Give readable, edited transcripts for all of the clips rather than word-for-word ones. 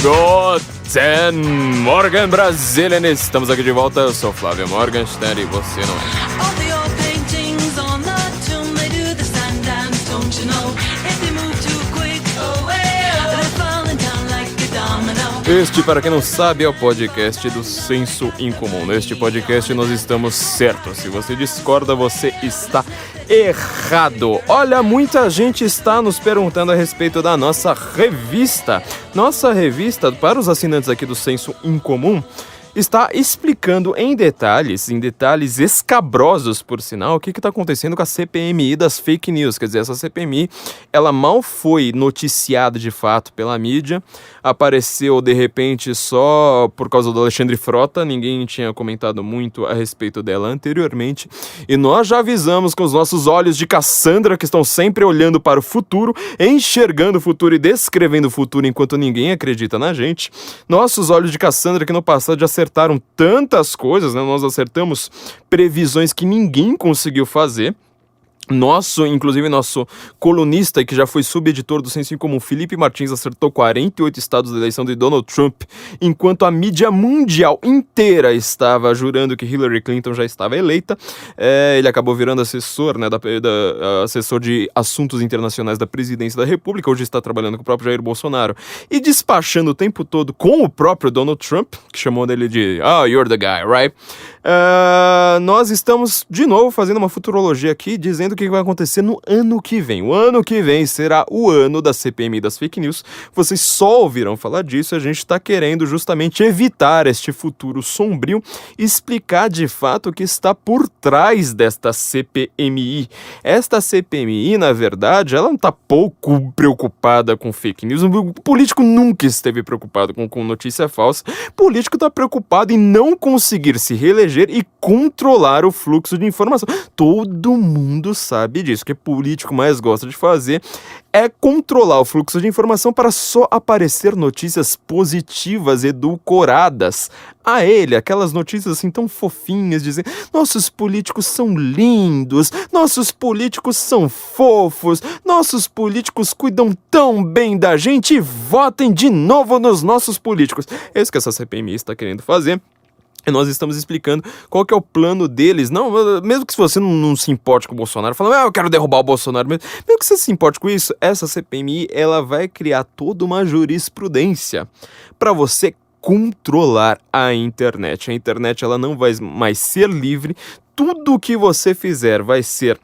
Guten Morgen, Brasília! Estamos aqui de volta, eu sou Flávio Morgenstern e você não é. Este, para quem não sabe, é o podcast do Senso Incomum. Neste podcast nós estamos certos. Se você discorda, você está errado. Olha, muita gente está nos perguntando a respeito da nossa revista. Nossa revista, para os assinantes aqui do Senso Incomum, está explicando em detalhes escabrosos, por sinal, o que está acontecendo com a CPMI das fake news. Quer dizer, essa CPMI, ela mal foi noticiada de fato pela mídia, apareceu de repente só por causa do Alexandre Frota, ninguém tinha comentado muito a respeito dela anteriormente, e nós já avisamos com os nossos olhos de Cassandra, que estão sempre olhando para o futuro, enxergando o futuro e descrevendo o futuro enquanto ninguém acredita na gente. Nossos olhos de Cassandra, que no passado já acertaram tantas coisas, né? Nós acertamos previsões que ninguém conseguiu fazer. Inclusive nosso colunista, que já foi subeditor do Senso Incomum, Felipe Martins, acertou 48 estados da eleição de Donald Trump, enquanto a mídia mundial inteira estava jurando que Hillary Clinton já estava eleita. Ele acabou virando assessor, né, assessor de assuntos internacionais da presidência da República, hoje está trabalhando com o próprio Jair Bolsonaro e despachando o tempo todo com o próprio Donald Trump, que chamou dele de you're the guy, right? Nós estamos de novo fazendo uma futurologia aqui, dizendo o que vai acontecer no ano que vem. O ano que vem será o ano da CPMI das fake news. Vocês só ouviram falar disso, a gente está querendo justamente evitar este futuro sombrio e explicar de fato o que está por trás desta CPMI. Esta CPMI, na verdade, ela não está pouco preocupada com fake news. O político nunca esteve preocupado com notícia falsa. O político está preocupado em não conseguir se reeleger e controlar o fluxo de informação. Todo mundo sabe disso. O que o político mais gosta de fazer é controlar o fluxo de informação para só aparecer notícias positivas, edulcoradas a ele, aquelas notícias assim tão fofinhas, dizendo nossos políticos são lindos, nossos políticos são fofos, nossos políticos cuidam tão bem da gente e votem de novo nos nossos políticos. É isso que essa CPMI está querendo fazer. E nós estamos explicando qual que é o plano deles. Não, mesmo que você não se importe com o Bolsonaro, falando, eu quero derrubar o Bolsonaro, mesmo que você se importe com isso, essa CPMI, ela vai criar toda uma jurisprudência para você controlar a internet. A internet, ela não vai mais ser livre. Tudo o que você fizer vai ser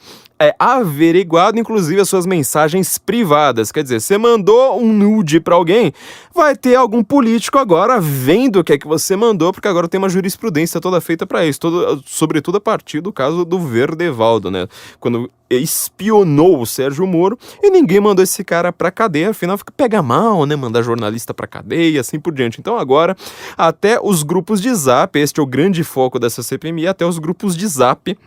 averiguado, inclusive as suas mensagens privadas. Quer dizer, você mandou um nude pra alguém, vai ter algum político agora vendo o que é que você mandou, porque agora tem uma jurisprudência toda feita pra isso, sobretudo a partir do caso do Verdevaldo, né? Quando espionou o Sérgio Moro e ninguém mandou esse cara pra cadeia, afinal pega mal, né? Mandar jornalista pra cadeia, assim por diante. Então agora, até os grupos de Zap, este é o grande foco dessa CPMI, até os grupos de Zap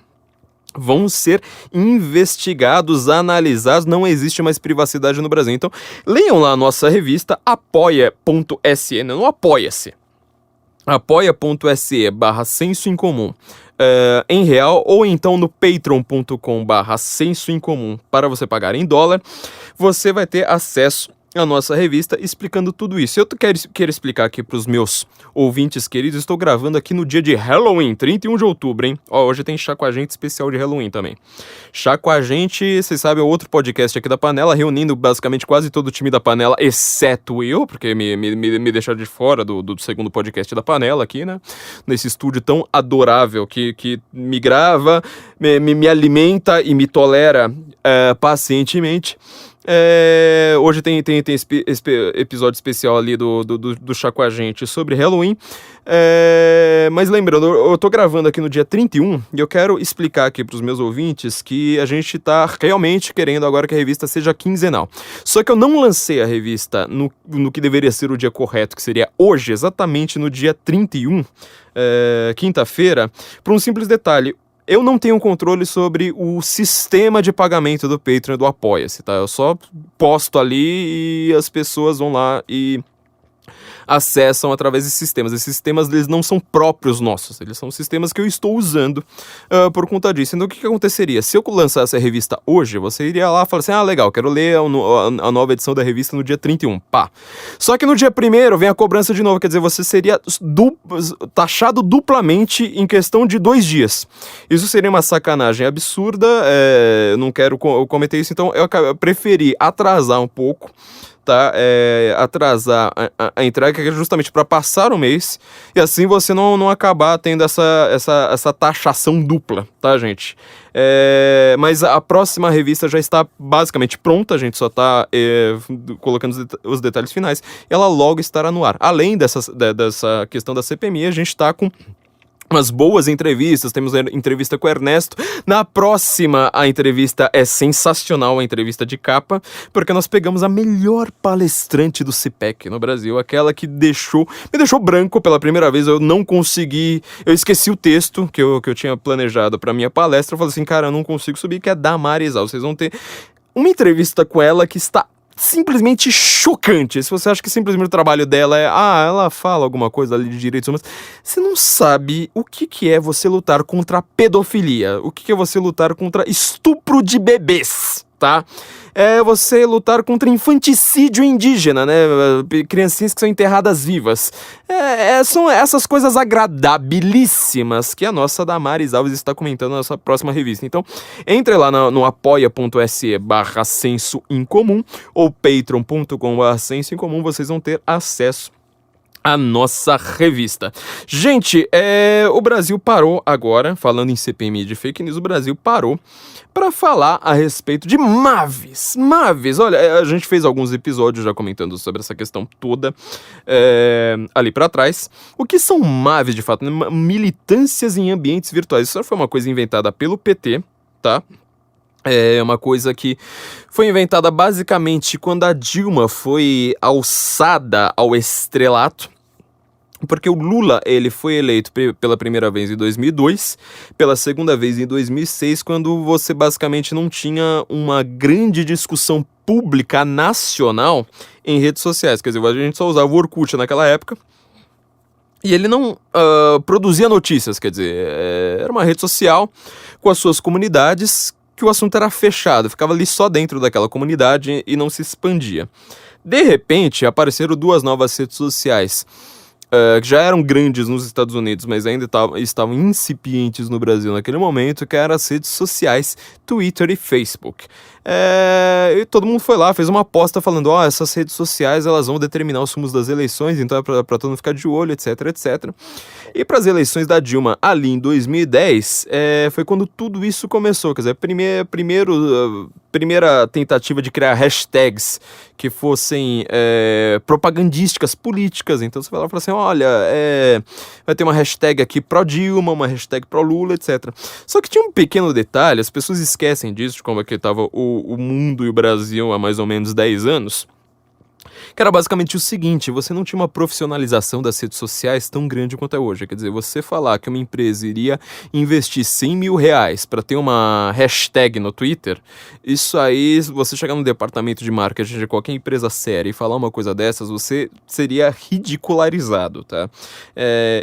vão ser investigados, analisados, não existe mais privacidade no Brasil. Então, leiam lá a nossa revista, apoia.se, não apoia-se, apoia.se/Senso Incomum, em real, ou então no patreon.com/Senso Incomum, para você pagar em dólar, você vai ter acesso a nossa revista explicando tudo isso. Eu quero explicar aqui para os meus ouvintes queridos, estou gravando aqui no dia de Halloween, 31 de outubro, hein? Hoje tem Chá com a Gente especial de Halloween também. Chá com a Gente, vocês sabem, é outro podcast aqui da Panela, reunindo basicamente quase todo o time da Panela, exceto eu, porque me deixaram de fora do segundo podcast da Panela aqui, né? Nesse estúdio tão adorável que me grava, me alimenta e me tolera pacientemente. Hoje tem esse episódio especial ali do Chá com a Gente sobre Halloween, mas lembrando, eu tô gravando aqui no dia 31 e eu quero explicar aqui pros meus ouvintes que a gente tá realmente querendo agora que a revista seja quinzenal. Só que eu não lancei a revista no que deveria ser o dia correto, que seria hoje, exatamente no dia 31, quinta-feira, por um simples detalhe. Eu não tenho controle sobre o sistema de pagamento do Patreon e do Apoia-se, tá? Eu só posto ali e as pessoas vão lá e acessam através de sistemas. Esses sistemas, eles não são próprios nossos, eles são sistemas que eu estou usando por conta disso. Então, o que aconteceria? Se eu lançasse a revista hoje, você iria lá e falasse assim, legal, quero ler a nova edição da revista no dia 31, pá. Só que no dia 1º vem a cobrança de novo, quer dizer, você seria taxado duplamente em questão de 2 dias. Isso seria uma sacanagem absurda, eu não quero cometer isso, então eu preferi atrasar um pouco, tá? Atrasar a entrega, que é justamente para passar o mês, e assim você não acabar tendo essa taxação dupla, tá, gente? Mas a próxima revista já está basicamente pronta, a gente só está colocando os detalhes finais, e ela logo estará no ar. Além dessa questão da CPMI, a gente está com umas boas entrevistas, temos entrevista com o Ernesto. Na próxima, a entrevista é sensacional, a entrevista de capa, porque nós pegamos a melhor palestrante do CPEC no Brasil, aquela que me deixou branco pela primeira vez. Eu não consegui, eu esqueci o texto que eu tinha planejado para minha palestra. Eu falei assim, cara, eu não consigo subir, que é Damares Alves. Vocês vão ter uma entrevista com ela que está simplesmente chocante. Se você acha que simplesmente o trabalho dela ela fala alguma coisa ali de direitos humanos, você não sabe o que é você lutar contra a pedofilia, o que é você lutar contra estupro de bebês, tá? É você lutar contra infanticídio indígena, né? Criancinhas que são enterradas vivas. São essas coisas agradabilíssimas que a nossa Damares Alves está comentando na nossa próxima revista. Então, entre lá no apoia.se/senso incomum ou patreon.com/senso incomum, vocês vão ter acesso a nossa revista. Gente, o Brasil parou agora, falando em CPMI de fake news, o Brasil parou para falar a respeito de Mavis. Olha, a gente fez alguns episódios já comentando sobre essa questão toda ali para trás. O que são Mavis, de fato? Militâncias em ambientes virtuais. Isso foi uma coisa inventada pelo PT, tá? É uma coisa que foi inventada basicamente quando a Dilma foi alçada ao estrelato, porque o Lula, ele foi eleito pela primeira vez em 2002, pela segunda vez em 2006, quando você basicamente não tinha uma grande discussão pública nacional em redes sociais. Quer dizer, a gente só usava o Orkut naquela época, e ele não produzia notícias, quer dizer, era uma rede social com as suas comunidades, que o assunto era fechado, ficava ali só dentro daquela comunidade e não se expandia. De repente, apareceram 2 novas redes sociais, que já eram grandes nos Estados Unidos, mas ainda estavam incipientes no Brasil naquele momento, que eram as redes sociais Twitter e Facebook. E todo mundo foi lá, fez uma aposta falando, essas redes sociais elas vão determinar os rumos das eleições, então é pra todo mundo ficar de olho, etc, etc. E para as eleições da Dilma ali em 2010, foi quando tudo isso começou, quer dizer, primeira tentativa de criar hashtags que fossem propagandísticas, políticas. Então você vai lá e fala assim, olha, vai ter uma hashtag aqui pró-Dilma, uma hashtag pró-Lula, etc. Só que tinha um pequeno detalhe, as pessoas esquecem disso, de como é que estava o mundo e o Brasil há mais ou menos 10 anos, que era basicamente o seguinte: você não tinha uma profissionalização das redes sociais tão grande quanto é hoje. Quer dizer, você falar que uma empresa iria investir 100 mil reais para ter uma hashtag no Twitter, isso aí, se você chegar no departamento de marketing de qualquer empresa séria e falar uma coisa dessas, você seria ridicularizado, tá?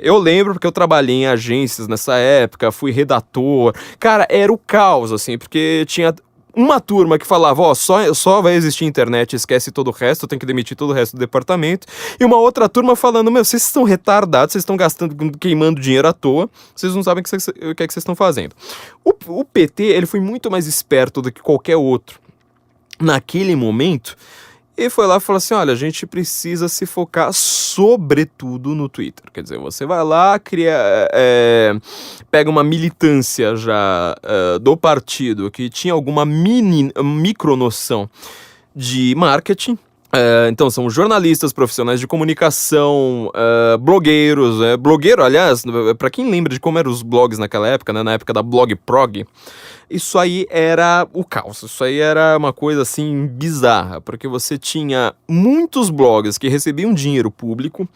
Eu lembro porque eu trabalhei em agências nessa época, fui redator, cara, era o caos, assim, porque tinha uma turma que falava, só vai existir internet, esquece todo o resto, tem que demitir todo o resto do departamento. E uma outra turma falando, vocês estão retardados, vocês estão queimando dinheiro à toa, vocês não sabem o que é que vocês estão fazendo. O PT, ele foi muito mais esperto do que qualquer outro naquele momento, e foi lá e falou assim, olha, a gente precisa se focar sobretudo no Twitter. Quer dizer, você vai lá, pega uma militância já do partido que tinha alguma micro noção de marketing. Então são jornalistas, profissionais de comunicação, blogueiros. Blogueiro, aliás, para quem lembra de como eram os blogs naquela época, né, na época da Blog Prog, isso aí era o caos, isso aí era uma coisa assim bizarra, porque você tinha muitos blogs que recebiam dinheiro público.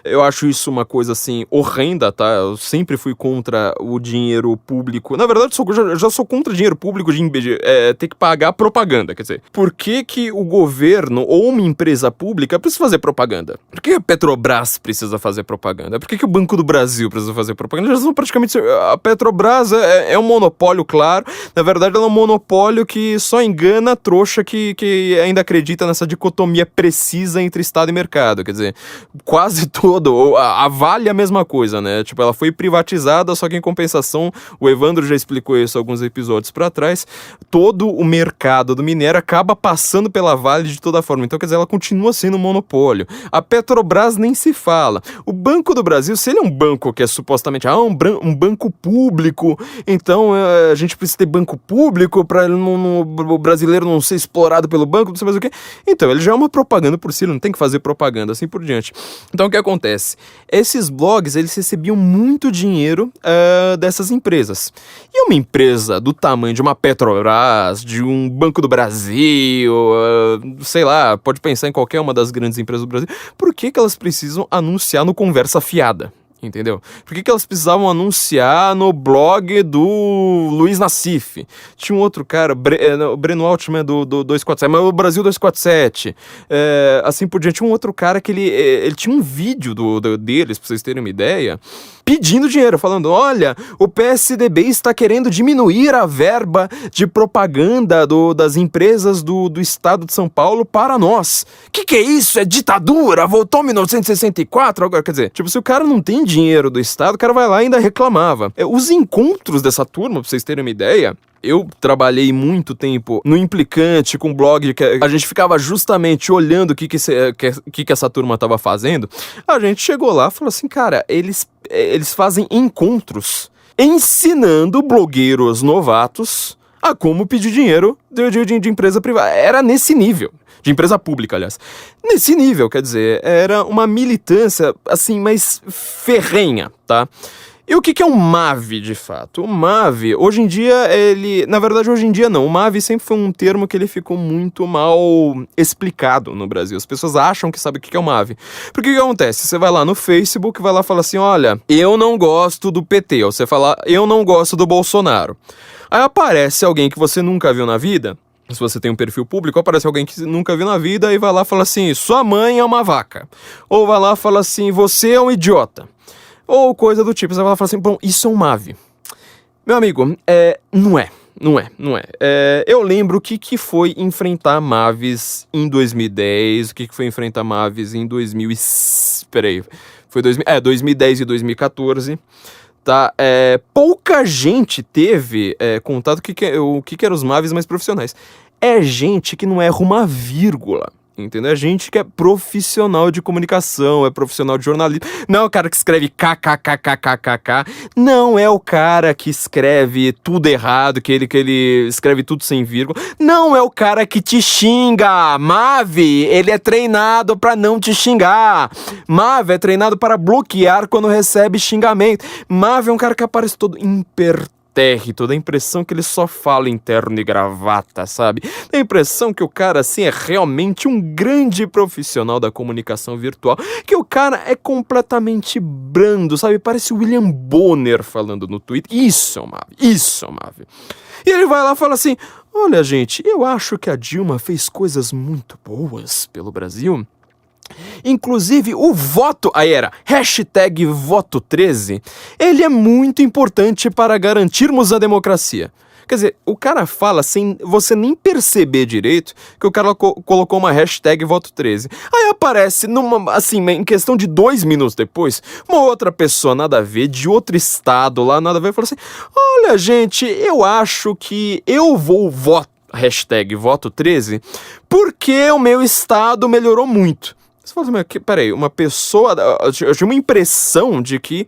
Eu acho isso uma coisa assim horrenda, tá? Eu sempre fui contra o dinheiro público. Na verdade, eu já sou contra dinheiro público de ter que pagar propaganda, quer dizer, por que o governo ou uma empresa pública precisa fazer propaganda? Por que a Petrobras precisa fazer propaganda? Por que o Banco do Brasil precisa fazer propaganda? Já são praticamente... A Petrobras é um monopólio, claro. Na verdade, ela é um monopólio que só engana a trouxa que ainda acredita nessa dicotomia precisa entre Estado e mercado. Quer dizer, quase todo... A Vale é a mesma coisa, né? Tipo, ela foi privatizada, só que em compensação, o Evandro já explicou isso alguns episódios pra trás, todo o mercado do minério acaba passando pela Vale de toda forma. Então, quer dizer, ela continua sendo um monopólio. A Petrobras nem se fala. O Banco do Brasil, se ele é um banco que é supostamente um banco público, então a gente precisa ter banco público para o brasileiro não ser explorado pelo banco, não sei mais o quê. Então, ele já é uma propaganda por si, ele não tem que fazer propaganda, assim por diante. Então, o que acontece? Esses blogs, eles recebiam muito dinheiro dessas empresas. E uma empresa do tamanho de uma Petrobras, de um Banco do Brasil, sei lá, pode pensar em qualquer uma das grandes empresas do Brasil, por que elas precisam anunciar no Conversa Fiada? Entendeu? Por que elas precisavam anunciar no blog do Luiz Nassif? Tinha um outro cara, o Breno Altman do 247, mas o Brasil 247. Assim por diante, um outro cara que ele tinha um vídeo deles, pra vocês terem uma ideia, pedindo dinheiro, falando, olha, o PSDB está querendo diminuir a verba de propaganda das empresas do estado de São Paulo para nós. Que é isso? É ditadura? Voltou 1964? Agora, quer dizer, tipo, se o cara não tem dinheiro do estado, o cara vai lá e ainda reclamava. Os encontros dessa turma, pra vocês terem uma ideia, eu trabalhei muito tempo no Implicante com blog, que a gente ficava justamente olhando o que essa turma tava fazendo. A gente chegou lá e falou assim, cara, eles fazem encontros ensinando blogueiros novatos a como pedir dinheiro de empresa privada. Era nesse nível. De empresa pública, aliás. Nesse nível, quer dizer, era uma militância, assim, mais ferrenha, tá? E o que é um MAV, de fato? O MAV, hoje em dia, na verdade, hoje em dia não. O MAV sempre foi um termo que ele ficou muito mal explicado no Brasil. As pessoas acham que sabem o que é o MAV. Porque o que acontece? Você vai lá no Facebook, vai lá e fala assim, olha, eu não gosto do PT. Ou você fala, eu não gosto do Bolsonaro. Aí aparece alguém que você nunca viu na vida. Se você tem um perfil público, aparece alguém que nunca viu na vida e vai lá e fala assim, sua mãe é uma vaca. Ou vai lá e fala assim, você é um idiota. Ou coisa do tipo. Você vai lá e fala assim, bom, isso é um MAV. Meu amigo, não é. Eu lembro o que foi enfrentar MAVs em 2010, o que foi enfrentar MAVs em 2010 e 2014. Tá? Pouca gente teve contato o que eram os MAVs mais profissionais. É gente que não erra uma vírgula. Entendeu? É gente que é profissional de comunicação, é profissional de jornalismo. Não é o cara que escreve kkkkkkk. Não é o cara que escreve tudo errado, que ele escreve tudo sem vírgula. Não é o cara que te xinga. MAV, ele é treinado pra não te xingar. MAV é treinado para bloquear quando recebe xingamento. MAV é um cara que aparece todo impertérrito. Dá a impressão que ele só fala em terno e gravata, sabe? Dá a impressão que o cara, assim, é realmente um grande profissional da comunicação virtual, que o cara é completamente brando, sabe? Parece o William Bonner falando no Twitter. Isso é um MAV. E ele vai lá e fala assim, olha, gente, eu acho que a Dilma fez coisas muito boas pelo Brasil. Inclusive o voto, aí era #voto13, ele é muito importante para garantirmos a democracia. Quer dizer, o cara fala sem você nem perceber direito que o cara colocou uma #voto13. Aí aparece, em questão de 2 minutos depois, uma outra pessoa nada a ver, de outro estado lá, nada a ver, fala assim, olha gente, eu acho que eu vou votar #voto13 porque o meu estado melhorou muito. Você fala assim, peraí, uma pessoa... Eu tinha uma impressão de que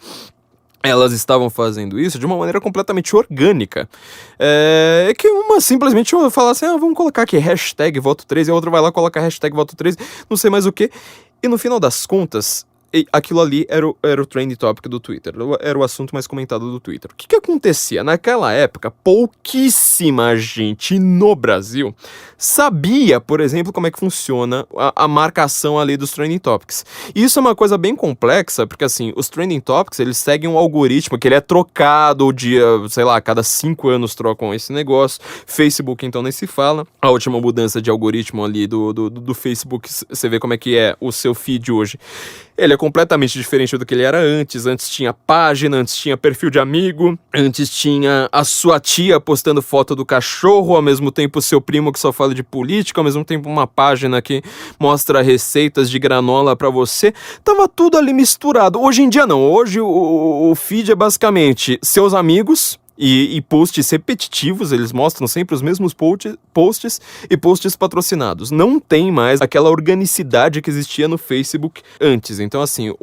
elas estavam fazendo isso de uma maneira completamente orgânica. Que uma simplesmente fala assim, vamos colocar aqui #voto13, e a outra vai lá e coloca #voto13, não sei mais o que. E no final das contas, e aquilo ali era o trending topic do Twitter, era o assunto mais comentado do Twitter. O que acontecia? Naquela época, pouquíssima gente no Brasil sabia, por exemplo, como é que funciona a marcação ali dos trending topics. E isso é uma coisa bem complexa, porque assim, os trending topics, eles seguem um algoritmo que ele é trocado sei lá, a cada 5 anos trocam esse negócio. Facebook, então, nem se fala. A última mudança de algoritmo ali do Facebook, você vê como é que é o seu feed hoje. Ele é completamente diferente do que ele era antes. Antes tinha página, antes tinha perfil de amigo, antes tinha a sua tia postando foto do cachorro, ao mesmo tempo o seu primo que só fala de política, ao mesmo tempo uma página que mostra receitas de granola pra você. Tava tudo ali misturado. Hoje em dia não. Hoje o feed é basicamente seus amigos e posts repetitivos, eles mostram sempre os mesmos posts e posts patrocinados. Não tem mais aquela organicidade que existia no Facebook antes. Então, assim,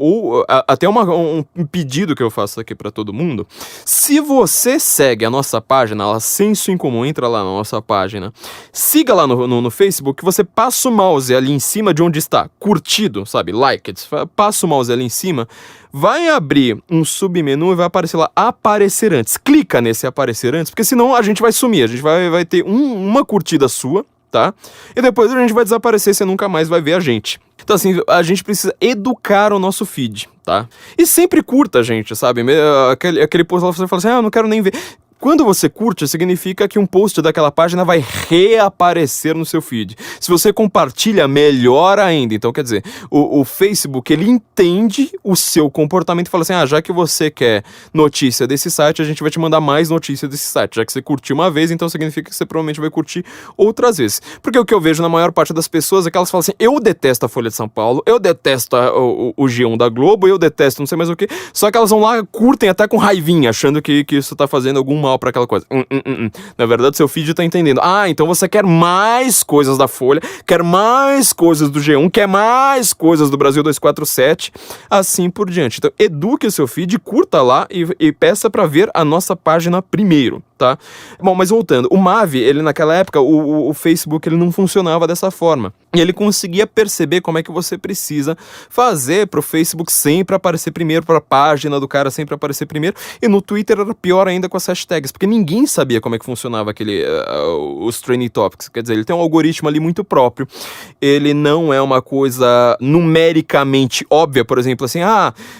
até um pedido que eu faço aqui pra todo mundo: se você segue a nossa página, Senso em Comum, entra lá na nossa página, siga lá no Facebook, você passa o mouse ali em cima de onde está curtido, sabe, liked, passa o mouse ali em cima, vai abrir um submenu e vai aparecer lá, aparecer antes. Clica nesse aparecer antes, porque senão a gente vai sumir, a gente vai ter uma curtida sua, tá? E depois a gente vai desaparecer, você nunca mais vai ver a gente. Então assim, a gente precisa educar o nosso feed, tá? E sempre curta a gente, sabe? Aquele post lá, você fala assim, eu não quero nem ver. Quando você curte, significa que um post daquela página vai reaparecer no seu feed. Se você compartilha, melhor ainda. Então, quer dizer, o Facebook, ele entende o seu comportamento e fala assim, já que você quer notícia desse site, a gente vai te mandar mais notícia desse site. Já que você curtiu uma vez, então significa que você provavelmente vai curtir outras vezes. Porque o que eu vejo na maior parte das pessoas é que elas falam assim, eu detesto a Folha de São Paulo, eu detesto o G1 da Globo, eu detesto não sei mais o que, só que elas vão lá, curtem até com raivinha, achando que isso tá fazendo algum mal pra aquela coisa. Na verdade, seu feed tá entendendo. Então você quer mais coisas da Folha, quer mais coisas do G1, quer mais coisas do Brasil 247, assim por diante. Então, eduque o seu feed, curta lá e peça pra ver a nossa página primeiro, tá? Bom, mas voltando, o Mavi, ele naquela época, o Facebook, ele não funcionava dessa forma. E ele conseguia perceber como é que você precisa fazer pro Facebook sempre aparecer primeiro, pra página do cara sempre aparecer primeiro, e no Twitter era pior ainda com as hashtags, porque ninguém sabia como é que funcionava os trending topics. Quer dizer, ele tem um algoritmo ali muito próprio, ele não é uma coisa numericamente óbvia, por exemplo, assim,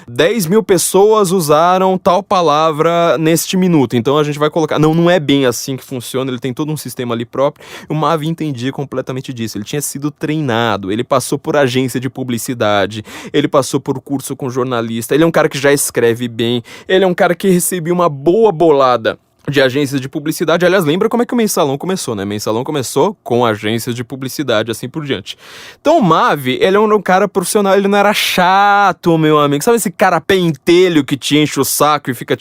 10 mil pessoas usaram tal palavra neste minuto, então a gente vai colocar. Não é bem assim que funciona, ele tem todo um sistema ali próprio. O Mavi entendia completamente disso, ele tinha sido treinado, ele passou por agência de publicidade, ele passou por curso com jornalista, ele é um cara que já escreve bem, ele é um cara que recebeu uma boa bolada de agências de publicidade. Aliás, lembra como é que o Mensalão começou, né? Mensalão começou com agências de publicidade, assim por diante. Então o Mavi, ele é um cara profissional, ele não era chato, meu amigo. Sabe esse cara pentelho que te enche o saco e fica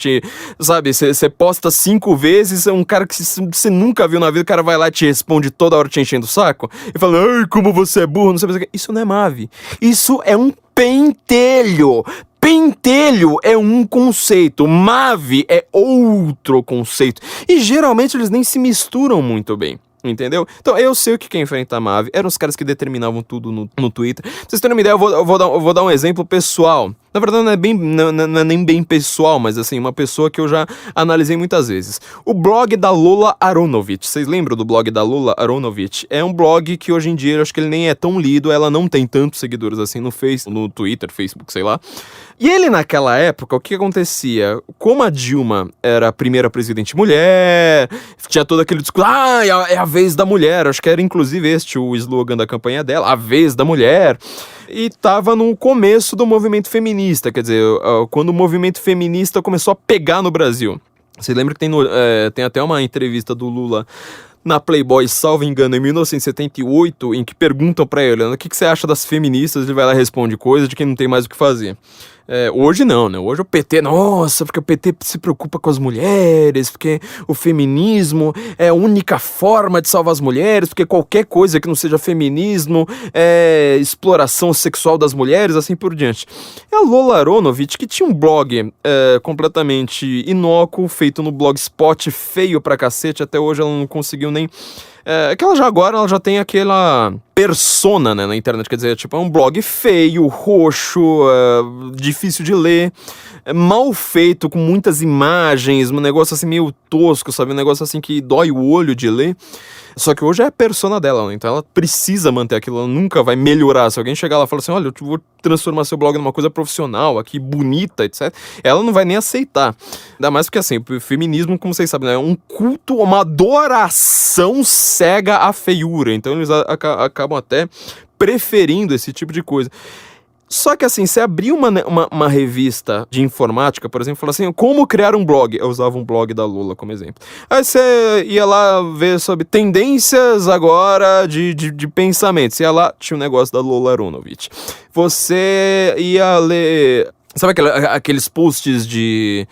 sabe, você posta 5 vezes, é um cara que você nunca viu na vida, o cara vai lá e te responde toda hora te enchendo o saco e fala, ai, como você é burro, não sei o que. Isso não é Mavi. Isso é um pentelho. Pentelho é um conceito, Mavi é outro conceito. E geralmente eles nem se misturam muito bem, entendeu? Então eu sei o que enfrenta a Mavi, eram os caras que determinavam tudo no Twitter. Pra vocês terem uma ideia, eu vou dar um exemplo pessoal. Na verdade não é nem bem pessoal, mas assim, uma pessoa que eu já analisei muitas vezes. O blog da Lola Aronovitch, vocês lembram do blog da Lola Aronovitch? É um blog que hoje em dia eu acho que ele nem é tão lido, ela não tem tantos seguidores assim no Twitter, Facebook, sei lá. E ele naquela época, o que acontecia? Como a Dilma era a primeira presidente mulher, tinha todo aquele discurso, é a vez da mulher, acho que era inclusive o slogan da campanha dela, a vez da mulher. E tava no começo do movimento feminista, quer dizer, quando o movimento feminista começou a pegar no Brasil. Você lembra que tem até uma entrevista do Lula na Playboy, salvo engano, em 1978, em que perguntam pra ele, o que você acha das feministas? Ele vai lá e responde coisa de quem não tem mais o que fazer. Hoje não, né? Hoje o PT, nossa, porque o PT se preocupa com as mulheres, porque o feminismo é a única forma de salvar as mulheres, porque qualquer coisa que não seja feminismo é exploração sexual das mulheres, assim por diante. É a Lola Aronovitch, que tinha um blog completamente inócuo, feito no Blogspot, feio pra cacete, até hoje ela não conseguiu nem que ela já tem aquela persona, né, na internet, quer dizer, tipo, é um blog feio, roxo, difícil de ler, mal feito, com muitas imagens, um negócio assim meio tosco, sabe, um negócio assim que dói o olho de ler. Só que hoje é a persona dela, né? Então ela precisa manter aquilo, ela nunca vai melhorar. Se alguém chegar lá e falar assim, olha, eu vou transformar seu blog numa coisa profissional, aqui, bonita, etc., ela não vai nem aceitar. Ainda mais porque, assim, o feminismo, como vocês sabem, né, é um culto, uma adoração cega à feiura. Então eles acabam até preferindo esse tipo de coisa. Só que assim, você abrir uma revista de informática, por exemplo, fala assim, como criar um blog? Eu usava um blog da Lula como exemplo. Aí você ia lá ver sobre tendências agora de pensamentos. Ia lá, tinha um negócio da Lola Aronovitch. Você ia ler... Sabe aqueles posts de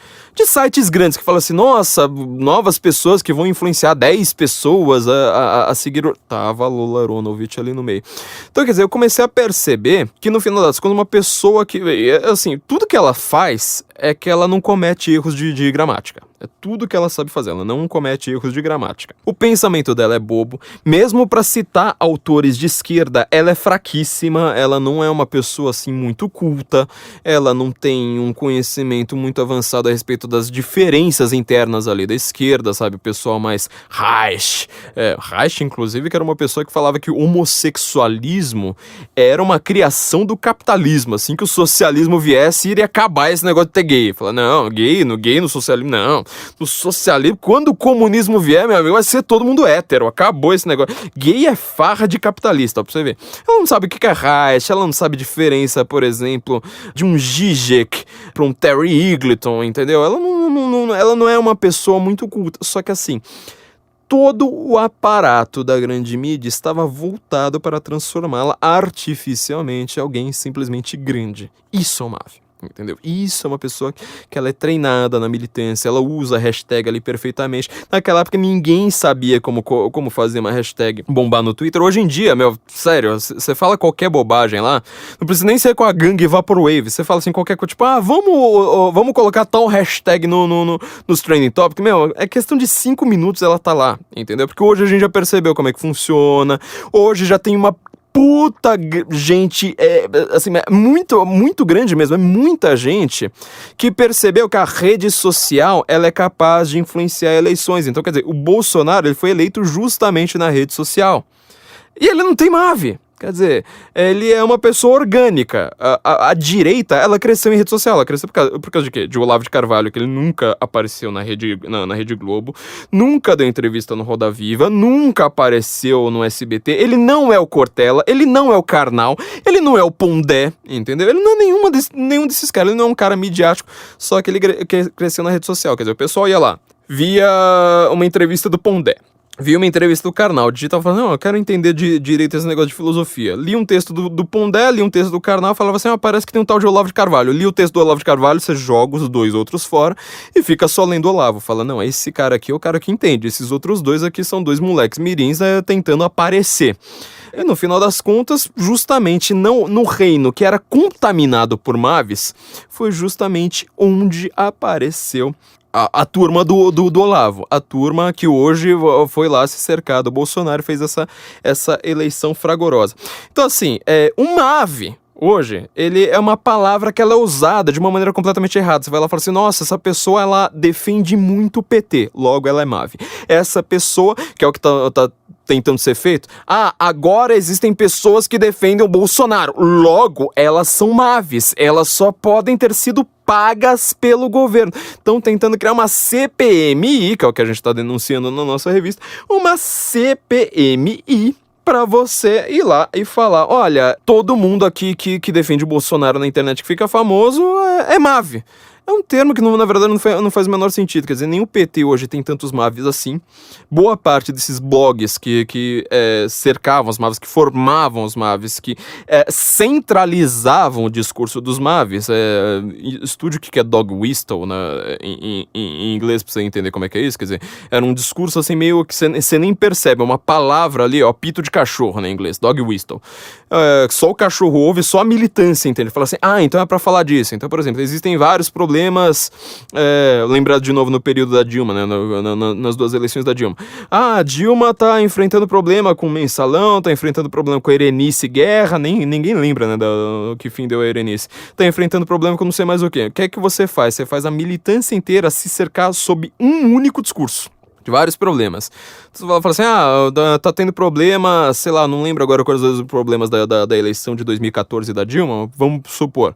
sites grandes que falam assim, nossa, novas pessoas que vão influenciar 10 pessoas a seguir... Tava a Lola Aronovitch ali no meio. Então, quer dizer, eu comecei a perceber que no final das contas, uma pessoa que... Assim, tudo que ela faz é que ela não comete erros de gramática. É tudo que ela sabe fazer, ela não comete erros de gramática. O pensamento dela é bobo, mesmo pra citar autores de esquerda, ela é fraquíssima, ela não é uma pessoa assim muito culta, ela não tem um conhecimento muito avançado a respeito das diferenças internas ali da esquerda, sabe? O pessoal mais Reich. Reich, inclusive, que era uma pessoa que falava que o homossexualismo era uma criação do capitalismo, assim que o socialismo viesse, iria acabar esse negócio de ter gay. Fala, não, gay no socialismo, não. No socialismo, quando o comunismo vier, meu amigo, vai ser todo mundo hétero. Acabou esse negócio. Gay é farra de capitalista, ó, pra você ver. Ela não sabe o que é Reich, ela não sabe a diferença, por exemplo, de um Zizek pra um Terry Eagleton, entendeu? Ela não é uma pessoa muito culta. Só que assim, todo o aparato da grande mídia estava voltado para transformá-la artificialmente em alguém simplesmente grande. Isso é uma ave. Entendeu? Isso é uma pessoa que ela é treinada na militância, ela usa a hashtag ali perfeitamente. Naquela época ninguém sabia como fazer uma hashtag bombar no Twitter. Hoje em dia, meu, sério, você fala qualquer bobagem lá, não precisa nem ser com a gangue Vaporwave, você fala assim qualquer coisa, tipo, vamos colocar tal hashtag nos trending topics, meu, é questão de 5 minutos ela tá lá, entendeu? Porque hoje a gente já percebeu como é que funciona, hoje já tem uma puta gente, assim, muito, muito grande mesmo, é muita gente que percebeu que a rede social, ela é capaz de influenciar eleições. Então, quer dizer, o Bolsonaro, ele foi eleito justamente na rede social. E ele não tem MAV. Quer dizer, ele é uma pessoa orgânica. A direita, ela cresceu em rede social. Ela cresceu por causa de quê? De Olavo de Carvalho, que ele nunca apareceu na Rede Globo, nunca deu entrevista no Roda Viva, nunca apareceu no SBT. Ele não é o Cortella, ele não é o Karnal, ele não é o Pondé, entendeu? Ele não é nenhum desses caras, ele não é um cara midiático, só que ele cresceu na rede social. Quer dizer, o pessoal ia lá, via uma entrevista do Pondé, vi uma entrevista do Karnal, digitava falando, não, eu quero entender direito esse negócio de filosofia. Li um texto do Pondé, li um texto do Karnal, falava assim, parece que tem um tal de Olavo de Carvalho. Li o texto do Olavo de Carvalho, você joga os dois outros fora e fica só lendo o Olavo. Fala, não, esse cara aqui é o cara que entende, esses outros dois aqui são dois moleques mirins tentando aparecer. E no final das contas, justamente no reino que era contaminado por Mavis, foi justamente onde apareceu a turma do Olavo, a turma que hoje foi lá se cercar do Bolsonaro e fez essa eleição fragorosa. Então, assim, uma ave, hoje, ele é uma palavra que ela é usada de uma maneira completamente errada. Você vai lá e fala assim, nossa, essa pessoa, ela defende muito o PT, logo ela é mave. Essa pessoa, que é o que tá tentando ser feito, agora existem pessoas que defendem o Bolsonaro, logo elas são maves, elas só podem ter sido pagas pelo governo. Estão tentando criar uma CPMI, que é o que a gente está denunciando na nossa revista, uma CPMI pra você ir lá e falar, olha, todo mundo aqui que defende o Bolsonaro na internet que fica famoso é mave. É um termo que, na verdade, não faz o menor sentido. Quer dizer, nem o PT hoje tem tantos maves assim. Boa parte desses blogs que cercavam os maves, que formavam os maves, que centralizavam o discurso dos maves. Estude o que é dog whistle, né, em inglês, pra você entender como é que é isso. Quer dizer, era um discurso assim meio que você nem percebe. É uma palavra ali, ó, pito de cachorro, né, em inglês, dog whistle. Só o cachorro ouve, só a militância entende. Fala assim, então é pra falar disso. Então, por exemplo, existem vários problemas problemas, lembrado de novo no período da Dilma, né, nas duas eleições da Dilma. A Dilma tá enfrentando problema com o mensalão, tá enfrentando problema com a Erenice Guerra, ninguém lembra, né, do que fim deu a Erenice. Tá enfrentando problema com não sei mais o quê. O que é que você faz? Você faz a militância inteira se cercar sob um único discurso. De vários problemas. Você fala assim, tá tendo problema, sei lá, não lembro agora quais os problemas da eleição de 2014 da Dilma, vamos supor,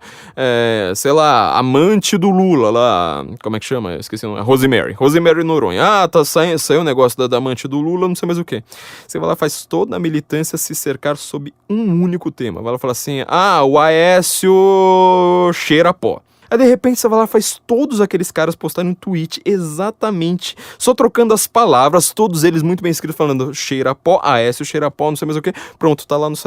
sei lá, amante do Lula lá, como é que chama? Eu esqueci o nome, Rosemary Noronha. Saiu o negócio da amante do Lula, não sei mais o que. Você vai lá, faz toda a militância se cercar sob um único tema. Vai lá falar assim, o Aécio cheira pó. Aí de repente você vai lá e faz todos aqueles caras postarem um tweet exatamente, só trocando as palavras, todos eles muito bem escritos, falando cheira pó, Aécio cheira pó, não sei mais o que. Pronto, tá lá nos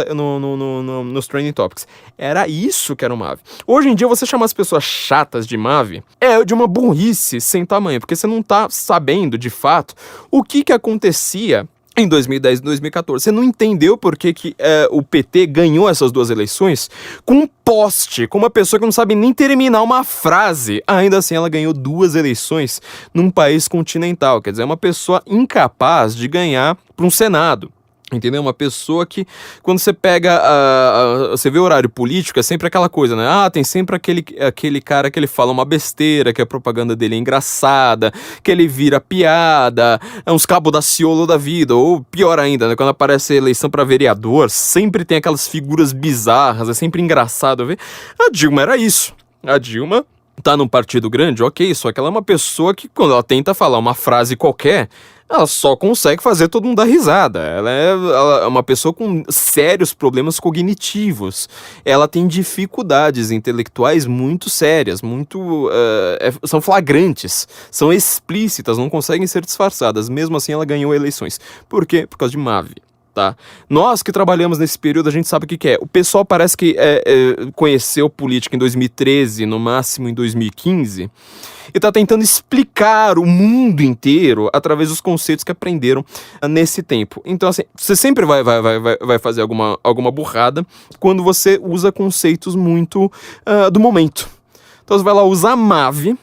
Trending Topics. Era isso que era o Mave. Hoje em dia você chamar as pessoas chatas de Mave é de uma burrice sem tamanho, porque você não tá sabendo de fato o que acontecia em 2010 e 2014. Você não entendeu por que o PT ganhou essas duas eleições com um poste, com uma pessoa que não sabe nem terminar uma frase. Ainda assim, ela ganhou duas eleições num país continental. Quer dizer, é uma pessoa incapaz de ganhar para um Senado. Entendeu? Uma pessoa que, quando você pega, você vê o horário político, é sempre aquela coisa, né? Tem sempre aquele cara que ele fala uma besteira, que a propaganda dele é engraçada, que ele vira piada, é uns cabo da ciolo da vida, ou pior ainda, né? Quando aparece a eleição pra vereador, sempre tem aquelas figuras bizarras, é sempre engraçado ver. A Dilma era isso. A Dilma tá num partido grande, ok, só que ela é uma pessoa que, quando ela tenta falar uma frase qualquer, ela só consegue fazer todo mundo dar risada. Ela é uma pessoa com sérios problemas cognitivos. Ela tem dificuldades intelectuais muito sérias, são flagrantes, são explícitas, não conseguem ser disfarçadas. Mesmo assim, ela ganhou eleições. Por quê? Por causa de Mave. Tá? Nós que trabalhamos nesse período, a gente sabe o que é. O pessoal parece que conheceu política em 2013, no máximo em 2015, e tá tentando explicar o mundo inteiro através dos conceitos que aprenderam nesse tempo. Então, assim, você sempre vai fazer alguma burrada quando você usa conceitos muito do momento. Então, você vai lá usar Mave,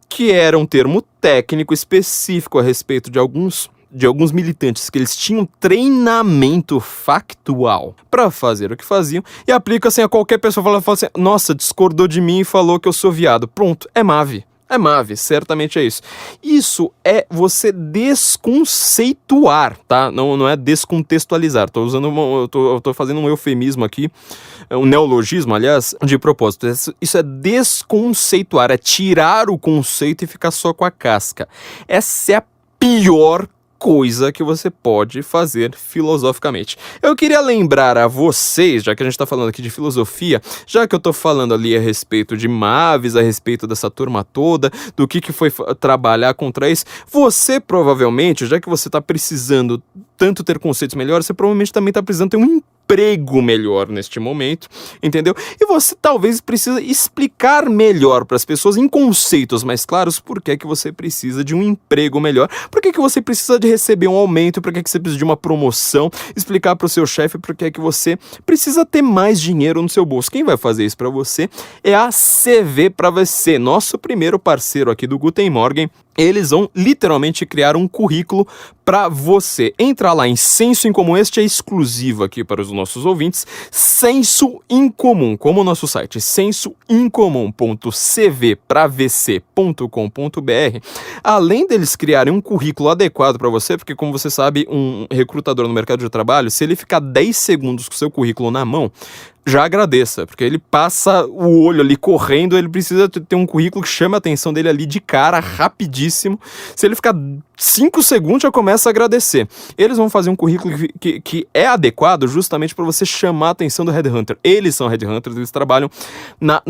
que era um termo técnico específico a respeito de alguns militantes que eles tinham treinamento factual para fazer o que faziam, e aplica assim a qualquer pessoa. Fala assim, nossa, discordou de mim e falou que eu sou viado. Pronto, é Mave. É Mave, certamente é isso. Isso é você desconceituar, tá? Não é descontextualizar. Eu tô fazendo um eufemismo aqui, um neologismo, aliás, de propósito. Isso é desconceituar, é tirar o conceito e ficar só com a casca. Essa é a pior coisa que você pode fazer filosoficamente. Eu queria lembrar a vocês, já que a gente tá falando aqui de filosofia, já que eu tô falando ali a respeito de Maves, a respeito dessa turma toda, do que foi trabalhar contra isso, você provavelmente, já que você tá precisando tanto ter conceitos melhores, você provavelmente também tá precisando ter um emprego melhor neste momento, entendeu? E você talvez precisa explicar melhor para as pessoas em conceitos mais claros por que você precisa de um emprego melhor, por que você precisa de receber um aumento, por que você precisa de uma promoção, explicar para o seu chefe por que você precisa ter mais dinheiro no seu bolso. Quem vai fazer isso para você é a CV para você, nosso primeiro parceiro aqui do Guten Morgen. Eles vão literalmente criar um currículo para você. Entra lá em Senso em Comum, este é exclusivo aqui para os nossos ouvintes, Senso em Comum, como o nosso site, sensoincomum.cvpravc.com.br. Além deles criarem um currículo adequado para você, porque como você sabe, um recrutador no mercado de trabalho, se ele ficar 10 segundos com o seu currículo na mão, já agradeça, porque ele passa o olho ali correndo, ele precisa ter um currículo que chame a atenção dele ali de cara, rapidíssimo. Se ele ficar 5 segundos, já começa a agradecer. Eles vão fazer um currículo que é adequado justamente para você chamar a atenção do headhunter. Eles são headhunters, eles trabalham na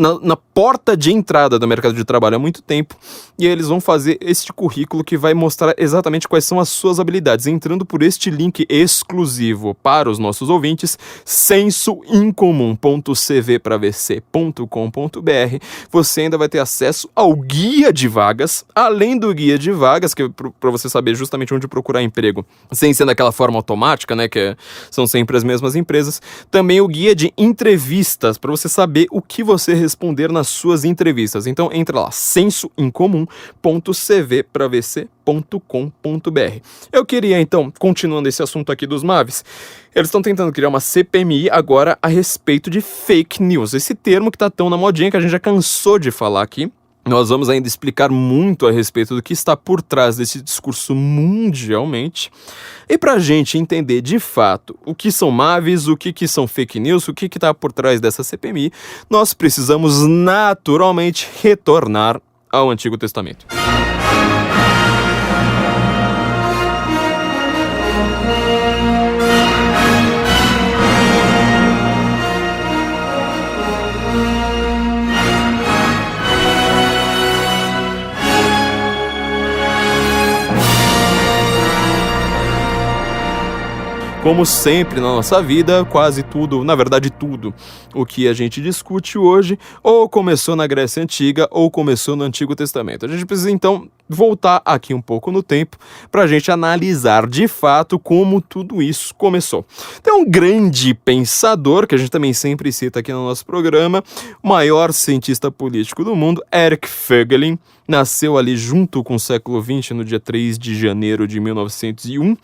porta de entrada do mercado de trabalho há muito tempo, e eles vão fazer este currículo que vai mostrar exatamente quais são as suas habilidades, entrando por este link exclusivo para os nossos ouvintes, Senso em Comum. incomum.cvpravc.com.br, você ainda vai ter acesso ao guia de vagas, além do guia de vagas, que é para você saber justamente onde procurar emprego, sem ser daquela forma automática, né, são sempre as mesmas empresas. Também o guia de entrevistas, para você saber o que você responder nas suas entrevistas. Então entra lá, sensoincomum.cvpravc.com.br. Eu queria então, continuando esse assunto aqui dos MAVs, eles estão tentando criar uma CPMI agora a respeito de fake news, esse termo que tá tão na modinha que a gente já cansou de falar aqui. Nós vamos ainda explicar muito a respeito do que está por trás desse discurso mundialmente. E para a gente entender de fato o que são MAVs, o que são fake news, o que está por trás dessa CPMI, nós precisamos naturalmente retornar ao Antigo Testamento. Como sempre na nossa vida, quase tudo, na verdade tudo, o que a gente discute hoje, ou começou na Grécia Antiga, ou começou no Antigo Testamento. A gente precisa então voltar aqui um pouco no tempo para a gente analisar de fato como tudo isso começou. Tem um grande pensador, que a gente também sempre cita aqui no nosso programa, o maior cientista político do mundo, Eric Voegelin, nasceu ali junto com o século XX, no dia 3 de janeiro de 1901,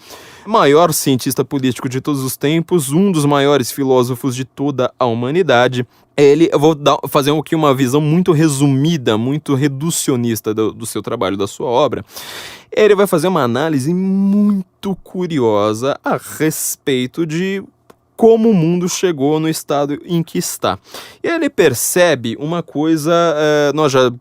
maior cientista político de todos os tempos, um dos maiores filósofos de toda a humanidade. Eu vou fazer aqui uma visão muito resumida, muito reducionista do seu trabalho, da sua obra. Ele vai fazer uma análise muito curiosa a respeito de como o mundo chegou no estado em que está. E ele percebe uma coisa, nós já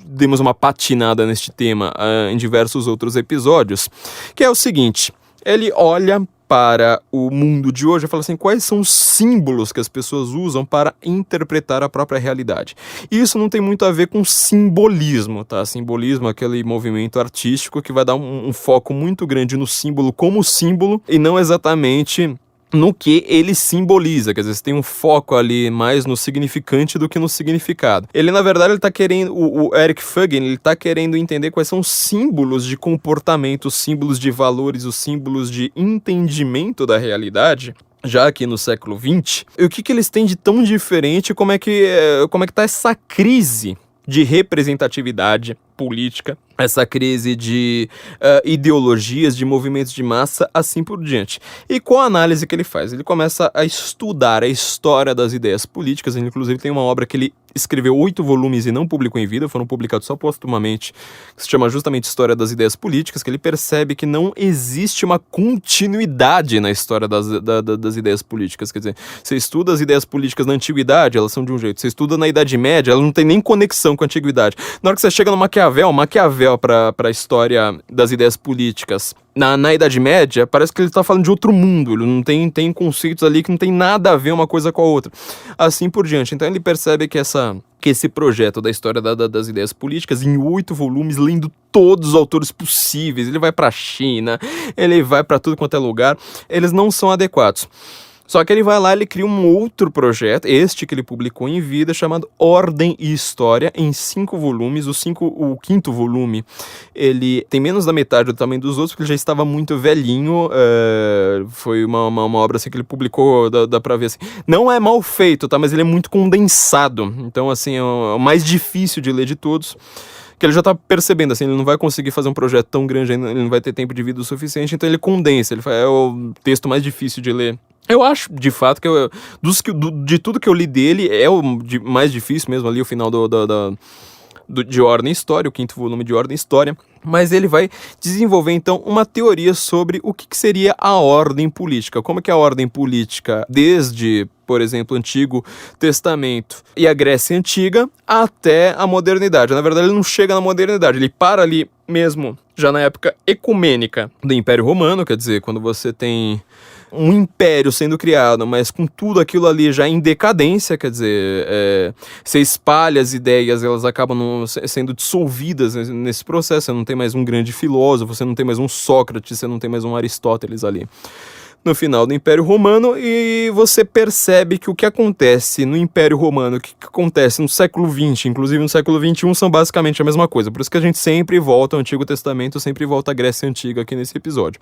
demos uma patinada neste tema em diversos outros episódios, que é o seguinte: ele olha para o mundo de hoje e fala assim, quais são os símbolos que as pessoas usam para interpretar a própria realidade. E isso não tem muito a ver com simbolismo, tá? Simbolismo é aquele movimento artístico que vai dar um foco muito grande no símbolo como símbolo e não exatamente no que ele simboliza, quer dizer, você tem um foco ali mais no significante do que no significado. Ele, na verdade, ele tá querendo, o Eric Voegelin, ele tá querendo entender quais são os símbolos de comportamento, os símbolos de valores, os símbolos de entendimento da realidade, já aqui no século XX, e o que eles têm de tão diferente, como é que tá essa crise de representatividade política, essa crise de ideologias, de movimentos de massa, assim por diante. E qual a análise que ele faz? Ele começa a estudar a história das ideias políticas. Ele, inclusive, tem uma obra que ele escreveu 8 volumes e não publicou em vida, foram publicados só postumamente, que se chama justamente História das Ideias Políticas, que ele percebe que não existe uma continuidade na história das ideias políticas. Quer dizer, você estuda as ideias políticas na Antiguidade, elas são de um jeito. Você estuda na Idade Média, elas não tem nem conexão com a Antiguidade. Na hora que você chega no Maquiavel para a história das ideias políticas, na Idade Média, parece que ele está falando de outro mundo, ele não tem conceitos ali que não tem nada a ver uma coisa com a outra, assim por diante. Então ele percebe que esse projeto da história das ideias políticas, em 8 volumes, lendo todos os autores possíveis, ele vai para a China, ele vai para tudo quanto é lugar, eles não são adequados. Só que ele vai lá, ele cria um outro projeto, este que ele publicou em vida, chamado Ordem e História, em 5 volumes. O quinto volume, ele tem menos da metade do tamanho dos outros, porque ele já estava muito velhinho. Foi uma obra assim, que ele publicou, dá pra ver assim. Não é mal feito, tá? Mas ele é muito condensado. Então, assim, é o mais difícil de ler de todos. Que ele já tá percebendo, assim, ele não vai conseguir fazer um projeto tão grande ainda, ele não vai ter tempo de vida o suficiente, então ele condensa, é o texto mais difícil de ler. Eu acho, de fato, que de tudo que eu li dele, é o mais difícil mesmo ali, o final de Ordem e História, o 5º volume de Ordem e História. Mas ele vai desenvolver, então, uma teoria sobre o que seria a ordem política. Como é que a ordem política, desde, por exemplo, o Antigo Testamento e a Grécia Antiga, até a modernidade. Na verdade, ele não chega na modernidade, ele para ali mesmo, já na época ecumênica do Império Romano, quer dizer, quando você tem um império sendo criado, mas com tudo aquilo ali já em decadência, quer dizer, você espalha as ideias, elas acabam sendo dissolvidas nesse processo, você não tem mais um grande filósofo, você não tem mais um Sócrates, você não tem mais um Aristóteles ali. no final do Império Romano, e você percebe que o que acontece no Império Romano, o que acontece no século XX, inclusive no século XXI, são basicamente a mesma coisa. Por isso que a gente sempre volta ao Antigo Testamento, sempre volta à Grécia Antiga aqui nesse episódio.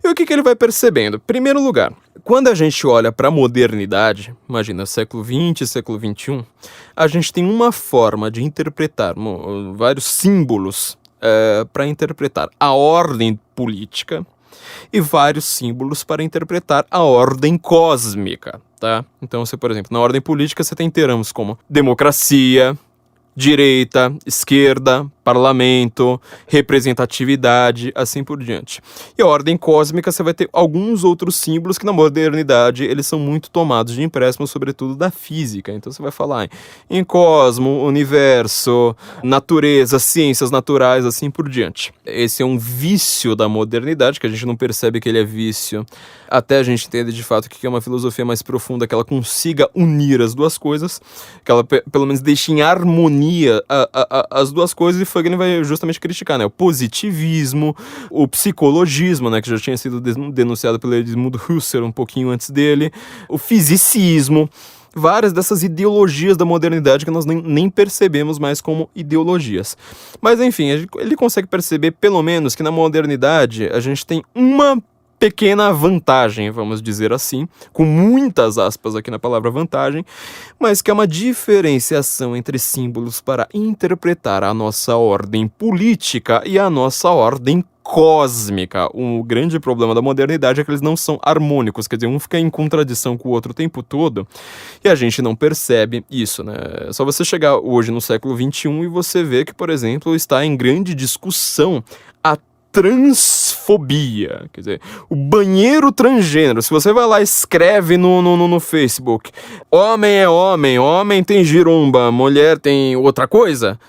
E o que ele vai percebendo? Em primeiro lugar, quando a gente olha para a modernidade, imagina, século XX, século XXI, a gente tem uma forma de interpretar vários símbolos para interpretar a ordem política e vários símbolos para interpretar a ordem cósmica, tá? Então, por exemplo, na ordem política você tem termos como democracia, direita, esquerda, parlamento, representatividade, assim por diante. E a ordem cósmica você vai ter alguns outros símbolos que na modernidade eles são muito tomados de empréstimo, sobretudo da física. Então você vai falar em cosmo, universo, natureza, ciências naturais, assim por diante. Esse é um vício da modernidade, que a gente não percebe que ele é vício, até a gente entender de fato que é uma filosofia mais profunda, que ela consiga unir as duas coisas, que ela pelo menos deixe em harmonia as duas coisas. E Fagin vai justamente criticar, né, o positivismo, o psicologismo, né, que já tinha sido denunciado pelo Edmund Husserl um pouquinho antes dele, o fisicismo, várias dessas ideologias da modernidade que nós nem percebemos mais como ideologias. Mas enfim, ele consegue perceber pelo menos que na modernidade a gente tem uma pequena vantagem, vamos dizer assim, com muitas aspas aqui na palavra vantagem, mas que é uma diferenciação entre símbolos para interpretar a nossa ordem política e a nossa ordem cósmica. O grande problema da modernidade é que eles não são harmônicos, quer dizer, um fica em contradição com o outro o tempo todo, e a gente não percebe isso, né? É só você chegar hoje no século XXI e você vê que, por exemplo, está em grande discussão a transfobia, quer dizer, o banheiro transgênero. Se você vai lá e escreve no Facebook, homem é homem, homem tem giromba, mulher tem outra coisa,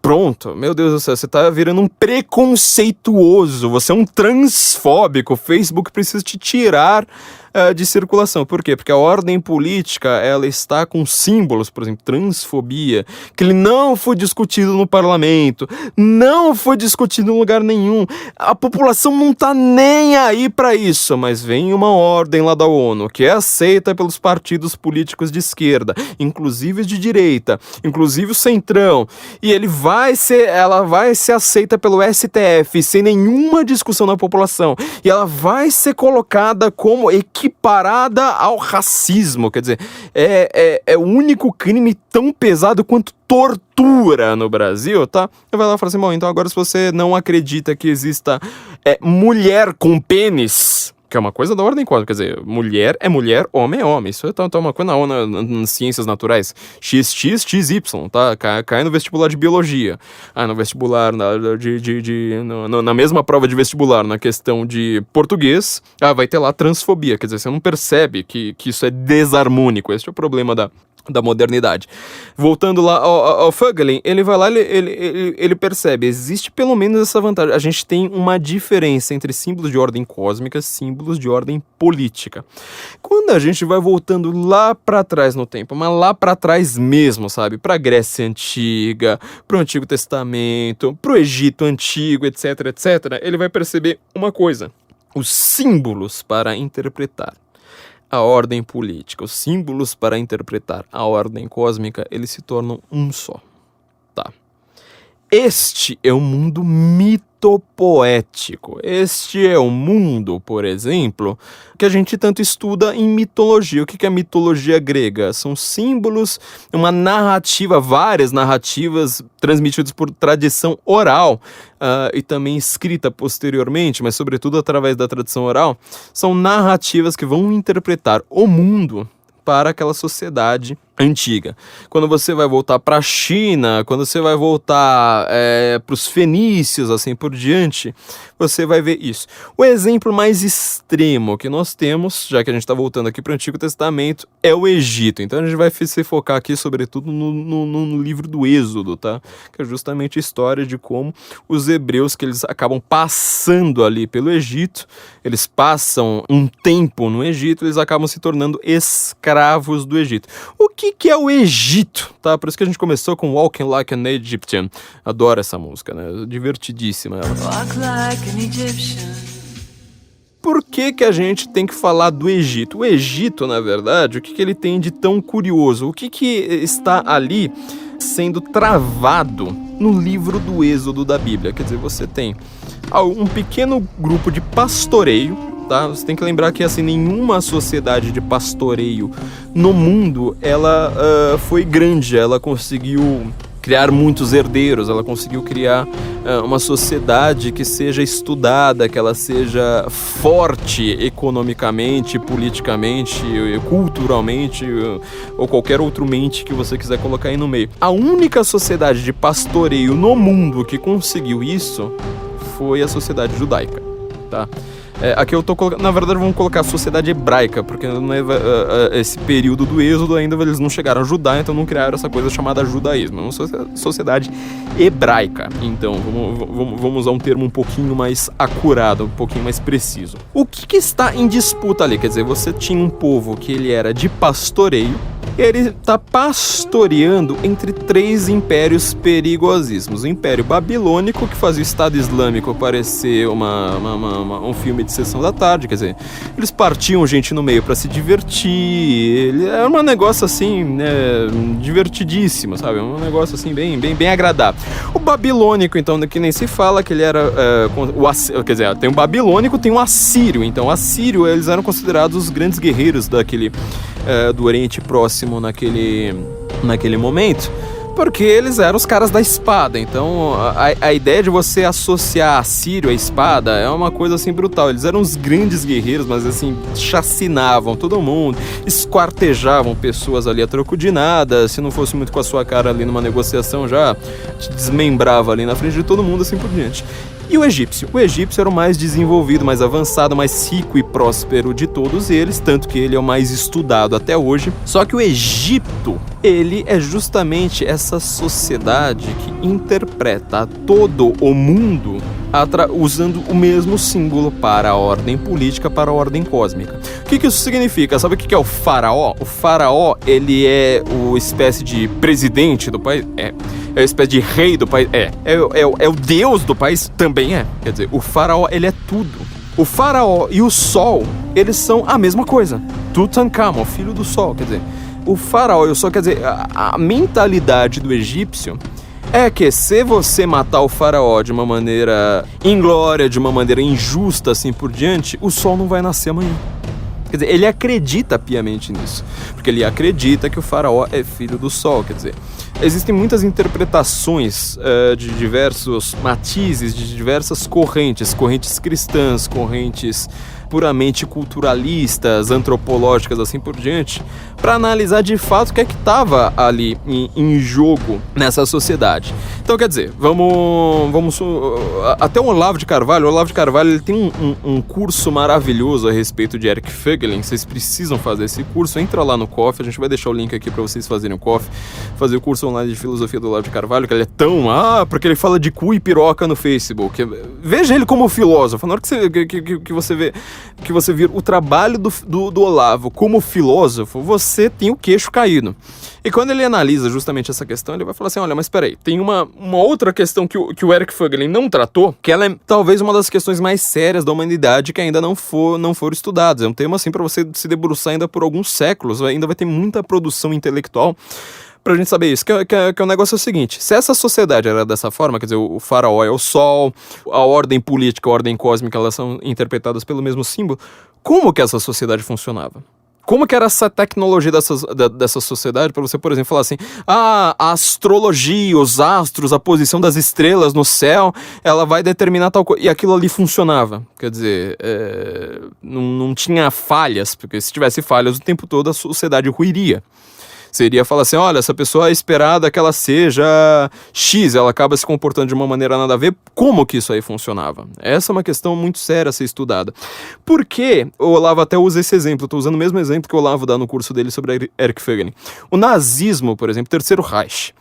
pronto, meu Deus do céu, você tá virando um preconceituoso, você é um transfóbico, o Facebook precisa te tirar de circulação. Por quê? Porque a ordem política, ela está com símbolos, por exemplo, transfobia, que ele não foi discutido no parlamento, não foi discutido em lugar nenhum, a população não tá nem aí para isso, mas vem uma ordem lá da ONU, que é aceita pelos partidos políticos de esquerda, inclusive de direita, inclusive o Centrão, e ela vai ser aceita pelo STF, sem nenhuma discussão na população, e ela vai ser colocada como equiparada ao racismo, quer dizer, é o único crime tão pesado quanto tortura no Brasil, tá? Eu vai lá e fala assim, bom, então agora se você não acredita que exista mulher com pênis, que é uma coisa da ordem cósmica, quer dizer, mulher é mulher, homem é homem, isso é uma coisa nas ciências naturais, XX, XY, tá? Cai no vestibular de biologia, no vestibular, na mesma prova de vestibular, na questão de português, vai ter lá transfobia, quer dizer, você não percebe que isso é desarmônico, esse é o problema da modernidade. Voltando lá ao Fagin, ele vai lá, ele percebe, existe pelo menos essa vantagem. A gente tem uma diferença entre símbolos de ordem cósmica e símbolos de ordem política. Quando a gente vai voltando lá pra trás no tempo, mas lá pra trás mesmo, sabe? Pra Grécia Antiga, pro Antigo Testamento, pro Egito Antigo, etc, etc, ele vai perceber uma coisa: os símbolos para interpretar a ordem política, os símbolos para interpretar a ordem cósmica, eles se tornam um só, tá? Este é o mundo mitopoético. Este é o mundo, por exemplo, que a gente tanto estuda em mitologia. O que é mitologia grega? São símbolos, uma narrativa, várias narrativas transmitidas por tradição oral e também escrita posteriormente, mas sobretudo através da tradição oral. São narrativas que vão interpretar o mundo para aquela sociedade antiga. Quando você vai voltar para a China, quando você vai voltar para os fenícios, assim por diante, você vai ver isso. O exemplo mais extremo que nós temos, já que a gente está voltando aqui para o Antigo Testamento, é o Egito. Então a gente vai se focar aqui sobretudo no livro do Êxodo, tá? Que é justamente a história de como os hebreus, que eles acabam passando ali pelo Egito, eles passam um tempo no Egito, eles acabam se tornando escravos do Egito. O que é o Egito, tá? Por isso que a gente começou com Walking Like an Egyptian. Adoro essa música, né? Divertidíssima ela. Walk like an Egyptian. por que a gente tem que falar do Egito? O Egito, na verdade, o que ele tem de tão curioso? O que está ali sendo travado no livro do Êxodo da Bíblia? Quer dizer, você tem um pequeno grupo de pastoreio, tá? Você tem que lembrar que assim, nenhuma sociedade de pastoreio no mundo ela foi grande, ela conseguiu criar muitos herdeiros, ela conseguiu criar uma sociedade que seja estudada, que ela seja forte economicamente, politicamente, culturalmente ou qualquer outro mente que você quiser colocar aí no meio. A única sociedade de pastoreio no mundo que conseguiu isso foi a sociedade judaica, tá? Aqui eu tô colocando, na verdade vamos colocar a sociedade hebraica, porque esse período do Êxodo ainda eles não chegaram a Judá, então não criaram essa coisa chamada judaísmo, é uma sociedade hebraica. Então vamos usar um termo um pouquinho mais acurado, um pouquinho mais preciso. O que está em disputa ali? Quer dizer, você tinha um povo que ele era de pastoreio, ele está pastoreando entre 3 impérios perigosíssimos. O Império Babilônico, que fazia o Estado Islâmico parecer um filme de sessão da tarde, quer dizer, eles partiam gente no meio para se divertir, era um negócio assim, divertidíssimo, sabe? Um negócio assim bem agradável. O Babilônico, então, que nem se fala, que ele era, quer dizer, tem o Babilônico, tem o Assírio. Então, o Assírio, eles eram considerados os grandes guerreiros do Oriente Próximo naquele momento, porque eles eram os caras da espada. Então a ideia de você associar Assírio à espada é uma coisa assim brutal. Eles eram os grandes guerreiros, mas assim, chacinavam todo mundo, esquartejavam pessoas ali a troco de nada. Se não fosse muito com a sua cara ali numa negociação, já te desmembrava ali na frente de todo mundo, assim por diante. E o egípcio? O egípcio era o mais desenvolvido, mais avançado, mais rico e próspero de todos eles, tanto que ele é o mais estudado até hoje. Só que o Egito, ele é justamente essa sociedade que interpreta todo o mundo usando o mesmo símbolo para a ordem política, para a ordem cósmica. O que isso significa? Sabe o que é o faraó? O faraó, ele é uma espécie de presidente do país? É uma espécie de rei do país? É o deus do país? Também é. Quer dizer, o faraó, ele é tudo. O faraó e o sol, eles são a mesma coisa. Tutankhamon, filho do sol, quer dizer, o faraó e o sol, quer dizer, a mentalidade do egípcio é que se você matar o faraó de uma maneira inglória, de uma maneira injusta, assim por diante, o sol não vai nascer amanhã. Quer dizer, ele acredita piamente nisso, porque ele acredita que o faraó é filho do sol, quer dizer, existem muitas interpretações de diversos matizes, de diversas correntes cristãs, correntes puramente culturalistas, antropológicas, assim por diante, para analisar de fato o que é que estava ali em jogo nessa sociedade. Então, quer dizer, vamos até o Olavo de Carvalho, ele tem um curso maravilhoso a respeito de Eric Voegelin. Vocês precisam fazer esse curso, entra lá no COF, a gente vai deixar o link aqui para vocês fazerem o COF, fazer o curso online de filosofia do Olavo de Carvalho, que ele é tão, porque ele fala de cu e piroca no Facebook. Veja ele como filósofo. Na hora que você vir o trabalho do Olavo como filósofo, você tem o queixo caído. E quando ele analisa justamente essa questão, ele vai falar assim, olha, mas peraí, tem uma outra questão que o Eric Voegelin não tratou, que ela é talvez uma das questões mais sérias da humanidade que ainda não foram estudadas. É um tema assim para você se debruçar ainda por alguns séculos, ainda vai ter muita produção intelectual pra gente saber isso, que o negócio é o seguinte: se essa sociedade era dessa forma, quer dizer, o faraó é o sol, a ordem política, a ordem cósmica, elas são interpretadas pelo mesmo símbolo, como que essa sociedade funcionava? Como que era essa tecnologia dessa sociedade para você, por exemplo, falar assim, a astrologia, os astros, a posição das estrelas no céu, ela vai determinar tal coisa, e aquilo ali funcionava. Quer dizer, não tinha falhas, porque se tivesse falhas o tempo todo a sociedade ruiria. Seria falar assim, olha, essa pessoa é esperada que ela seja X, ela acaba se comportando de uma maneira nada a ver. Como que isso aí funcionava? Essa é uma questão muito séria a ser estudada. Por que o Olavo até usa esse exemplo? Estou usando o mesmo exemplo que o Olavo dá no curso dele sobre Eric Voegelin. O nazismo, por exemplo, Terceiro Reich,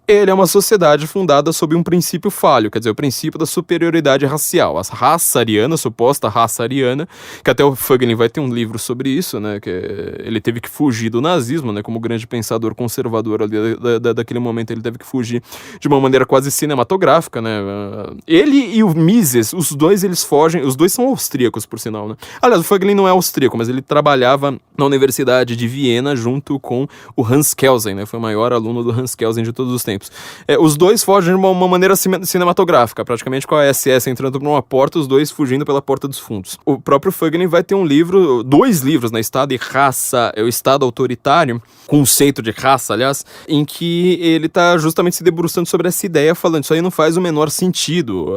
ele é uma sociedade fundada sob um princípio falho, quer dizer, o princípio da superioridade racial. A raça ariana, a suposta raça ariana, que até o Fögelin vai ter um livro sobre isso, né, que ele teve que fugir do nazismo, né, como grande pensador conservador ali daquele momento, ele teve que fugir de uma maneira quase cinematográfica, né. Ele e o Mises, os dois eles fogem, os dois são austríacos, por sinal, né. Aliás, o Fögelin não é austríaco, mas ele trabalhava na Universidade de Viena junto com o Hans Kelsen, né, foi o maior aluno do Hans Kelsen de todos os tempos. Os dois fogem de uma maneira cinematográfica, praticamente com a SS entrando por uma porta, os dois fugindo pela porta dos fundos. O próprio Fögelin vai ter um livro, 2 livros, né, Estado e Raça, o Estado Autoritário, conceito de raça, aliás, em que ele tá justamente se debruçando sobre essa ideia, falando, isso aí não faz o menor sentido,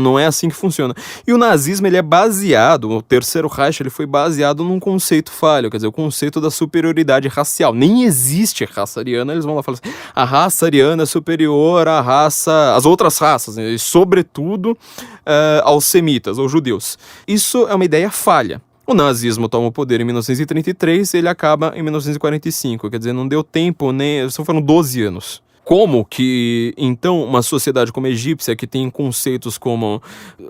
não é assim que funciona. E o nazismo, ele é baseado, o Terceiro Reich, ele foi baseado num conceito falho, quer dizer, o conceito da superioridade racial. Nem existe raça ariana, eles vão lá falar assim, a raça ariana é superior à raça, às outras raças, né, e sobretudo aos semitas, ou judeus. Isso é uma ideia falha. O nazismo toma o poder em 1933 e ele acaba em 1945, quer dizer, não deu tempo, nem, só foram 12 anos. Como que, então, uma sociedade como a egípcia, que tem conceitos como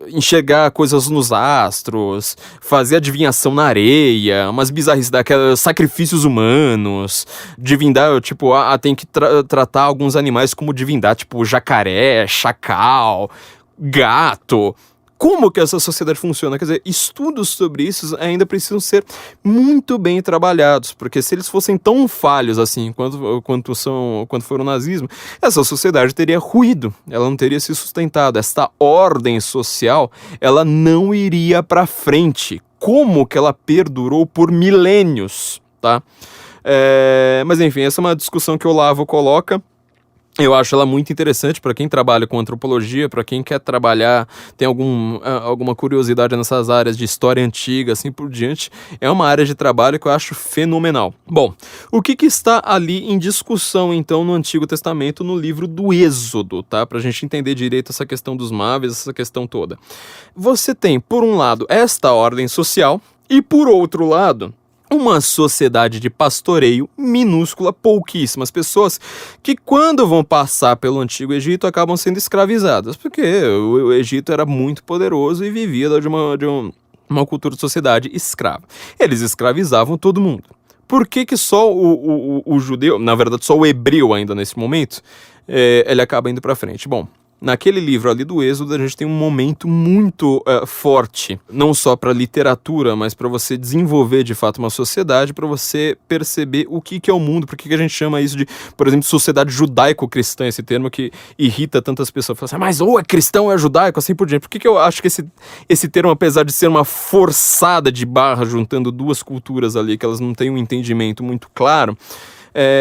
enxergar coisas nos astros, fazer adivinhação na areia, umas bizarrices daquelas, sacrifícios humanos, divindade, tipo, tem que tratar alguns animais como divindade, tipo jacaré, chacal, gato. Como que essa sociedade funciona? Quer dizer, estudos sobre isso ainda precisam ser muito bem trabalhados, porque se eles fossem tão falhos assim quanto foram o nazismo, essa sociedade teria ruído, ela não teria se sustentado, esta ordem social, ela não iria para frente. Como que ela perdurou por milênios, tá? Mas enfim, essa é uma discussão que o Olavo coloca. Eu acho ela muito interessante para quem trabalha com antropologia, para quem quer trabalhar, tem alguma curiosidade nessas áreas de história antiga, assim por diante. É uma área de trabalho que eu acho fenomenal. Bom, o que está ali em discussão, então, no Antigo Testamento, no livro do Êxodo, tá? Pra gente entender direito essa questão dos Máveis, essa questão toda. Você tem, por um lado, esta ordem social e, por outro lado, uma sociedade de pastoreio minúscula, pouquíssimas pessoas que quando vão passar pelo Antigo Egito acabam sendo escravizadas, porque o Egito era muito poderoso e vivia de uma cultura de sociedade escrava. Eles escravizavam todo mundo. Por que só o judeu, na verdade só o hebreu ainda nesse momento, ele acaba indo para frente? Bom, naquele livro ali do Êxodo, a gente tem um momento muito forte, não só para literatura, mas para você desenvolver de fato uma sociedade, para você perceber o que é o mundo, por que a gente chama isso de, por exemplo, sociedade judaico-cristã, esse termo que irrita tantas pessoas. Fala assim, mas ou é cristão ou é judaico, assim por diante. Por que eu acho que esse termo, apesar de ser uma forçada de barra juntando duas culturas ali, que elas não têm um entendimento muito claro,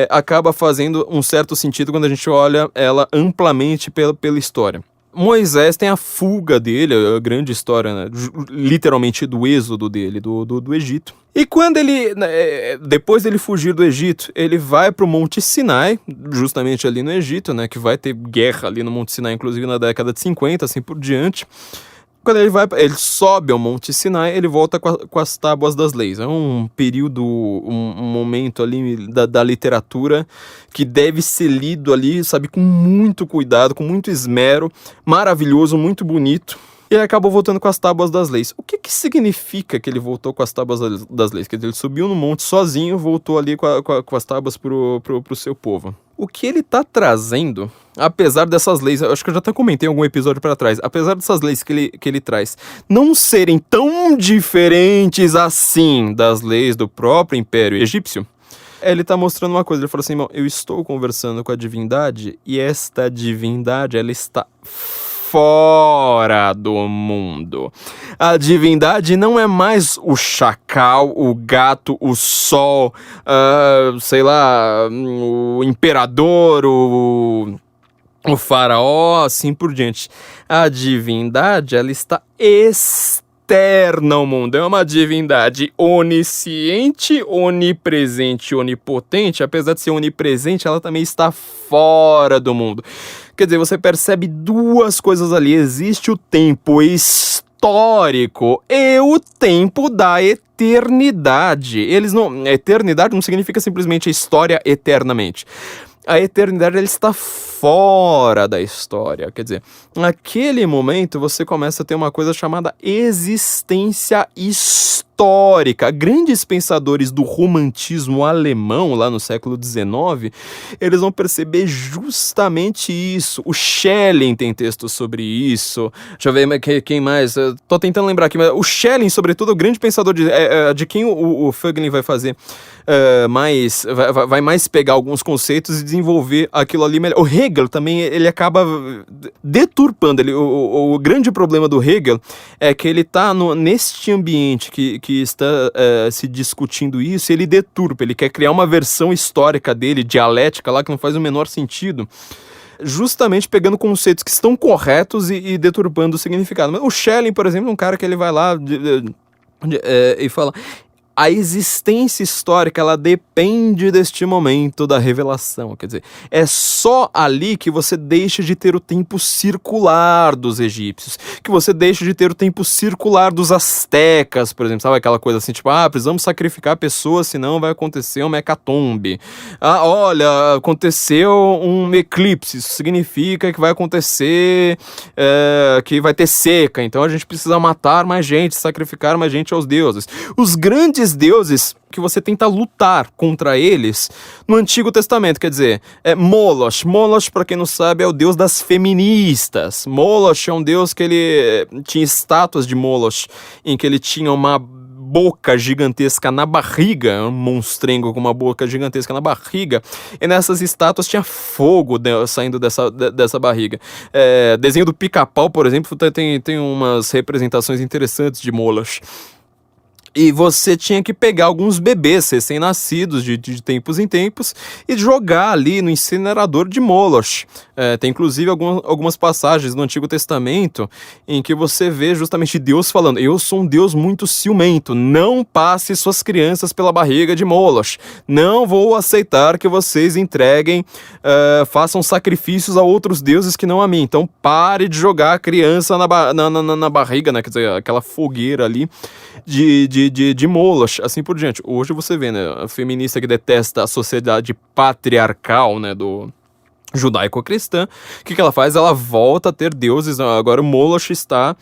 acaba fazendo um certo sentido quando a gente olha ela amplamente pela história. Moisés tem a fuga dele, a grande história, né, literalmente do êxodo dele, do Egito. E quando ele, depois dele fugir do Egito, ele vai para o Monte Sinai, justamente ali no Egito, né, que vai ter guerra ali no Monte Sinai, inclusive na década de 50, assim por diante. Quando ele sobe ao Monte Sinai, ele volta com as tábuas das leis. É um período, um momento ali da literatura que deve ser lido ali, sabe, com muito cuidado, com muito esmero, maravilhoso, muito bonito. E ele acabou voltando com as tábuas das leis. O que significa que ele voltou com as tábuas das leis? Quer dizer, ele subiu no monte sozinho, voltou ali com as tábuas pro seu povo. O que ele tá trazendo, apesar dessas leis, eu acho que eu já até comentei em algum episódio para trás, apesar dessas leis que ele traz não serem tão diferentes assim das leis do próprio Império Egípcio, ele tá mostrando uma coisa. Ele falou assim, irmão, eu estou conversando com a divindade e esta divindade, ela está fora do mundo. A divindade não é mais o chacal, o gato, o sol, sei lá, o imperador, o faraó, assim por diante. A divindade, ela está externa ao mundo. É uma divindade onisciente, onipresente, onipotente. Apesar de ser onipresente, ela também está fora do mundo. Quer dizer, você percebe duas coisas ali. Existe o tempo histórico e o tempo da eternidade. Eternidade não significa simplesmente a história eternamente. a eternidade ela está fora da história. Quer dizer, naquele momento você começa a ter uma coisa chamada existência histórica. Grandes pensadores do romantismo alemão, lá no século XIX, eles vão perceber justamente isso. O Schelling tem textos sobre isso. Deixa eu ver quem mais. Eu tô tentando lembrar aqui, mas o Schelling, sobretudo, o grande pensador de quem o Fögelin vai fazer vai mais pegar alguns conceitos e desenvolver aquilo ali melhor. O Hegel também, ele acaba deturpando. O grande problema do Hegel é que ele está neste ambiente que está se discutindo isso, ele deturpa, ele quer criar uma versão histórica dele, dialética lá, que não faz o menor sentido, justamente pegando conceitos que estão corretos e deturpando o significado. Mas o Schelling, por exemplo, é um cara que ele vai lá e fala: a existência histórica, ela depende deste momento da revelação. Quer dizer, é só ali que você deixa de ter o tempo circular dos egípcios, que você deixa de ter o tempo circular dos astecas, por exemplo. Sabe aquela coisa assim, tipo, precisamos sacrificar pessoas, senão vai acontecer uma hecatombe. Olha, aconteceu um eclipse, isso significa que vai acontecer, que vai ter seca, então a gente precisa matar mais gente, sacrificar mais gente aos deuses. Os grandes deuses que você tenta lutar contra eles no Antigo Testamento, quer dizer, Moloch. Moloch, para quem não sabe, é o deus das feministas. Moloch é um deus que ele tinha estátuas de Moloch, em que ele tinha uma boca gigantesca na barriga, um monstrengo com uma boca gigantesca na barriga, e nessas estátuas tinha fogo saindo dessa barriga. Desenho do Pica-Pau, por exemplo, tem umas representações interessantes de Moloch. E você tinha que pegar alguns bebês recém-nascidos de tempos em tempos e jogar ali no incinerador de Moloch. Tem inclusive algumas passagens no Antigo Testamento em que você vê justamente Deus falando: eu sou um Deus muito ciumento, não passe suas crianças pela barriga de Moloch, não vou aceitar que vocês entreguem, façam sacrifícios a outros deuses que não a mim, então pare de jogar a criança na barriga, né? Quer dizer, aquela fogueira ali de Moloch, assim por diante. Hoje você vê, né, a feminista que detesta a sociedade patriarcal, né, do judaico-cristã, o que ela faz? Ela volta a ter deuses. Agora o Moloch está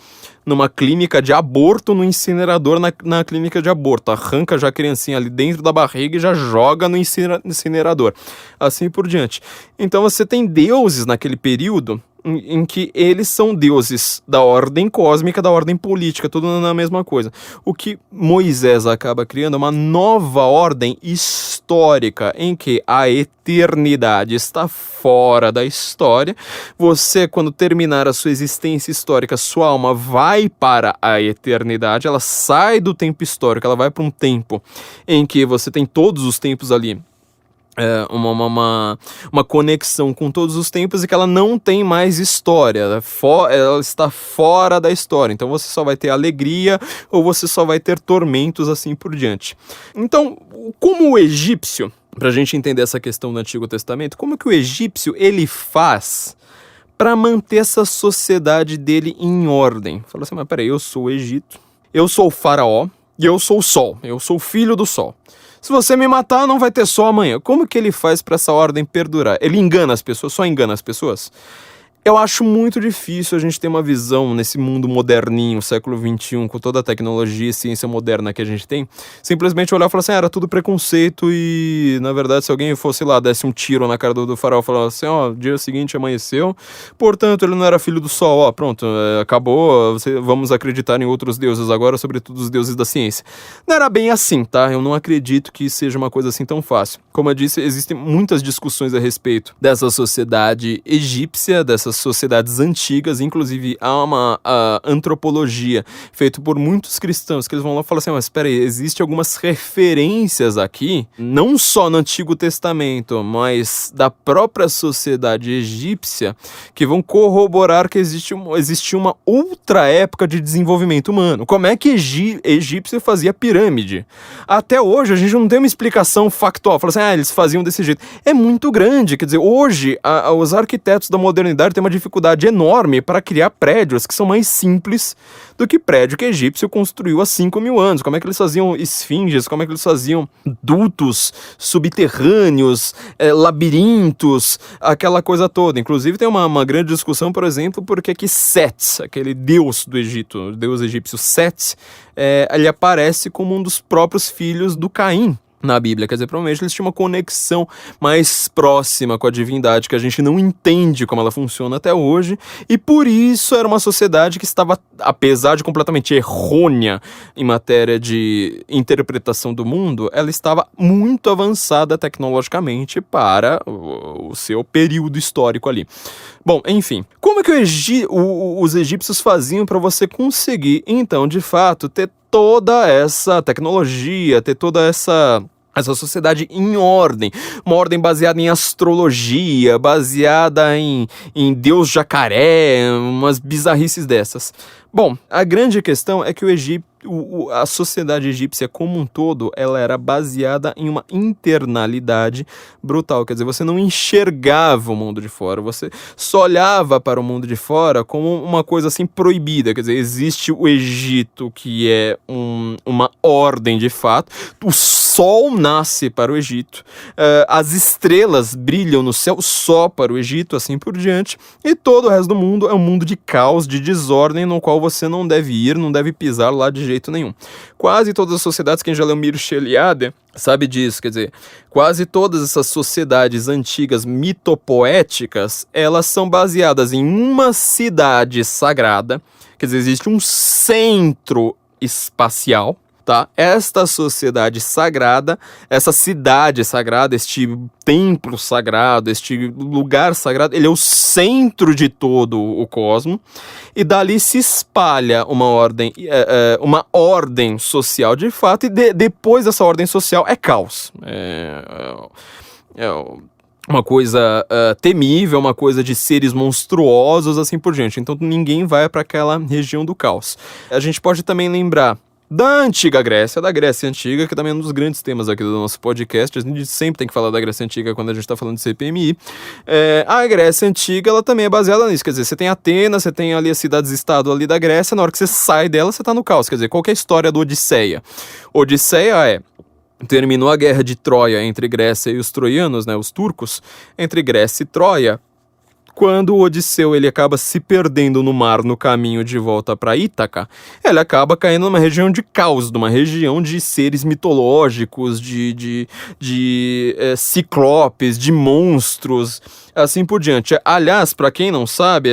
numa clínica de aborto, no incinerador na clínica de aborto. Arranca já a criancinha ali dentro da barriga e já joga no incinerador. Assim por diante. Então você tem deuses naquele período em que eles são deuses da ordem cósmica, da ordem política, tudo na mesma coisa. O que Moisés acaba criando é uma nova ordem histórica, em que a eternidade está fora da história. Você, quando terminar a sua existência histórica, sua alma vai para a eternidade, ela sai do tempo histórico, ela vai para um tempo em que você tem todos os tempos ali, uma conexão com todos os tempos, e que ela não tem mais história, ela está fora da história, então você só vai ter alegria ou você só vai ter tormentos, assim por diante. Então, como o egípcio, pra gente entender essa questão do Antigo Testamento, como que o egípcio ele faz para manter essa sociedade dele em ordem? Fala assim: mas peraí, eu sou o Egito, eu sou o faraó e eu sou o sol, eu sou o filho do sol. Se você me matar, não vai ter sol amanhã. Como que ele faz para essa ordem perdurar? Ele engana as pessoas, só engana as pessoas? Eu acho muito difícil a gente ter uma visão nesse mundo moderninho, século XXI, com toda a tecnologia e ciência moderna que a gente tem, simplesmente olhar e falar assim: era tudo preconceito, e na verdade se alguém fosse lá, desse um tiro na cara do faraó e falasse assim: dia seguinte amanheceu, portanto ele não era filho do sol, pronto, acabou, vamos acreditar em outros deuses agora, sobretudo os deuses da ciência. Não era bem assim, tá? Eu não acredito que seja uma coisa assim tão fácil. Como eu disse, existem muitas discussões a respeito dessa sociedade egípcia, dessas sociedades antigas. Inclusive há uma antropologia feita por muitos cristãos que eles vão lá e falam assim: mas espera aí, existem algumas referências aqui, não só no Antigo Testamento, mas da própria sociedade egípcia, que vão corroborar que existe uma outra época de desenvolvimento humano. Como é que egípcio fazia pirâmide? Até hoje a gente não tem uma explicação factual. Fala assim: eles faziam desse jeito. É muito grande, quer dizer, hoje os arquitetos da modernidade têm uma dificuldade enorme para criar prédios que são mais simples do que prédio que egípcio construiu há 5.000 anos. Como é que eles faziam esfinges, como é que eles faziam dutos subterrâneos, labirintos, aquela coisa toda. Inclusive tem uma grande discussão, por exemplo, porque que Set, aquele deus do Egito, o deus egípcio Set, ele aparece como um dos próprios filhos do Caim na Bíblia. Quer dizer, provavelmente eles tinham uma conexão mais próxima com a divindade, que a gente não entende como ela funciona até hoje, e por isso era uma sociedade que estava, apesar de completamente errônea em matéria de interpretação do mundo, ela estava muito avançada tecnologicamente para o seu período histórico ali. Bom, enfim, como é que os egípcios faziam para você conseguir, então, de fato, ter toda essa tecnologia, ter toda essa sociedade em ordem, uma ordem baseada em astrologia, baseada em Deus jacaré, umas bizarrices dessas? Bom, a grande questão é que a sociedade egípcia como um todo, ela era baseada em uma internalidade brutal. Quer dizer, você não enxergava o mundo de fora, você só olhava para o mundo de fora como uma coisa assim proibida. Quer dizer, existe o Egito, que é uma ordem de fato, o sol nasce para o Egito, as estrelas brilham no céu só para o Egito, assim por diante, e todo o resto do mundo é um mundo de caos, de desordem, no qual você não deve ir, não deve pisar lá de jeito nenhum. Quase todas as sociedades, quem já leu Mircea Eliade sabe disso, quer dizer, quase todas essas sociedades antigas mitopoéticas, elas são baseadas em uma cidade sagrada, quer dizer, existe um centro espacial, tá? Esta sociedade sagrada, essa cidade sagrada, este templo sagrado, este lugar sagrado, ele é o centro de todo o cosmos, e dali se espalha uma ordem social de fato, e depois dessa ordem social é caos. Uma coisa temível, uma coisa de seres monstruosos, assim por diante. Então ninguém vai para aquela região do caos. A gente pode também lembrar da antiga Grécia, da Grécia Antiga, que também é um dos grandes temas aqui do nosso podcast. A gente sempre tem que falar da Grécia Antiga quando a gente está falando de CPMI. A Grécia Antiga, ela também é baseada nisso. Quer dizer, você tem Atenas, você tem ali as cidades-estado ali da Grécia, na hora que você sai dela, você tá no caos. Quer dizer, qual que é a história do Odisseia? Odisseia terminou a guerra de Troia entre Grécia e os troianos, né, os turcos, entre Grécia e Troia, quando o Odisseu ele acaba se perdendo no mar no caminho de volta para Ítaca, ele acaba caindo numa região de caos, numa região de seres mitológicos, de ciclopes, de monstros, assim por diante. Aliás, para quem não sabe,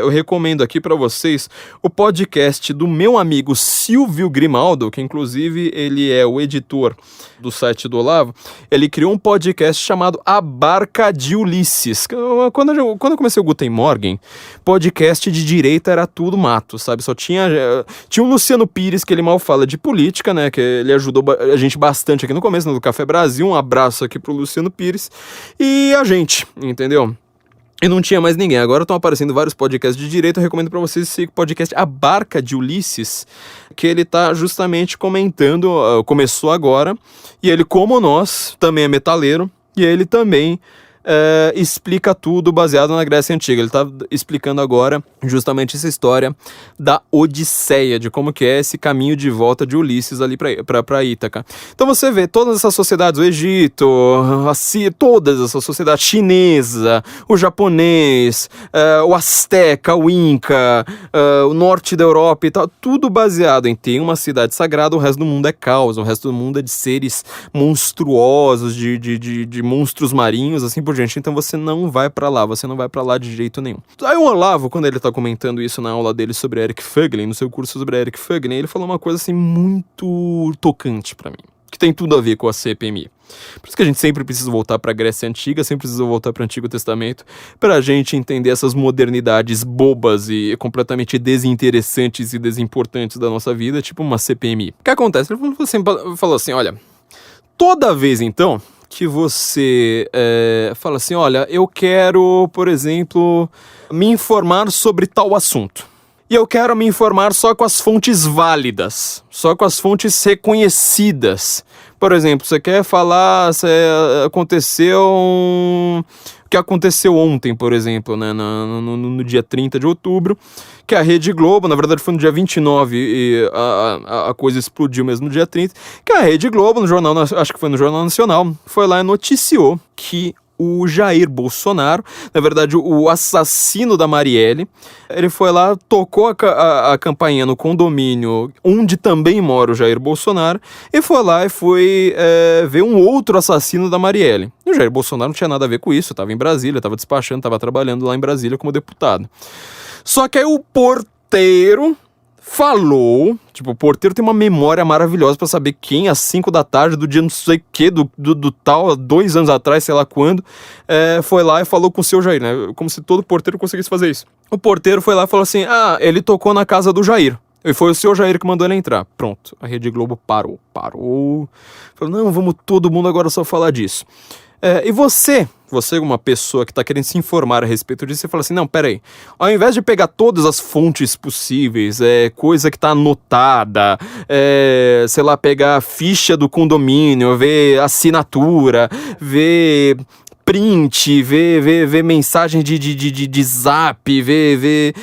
eu recomendo aqui para vocês o podcast do meu amigo Silvio Grimaldo, que inclusive ele é o editor do site do Olavo. Ele criou um podcast chamado A Barca de Ulisses. Quando eu comecei o Guten Morgen, podcast de direita era tudo mato, sabe? Só tinha o Luciano Pires, que ele mal fala de política, né? Que ele ajudou a gente bastante aqui no começo, no Café Brasil. Um abraço aqui pro Luciano Pires. E a gente, entendeu? E não tinha mais ninguém. Agora estão aparecendo vários podcasts de direita. Eu recomendo para vocês esse podcast A Barca de Ulisses, que ele tá justamente comentando, começou agora, e ele, como nós, também é metaleiro, e ele também explica tudo baseado na Grécia Antiga. Ele tá explicando agora justamente essa história da Odisseia, de como que é esse caminho de volta de Ulisses ali para Ítaca. Então você vê todas essas sociedades, o Egito, todas essas sociedades, chinesa, o japonês, o asteca, o inca, o norte da Europa e tal, tudo baseado em ter uma cidade sagrada. O resto do mundo é caos, o resto do mundo é de seres monstruosos, de monstros marinhos, assim por diante. Então você não vai pra lá de jeito nenhum. Aí o Olavo, quando ele tá comentando isso na aula dele sobre Eric Fögling, no seu curso sobre Eric Fögling, ele falou uma coisa assim muito tocante pra mim, que tem tudo a ver com a CPMI. Por isso que a gente sempre precisa voltar pra Grécia Antiga, sempre precisa voltar pro Antigo Testamento, pra gente entender essas modernidades bobas e completamente desinteressantes e desimportantes da nossa vida, tipo uma CPMI. O que acontece? Ele falou assim, olha, toda vez então que você fala assim, olha, eu quero, por exemplo, me informar sobre tal assunto. E eu quero me informar só com as fontes válidas, só com as fontes reconhecidas. Por exemplo, você quer falar se aconteceu o que aconteceu ontem, por exemplo, né, no dia 30 de outubro, que a Rede Globo, na verdade foi no dia 29 e a coisa explodiu mesmo no dia 30, que a Rede Globo, no jornal, acho que foi no Jornal Nacional, foi lá e noticiou que o Jair Bolsonaro, na verdade o assassino da Marielle, ele foi lá, tocou a campainha no condomínio onde também mora o Jair Bolsonaro, e foi lá e foi ver um outro assassino da Marielle. E o Jair Bolsonaro não tinha nada a ver com isso, estava em Brasília, estava despachando, estava trabalhando lá em Brasília como deputado. Só que aí o porteiro falou, tipo, o porteiro tem uma memória maravilhosa pra saber quem, às 5 da tarde, do dia não sei o que, do tal, 2 anos atrás, sei lá quando, foi lá e falou com o seu Jair, né? Como se todo porteiro conseguisse fazer isso. O porteiro foi lá e falou assim, ele tocou na casa do Jair. E foi o seu Jair que mandou ele entrar. Pronto, a Rede Globo parou. Falou, não, vamos todo mundo agora só falar disso. E você, uma pessoa que está querendo se informar a respeito disso, você fala assim, não, peraí, ao invés de pegar todas as fontes possíveis, coisa que está anotada, sei lá, pegar a ficha do condomínio, ver assinatura, ver print, ver mensagem de zap, ver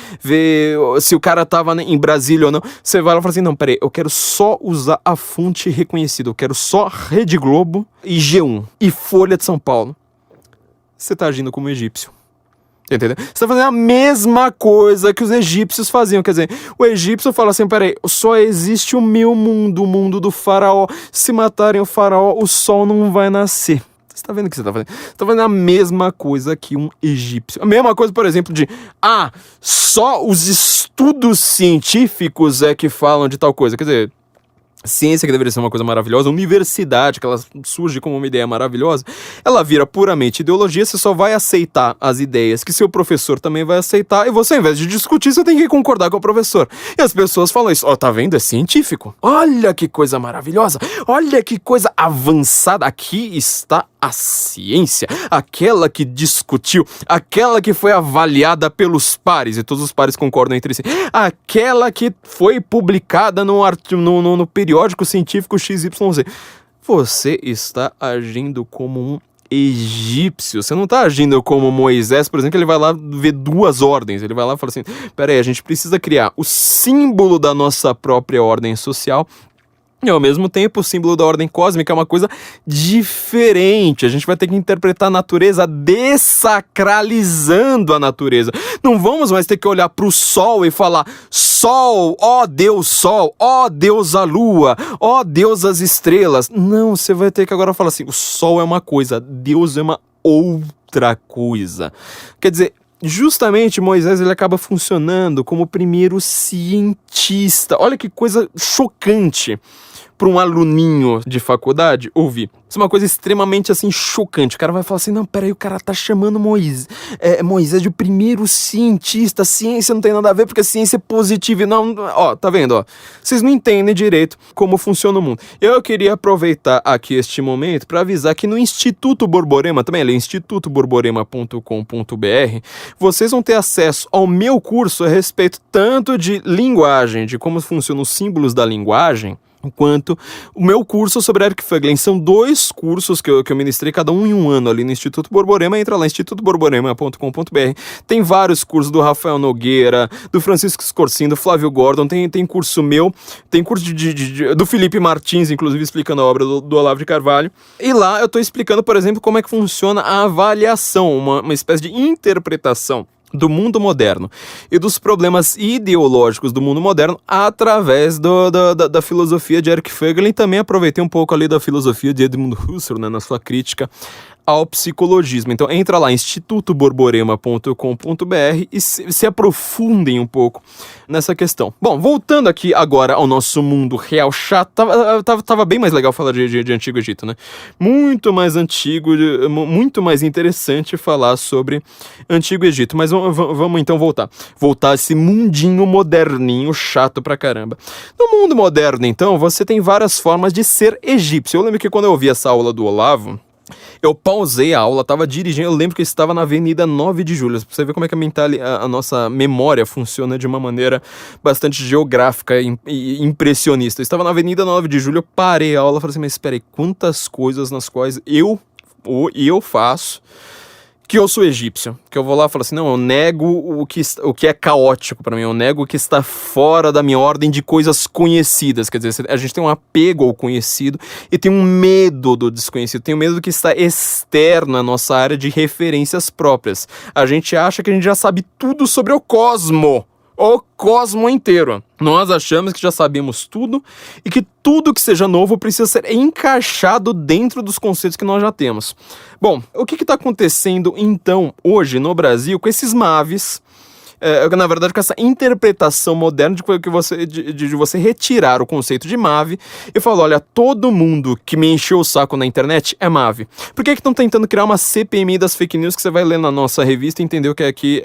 se o cara tava em Brasília ou não, você vai lá e fala assim, não, peraí, eu quero só usar a fonte reconhecida, eu quero só Rede Globo e G1 e Folha de São Paulo. Você tá agindo como egípcio. Entendeu? Você tá fazendo a mesma coisa que os egípcios faziam. Quer dizer, o egípcio fala assim, peraí, só existe o meu mundo, o mundo do faraó. Se matarem o faraó, o sol não vai nascer. Você tá vendo o que você tá fazendo? Você tá fazendo a mesma coisa que um egípcio. A mesma coisa, por exemplo, de só os estudos científicos que falam de tal coisa. Quer dizer, ciência, que deveria ser uma coisa maravilhosa, universidade, que ela surge como uma ideia maravilhosa, ela vira puramente ideologia, você só vai aceitar as ideias que seu professor também vai aceitar, e você, ao invés de discutir, você tem que concordar com o professor. E as pessoas falam isso, tá vendo? É científico. Olha que coisa maravilhosa, olha que coisa avançada, aqui está a ciência, aquela que discutiu, aquela que foi avaliada pelos pares, e todos os pares concordam entre si, aquela que foi publicada no periódico científico XYZ. Você está agindo como um egípcio, você não está agindo como Moisés, por exemplo, que ele vai lá ver 2 ordens, ele vai lá e fala assim, peraí, a gente precisa criar o símbolo da nossa própria ordem social, e ao mesmo tempo o símbolo da ordem cósmica é uma coisa diferente. A gente vai ter que interpretar a natureza dessacralizando a natureza. Não vamos mais ter que olhar para o sol e falar sol, ó Deus sol, ó Deus a lua, ó Deus as estrelas. Não, você vai ter que agora falar assim, o sol é uma coisa, Deus é uma outra coisa. Quer dizer, justamente Moisés ele acaba funcionando como o primeiro cientista. Olha que coisa chocante para um aluninho de faculdade ouvir. Isso é uma coisa extremamente assim chocante. O cara vai falar assim, não, peraí, o cara tá chamando Moisés de primeiro cientista. Ciência não tem nada a ver porque a ciência é positiva. Não, tá vendo, vocês não entendem direito como funciona o mundo. Eu queria aproveitar aqui este momento para avisar que no Instituto Borborema, também é institutoborborema.com.br, vocês vão ter acesso ao meu curso a respeito tanto de linguagem, de como funcionam os símbolos da linguagem, quanto o meu curso sobre Eric Fögling. São 2 cursos que eu ministrei, cada um em um ano ali no Instituto Borborema. Entra lá, institutoborborema.com.br. Tem vários cursos do Rafael Nogueira, do Francisco Scorsin, do Flávio Gordon, tem curso meu, tem curso do Felipe Martins, inclusive explicando a obra do Olavo de Carvalho. E lá eu tô explicando, por exemplo, como é que funciona a avaliação, uma espécie de interpretação do mundo moderno e dos problemas ideológicos do mundo moderno através da filosofia de Eric Fögling. Também aproveitei um pouco ali da filosofia de Edmund Husserl, né, na sua crítica ao psicologismo. Então entra lá, institutoborborema.com.br e se aprofundem um pouco nessa questão. Bom, voltando aqui agora ao nosso mundo real chato, tava bem mais legal falar de Antigo Egito, né? Muito mais antigo, muito mais interessante falar sobre Antigo Egito. Mas vamos então voltar a esse mundinho moderninho chato pra caramba. No mundo moderno, então, você tem várias formas de ser egípcio. Eu lembro que quando eu ouvi essa aula do Olavo, Eu pausei a aula, tava dirigindo, eu lembro que eu estava na Avenida 9 de Julho. Pra você ver como é que a nossa memória funciona de uma maneira bastante geográfica e impressionista. Eu estava na Avenida 9 de Julho, eu parei a aula e falei assim, mas espera aí, quantas coisas nas quais eu faço que eu sou egípcio, que eu vou lá e falo assim, não, eu nego o que é caótico pra mim, eu nego o que está fora da minha ordem de coisas conhecidas, quer dizer, a gente tem um apego ao conhecido e tem um medo do desconhecido, tem um medo do que está externo à nossa área de referências próprias. A gente acha que a gente já sabe tudo sobre o cosmo inteiro. Nós achamos que já sabemos tudo e que tudo que seja novo precisa ser encaixado dentro dos conceitos que nós já temos. Bom, o que está acontecendo então hoje no Brasil com esses MAVs? Na verdade, com essa interpretação moderna de você retirar o conceito de MAV e falar, olha, todo mundo que me encheu o saco na internet é MAV. Por que estão tentando criar uma CPMI das fake news que você vai ler na nossa revista e entender o que é que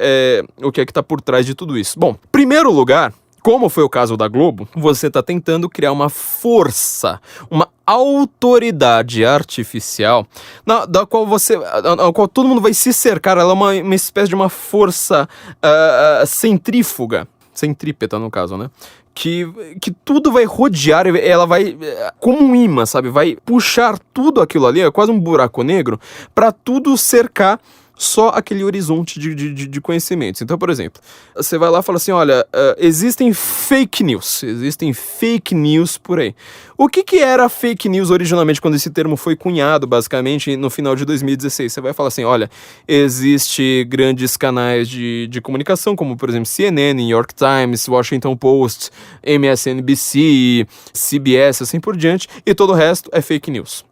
está por trás de tudo isso? Bom, primeiro lugar, como foi o caso da Globo, você está tentando criar uma força, uma autoridade artificial da qual todo mundo vai se cercar. Ela é uma espécie de uma força centrípeta no caso, né? Que tudo vai rodear, ela vai, como um imã, sabe? Vai puxar tudo aquilo ali, é quase um buraco negro, para tudo cercar só aquele horizonte de conhecimentos. Então, por exemplo, você vai lá e fala assim, olha, existem fake news por aí. O que era fake news originalmente quando esse termo foi cunhado, basicamente, no final de 2016? Você vai falar assim, olha, existe grandes canais de comunicação, como, por exemplo, CNN, New York Times, Washington Post, MSNBC, CBS, assim por diante, e todo o resto é fake news.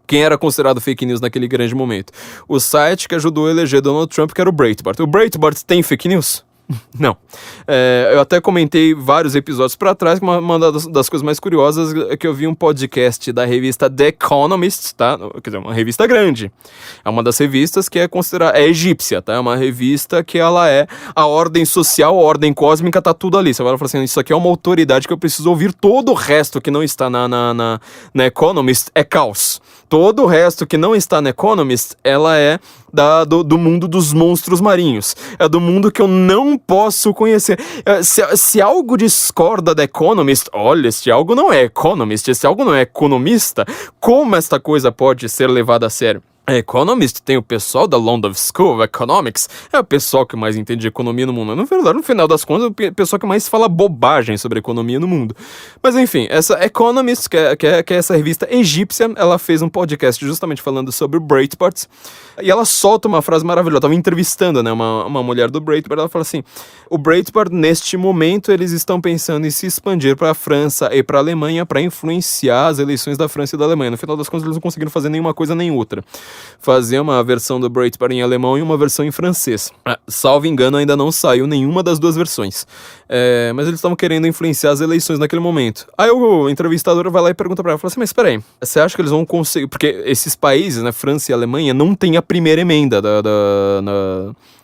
Quem era considerado fake news naquele grande momento? O site que ajudou a eleger Donald Trump, que era o Breitbart. O Breitbart tem fake news? Não. Eu até comentei vários episódios pra trás, que uma das coisas mais curiosas é que eu vi um podcast da revista The Economist, tá? Quer dizer, uma revista grande. É uma das revistas que é considerada... É egípcia, tá? É uma revista que ela é a ordem social, a ordem cósmica, tá tudo ali. Você vai falar assim, isso aqui é uma autoridade que eu preciso ouvir. Todo o resto que não está na Economist é caos. Todo o resto que não está na Economist, ela é do mundo dos monstros marinhos. É do mundo que eu não posso conhecer. Se algo discorda da Economist, olha, este algo não é Economist, esse algo não é economista, como esta coisa pode ser levada a sério? A Economist tem o pessoal da London School of Economics, é o pessoal que mais entende de economia no mundo. Na verdade, no final das contas, é o pessoal que mais fala bobagem sobre economia no mundo. Mas enfim, essa Economist, que é essa revista egípcia, ela fez um podcast justamente falando sobre o Breitbart, e ela solta uma frase maravilhosa. Eu tava entrevistando, né, uma mulher do Breitbart, ela fala assim, o Breitbart, neste momento, eles estão pensando em se expandir para a França e para a Alemanha para influenciar as eleições da França e da Alemanha. No final das contas, eles não conseguiram fazer nenhuma coisa nem outra. Fazer uma versão do Breitbart em alemão e uma versão em francês. Salvo engano, ainda não saiu nenhuma das duas versões. Mas eles estavam querendo influenciar as eleições naquele momento. Aí o entrevistador vai lá e pergunta pra ela, fala assim, mas peraí, você acha que eles vão conseguir... Porque esses países, né, França e Alemanha, não tem a primeira emenda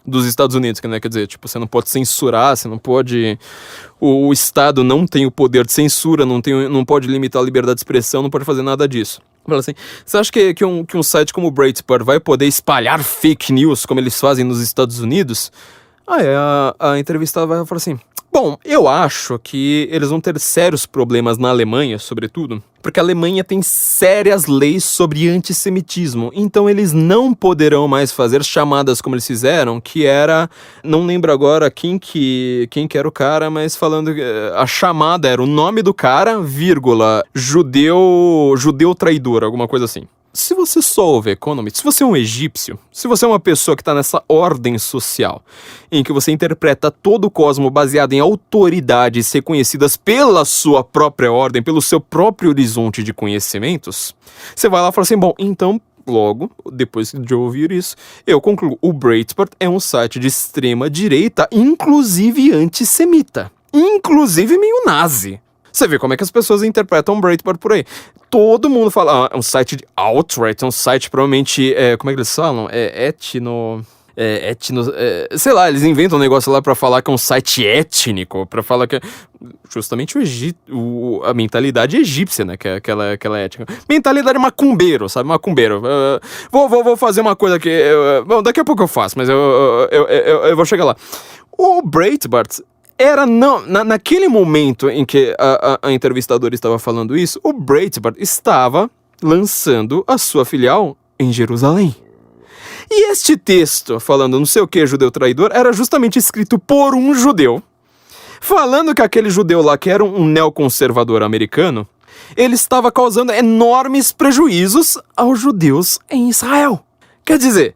dos Estados Unidos, né? Quer dizer, tipo, você não pode censurar, você não pode... O Estado não tem o poder de censura, não pode limitar a liberdade de expressão, não pode fazer nada disso. Fala assim, você acha que um site como o Breitbart vai poder espalhar fake news como eles fazem nos Estados Unidos? A entrevistada vai falar assim, bom, eu acho que eles vão ter sérios problemas na Alemanha, sobretudo, porque a Alemanha tem sérias leis sobre antissemitismo, então eles não poderão mais fazer chamadas como eles fizeram, que era, não lembro agora quem que era o cara, mas falando, a chamada era o nome do cara, vírgula, judeu traidor, alguma coisa assim. Se você só ouve Economist, se você é um egípcio, se você é uma pessoa que está nessa ordem social, em que você interpreta todo o cosmo baseado em autoridades reconhecidas pela sua própria ordem, pelo seu próprio horizonte de conhecimentos, você vai lá e fala assim, bom, então, logo, depois de ouvir isso, eu concluo, o Breitbart é um site de extrema direita, inclusive antissemita, inclusive meio nazi. Você vê como é que as pessoas interpretam Breitbart por aí. Todo mundo fala, é um site de alt-right, é um site provavelmente, como é que eles falam? sei lá, eles inventam um negócio lá pra falar que é um site étnico, pra falar que é justamente a mentalidade egípcia, né, que é aquela étnica. Mentalidade macumbeiro, sabe, macumbeiro. Vou fazer uma coisa que... bom, daqui a pouco eu faço, mas eu vou chegar lá. O Breitbart era, naquele momento em que a entrevistadora estava falando isso, o Breitbart estava lançando a sua filial em Jerusalém. E este texto, falando não sei o que, judeu traidor, era justamente escrito por um judeu, falando que aquele judeu lá, que era um neoconservador americano, ele estava causando enormes prejuízos aos judeus em Israel. Quer dizer,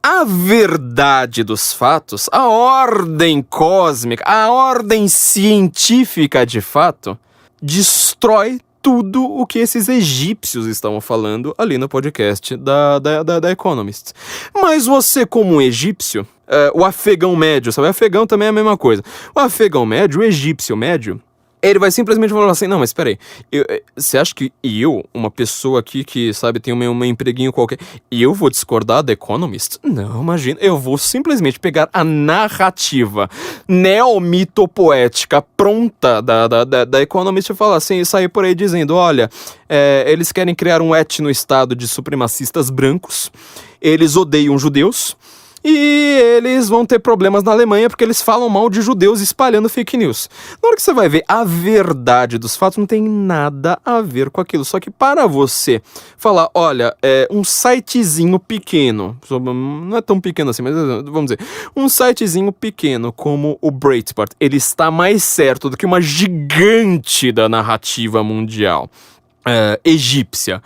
a verdade dos fatos, a ordem cósmica, a ordem científica de fato, destrói tudo o que esses egípcios estavam falando ali no podcast da Economist. Mas você, como um egípcio, o afegão médio, sabe? O afegão também é a mesma coisa. O afegão médio, o egípcio médio, ele vai simplesmente falar assim, não, mas peraí, você acha que uma pessoa aqui que, sabe, tem um empreguinho qualquer, eu vou discordar da Economist? Não, imagina, eu vou simplesmente pegar a narrativa neomitopoética pronta da Economist e falar assim, e sair por aí dizendo, olha, eles querem criar um etno-estado de supremacistas brancos, eles odeiam judeus, e eles vão ter problemas na Alemanha porque eles falam mal de judeus espalhando fake news. Na hora que você vai ver a verdade dos fatos, não tem nada a ver com aquilo. Só que para você falar, olha, um sitezinho pequeno, não é tão pequeno assim, mas vamos dizer, um sitezinho pequeno como o Breitbart, ele está mais certo do que uma gigante da narrativa mundial egípcia.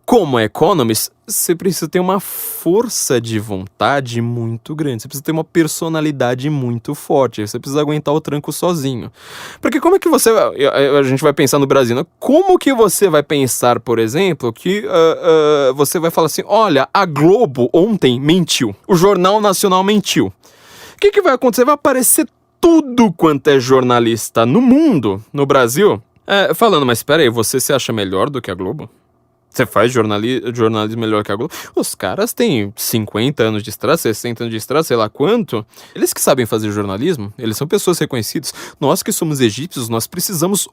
Como Economist, você precisa ter uma força de vontade muito grande, você precisa ter uma personalidade muito forte, você precisa aguentar o tranco sozinho. Porque como é que a gente vai pensar no Brasil, né? Como que você vai pensar, por exemplo, que você vai falar assim, olha, a Globo ontem mentiu, o Jornal Nacional mentiu. O que vai acontecer? Vai aparecer tudo quanto é jornalista no mundo, no Brasil, falando, mas espera aí, você se acha melhor do que a Globo? Você faz jornalismo melhor que a Globo? Os caras têm 50 anos de estrada, 60 anos de estrada, sei lá quanto. Eles que sabem fazer jornalismo, eles são pessoas reconhecidas. Nós que somos egípcios, nós precisamos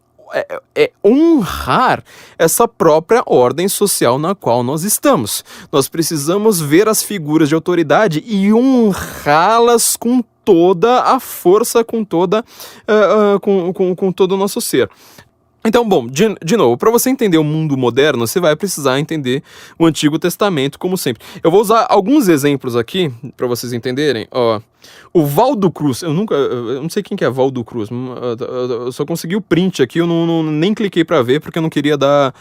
honrar essa própria ordem social na qual nós estamos. Nós precisamos ver as figuras de autoridade e honrá-las com toda a força, com todo o nosso ser. Então, bom, de novo, para você entender o mundo moderno, você vai precisar entender o Antigo Testamento, como sempre. Eu vou usar alguns exemplos aqui, para vocês entenderem. Ó, o Valdo Cruz, eu não sei quem que é Valdo Cruz, eu só consegui o print aqui, eu nem cliquei para ver, porque eu não queria dar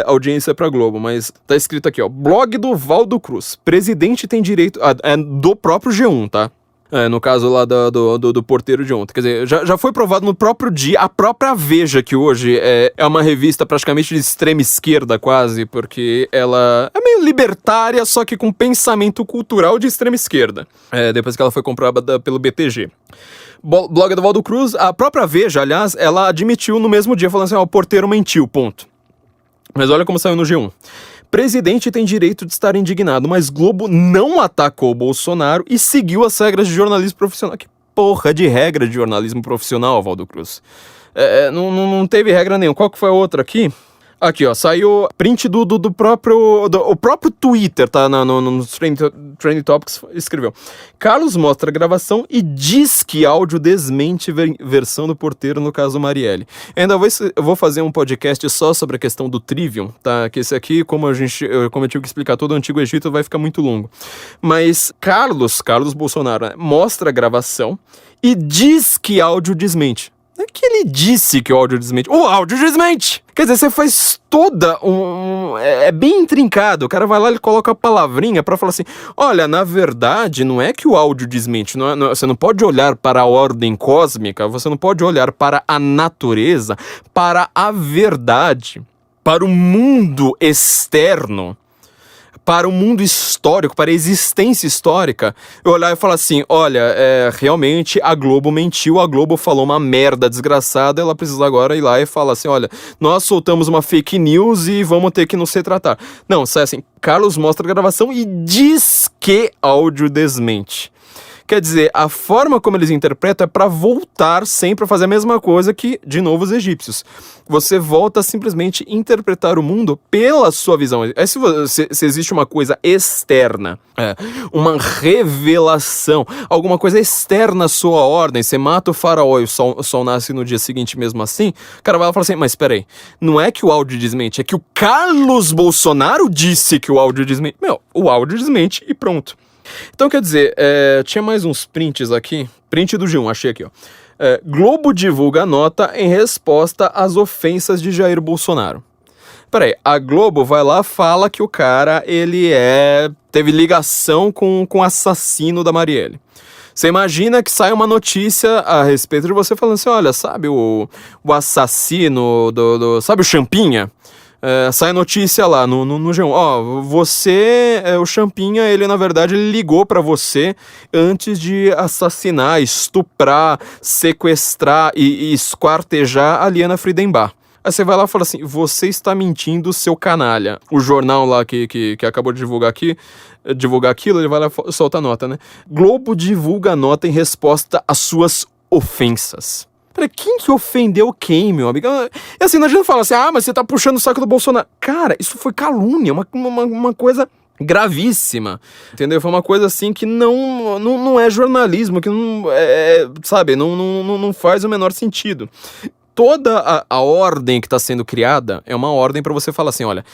audiência pra Globo, mas tá escrito aqui, ó, blog do Valdo Cruz, presidente tem direito, do próprio G1, tá? No caso lá do porteiro de ontem. Quer dizer, já foi provado no próprio dia, a própria Veja, que hoje é uma revista praticamente de extrema esquerda quase, porque ela é meio libertária, só que com pensamento cultural de extrema esquerda. Depois que ela foi comprada pelo BTG. Blog do Valdo Cruz, a própria Veja, aliás, ela admitiu no mesmo dia, falando assim, o porteiro mentiu, ponto. Mas olha como saiu no G1. Presidente tem direito de estar indignado, mas Globo não atacou o Bolsonaro e seguiu as regras de jornalismo profissional. Que porra de regra de jornalismo profissional, Valdo Cruz? Não teve regra nenhuma. Qual que foi a outra aqui? Aqui, ó, saiu print do próprio Twitter, tá? No Trending Topics escreveu. Carlos mostra a gravação e diz que áudio desmente versão do porteiro, no caso Marielle. Ainda eu vou fazer um podcast só sobre a questão do Trivium, tá? Que esse aqui, como eu tive que explicar todo o Antigo Egito, vai ficar muito longo. Mas Carlos Bolsonaro, né, mostra a gravação e diz que áudio desmente. Não é que ele disse que o áudio desmente. O áudio desmente! Quer dizer, você faz toda é bem intrincado. O cara vai lá e coloca a palavrinha pra falar assim, olha, na verdade, não é que o áudio desmente. Você não pode olhar para a ordem cósmica, você não pode olhar para a natureza, para a verdade, para o mundo externo, para o mundo histórico, para a existência histórica, eu olhar e falar assim, olha, realmente a Globo mentiu, a Globo falou uma merda desgraçada, ela precisa agora ir lá e falar assim, olha, nós soltamos uma fake news e vamos ter que nos retratar. Não, sai assim, Carlos mostra a gravação e diz que áudio desmente. Quer dizer, a forma como eles interpretam é para voltar sempre a fazer a mesma coisa que, de novo, os egípcios. Você volta a simplesmente interpretar o mundo pela sua visão. Se existe uma coisa externa, uma revelação, alguma coisa externa à sua ordem, você mata o faraó e o sol nasce no dia seguinte mesmo assim, o cara vai lá e fala assim, mas peraí, não é que o áudio desmente, é que o Carlos Bolsonaro disse que o áudio desmente. O áudio desmente e pronto. Então, quer dizer, tinha mais uns prints aqui. Print do G1, achei aqui, ó. Globo divulga nota em resposta às ofensas de Jair Bolsonaro. Peraí, a Globo vai lá e fala que o cara, ele teve ligação com o assassino da Marielle. Você imagina que sai uma notícia a respeito de você falando assim, olha, sabe o assassino sabe o Champinha? Sai notícia lá no G1, você, o Champinha, ele na verdade ele ligou pra você antes de assassinar, estuprar, sequestrar e esquartejar a Liana Friedenbach. Aí você vai lá e fala assim, você está mentindo, seu canalha. O jornal lá que acabou de divulgar aquilo, ele vai lá e solta a nota, né? Globo divulga nota em resposta às suas ofensas. Peraí, quem que ofendeu quem, meu amigo? E assim, não adianta falar assim, mas você tá puxando o saco do Bolsonaro. Cara, isso foi calúnia, uma coisa gravíssima, entendeu? Foi uma coisa assim que não é jornalismo, que não, sabe, não faz o menor sentido. Toda a ordem que está sendo criada é uma ordem para você falar assim, olha,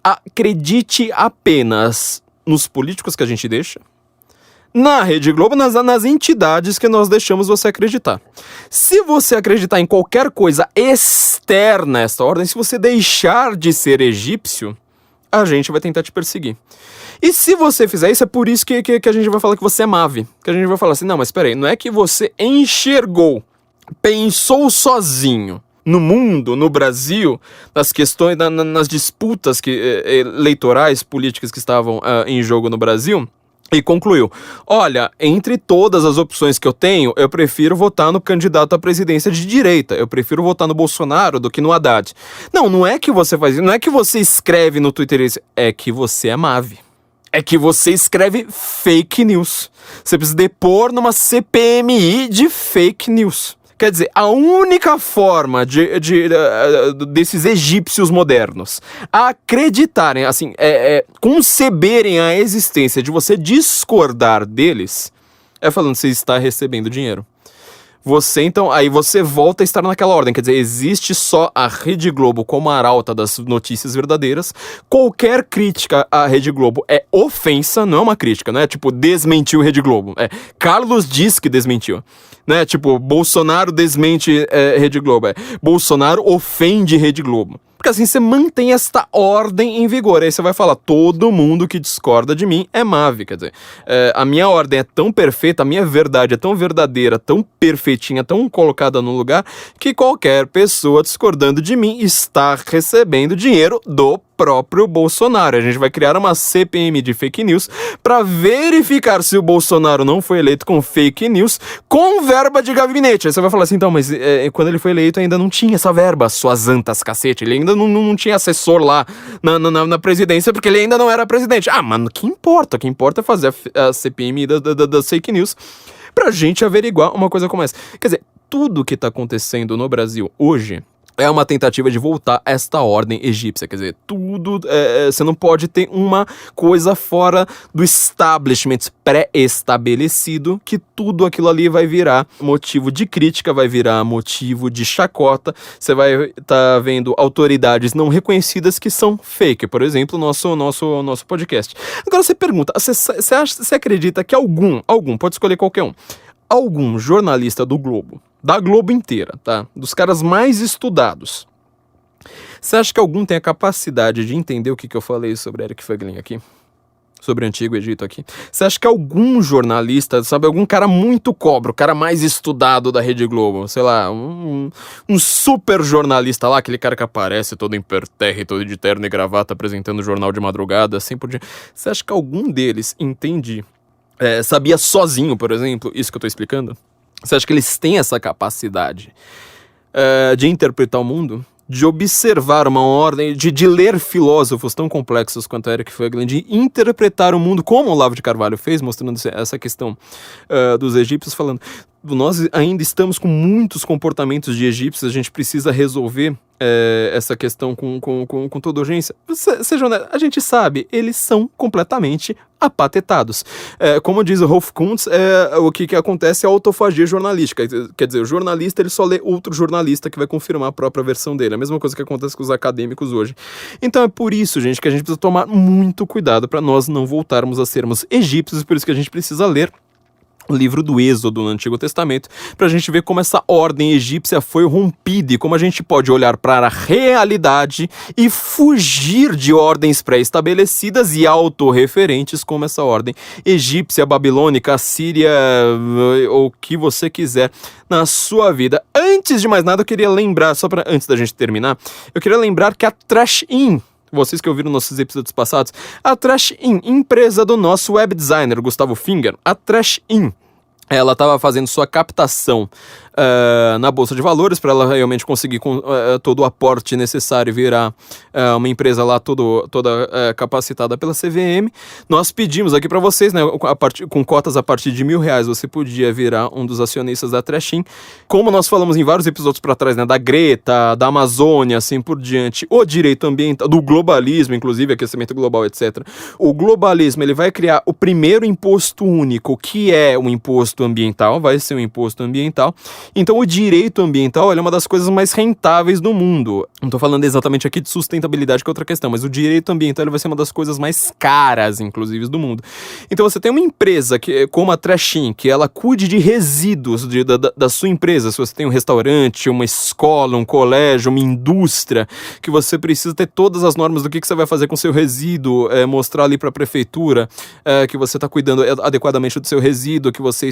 acredite apenas nos políticos que a gente deixa, na Rede Globo, nas entidades que nós deixamos você acreditar. Se você acreditar em qualquer coisa externa a esta ordem, se você deixar de ser egípcio, a gente vai tentar te perseguir. E se você fizer isso, é por isso que a gente vai falar que você é Mave. Que a gente vai falar assim, não, mas peraí, não é que você enxergou, pensou sozinho no mundo, no Brasil, nas questões, nas disputas eleitorais, políticas que estavam em jogo no Brasil, e concluiu, olha, entre todas as opções que eu tenho, eu prefiro votar no candidato à presidência de direita, eu prefiro votar no Bolsonaro do que no Haddad. Não é que você faz isso, não é que você escreve no Twitter isso, é que você é Mave. É que você escreve fake news. Você precisa depor numa CPMI de fake news. Quer dizer, a única forma desses egípcios modernos acreditarem, assim, conceberem a existência de você discordar deles, é falando que você está recebendo dinheiro. Então, aí você volta a estar naquela ordem, quer dizer, existe só a Rede Globo como arauta das notícias verdadeiras, qualquer crítica à Rede Globo é ofensa, não é uma crítica, não é tipo, desmentiu Rede Globo, Carlos diz que desmentiu, né, tipo, Bolsonaro desmente Rede Globo, Bolsonaro ofende Rede Globo. Porque assim você mantém esta ordem em vigor. Aí você vai falar, todo mundo que discorda de mim é Mave. Quer dizer, a minha ordem é tão perfeita, a minha verdade é tão verdadeira, tão perfeitinha, tão colocada no lugar, que qualquer pessoa discordando de mim está recebendo dinheiro do próprio Bolsonaro. A gente vai criar uma CPMI de fake news para verificar se o Bolsonaro não foi eleito com fake news com verba de gabinete. Aí você vai falar assim, então, mas quando ele foi eleito ainda não tinha essa verba, suas antas cacete, ele ainda não tinha assessor lá na presidência, porque ele ainda não era presidente. Mano, que importa? O que importa é fazer a CPMI das fake news pra gente averiguar uma coisa como essa. Quer dizer, tudo que tá acontecendo no Brasil hoje é uma tentativa de voltar a esta ordem egípcia, quer dizer, tudo, você não pode ter uma coisa fora do establishment pré-estabelecido, que tudo aquilo ali vai virar motivo de crítica, vai virar motivo de chacota, você vai estar vendo autoridades não reconhecidas que são fake, por exemplo, nosso podcast. Agora você pergunta, você acredita que algum, pode escolher qualquer um, algum jornalista do Globo, da Globo inteira, tá? Dos caras mais estudados. Você acha que algum tem a capacidade de entender o que eu falei sobre Eric Voegelin aqui? sobre o Antigo Egito aqui. Você acha que algum jornalista, sabe, algum cara muito cobra, o cara mais estudado da Rede Globo, sei lá, um super jornalista lá, aquele cara que aparece todo imperterre, todo de terno e gravata, apresentando o jornal de madrugada, assim por diante. Você acha que algum deles sabia sozinho, por exemplo, isso que eu tô explicando? Você acha que eles têm essa capacidade de interpretar o mundo? De observar uma ordem, de ler filósofos tão complexos quanto Eric Fögelen, de interpretar o mundo como o Olavo de Carvalho fez, mostrando essa questão dos egípcios, falando, nós ainda estamos com muitos comportamentos de egípcios, a gente precisa resolver essa questão com toda urgência. Seja honesto, a gente sabe, eles são completamente apatetados. Como diz o Rolf Kuntz, o que acontece é a autofagia jornalística. Quer dizer, o jornalista ele só lê outro jornalista que vai confirmar a própria versão dele. A mesma coisa que acontece com os acadêmicos hoje. Então é por isso, gente, que a gente precisa tomar muito cuidado para nós não voltarmos a sermos egípcios, e por isso que a gente precisa ler o livro do Êxodo no Antigo Testamento, para a gente ver como essa ordem egípcia foi rompida e como a gente pode olhar para a realidade e fugir de ordens pré-estabelecidas e autorreferentes como essa ordem egípcia, babilônica, assíria, ou o que você quiser na sua vida. Antes de mais nada, eu queria lembrar, antes da gente terminar, eu queria lembrar que a Trash-In, vocês que ouviram nossos episódios passados, a Trash-In, empresa do nosso web designer Gustavo Finger, a Trash-In, ela estava fazendo sua captação na Bolsa de Valores para ela realmente conseguir todo o aporte necessário e virar uma empresa lá toda capacitada pela CVM. Nós pedimos aqui para vocês, né, com cotas a partir de R$1.000, você podia virar um dos acionistas da Trash-In. Como nós falamos em vários episódios para trás, né, da Greta, da Amazônia, assim por diante, o direito ambiental, do globalismo, inclusive aquecimento global, etc. O globalismo, ele vai criar o primeiro imposto único, que é o imposto ambiental, vai ser um imposto ambiental. Então o direito ambiental é uma das coisas mais rentáveis do mundo. Não estou falando exatamente aqui de sustentabilidade, que é outra questão, mas o direito ambiental vai ser uma das coisas mais caras, inclusive, do mundo. Então você tem uma empresa como a Trash-In, que ela cuide de resíduos da sua empresa. Se você tem um restaurante, uma escola, um colégio, uma indústria, que você precisa ter todas as normas do que você vai fazer com o seu resíduo, mostrar ali para a prefeitura que você está cuidando adequadamente do seu resíduo, que você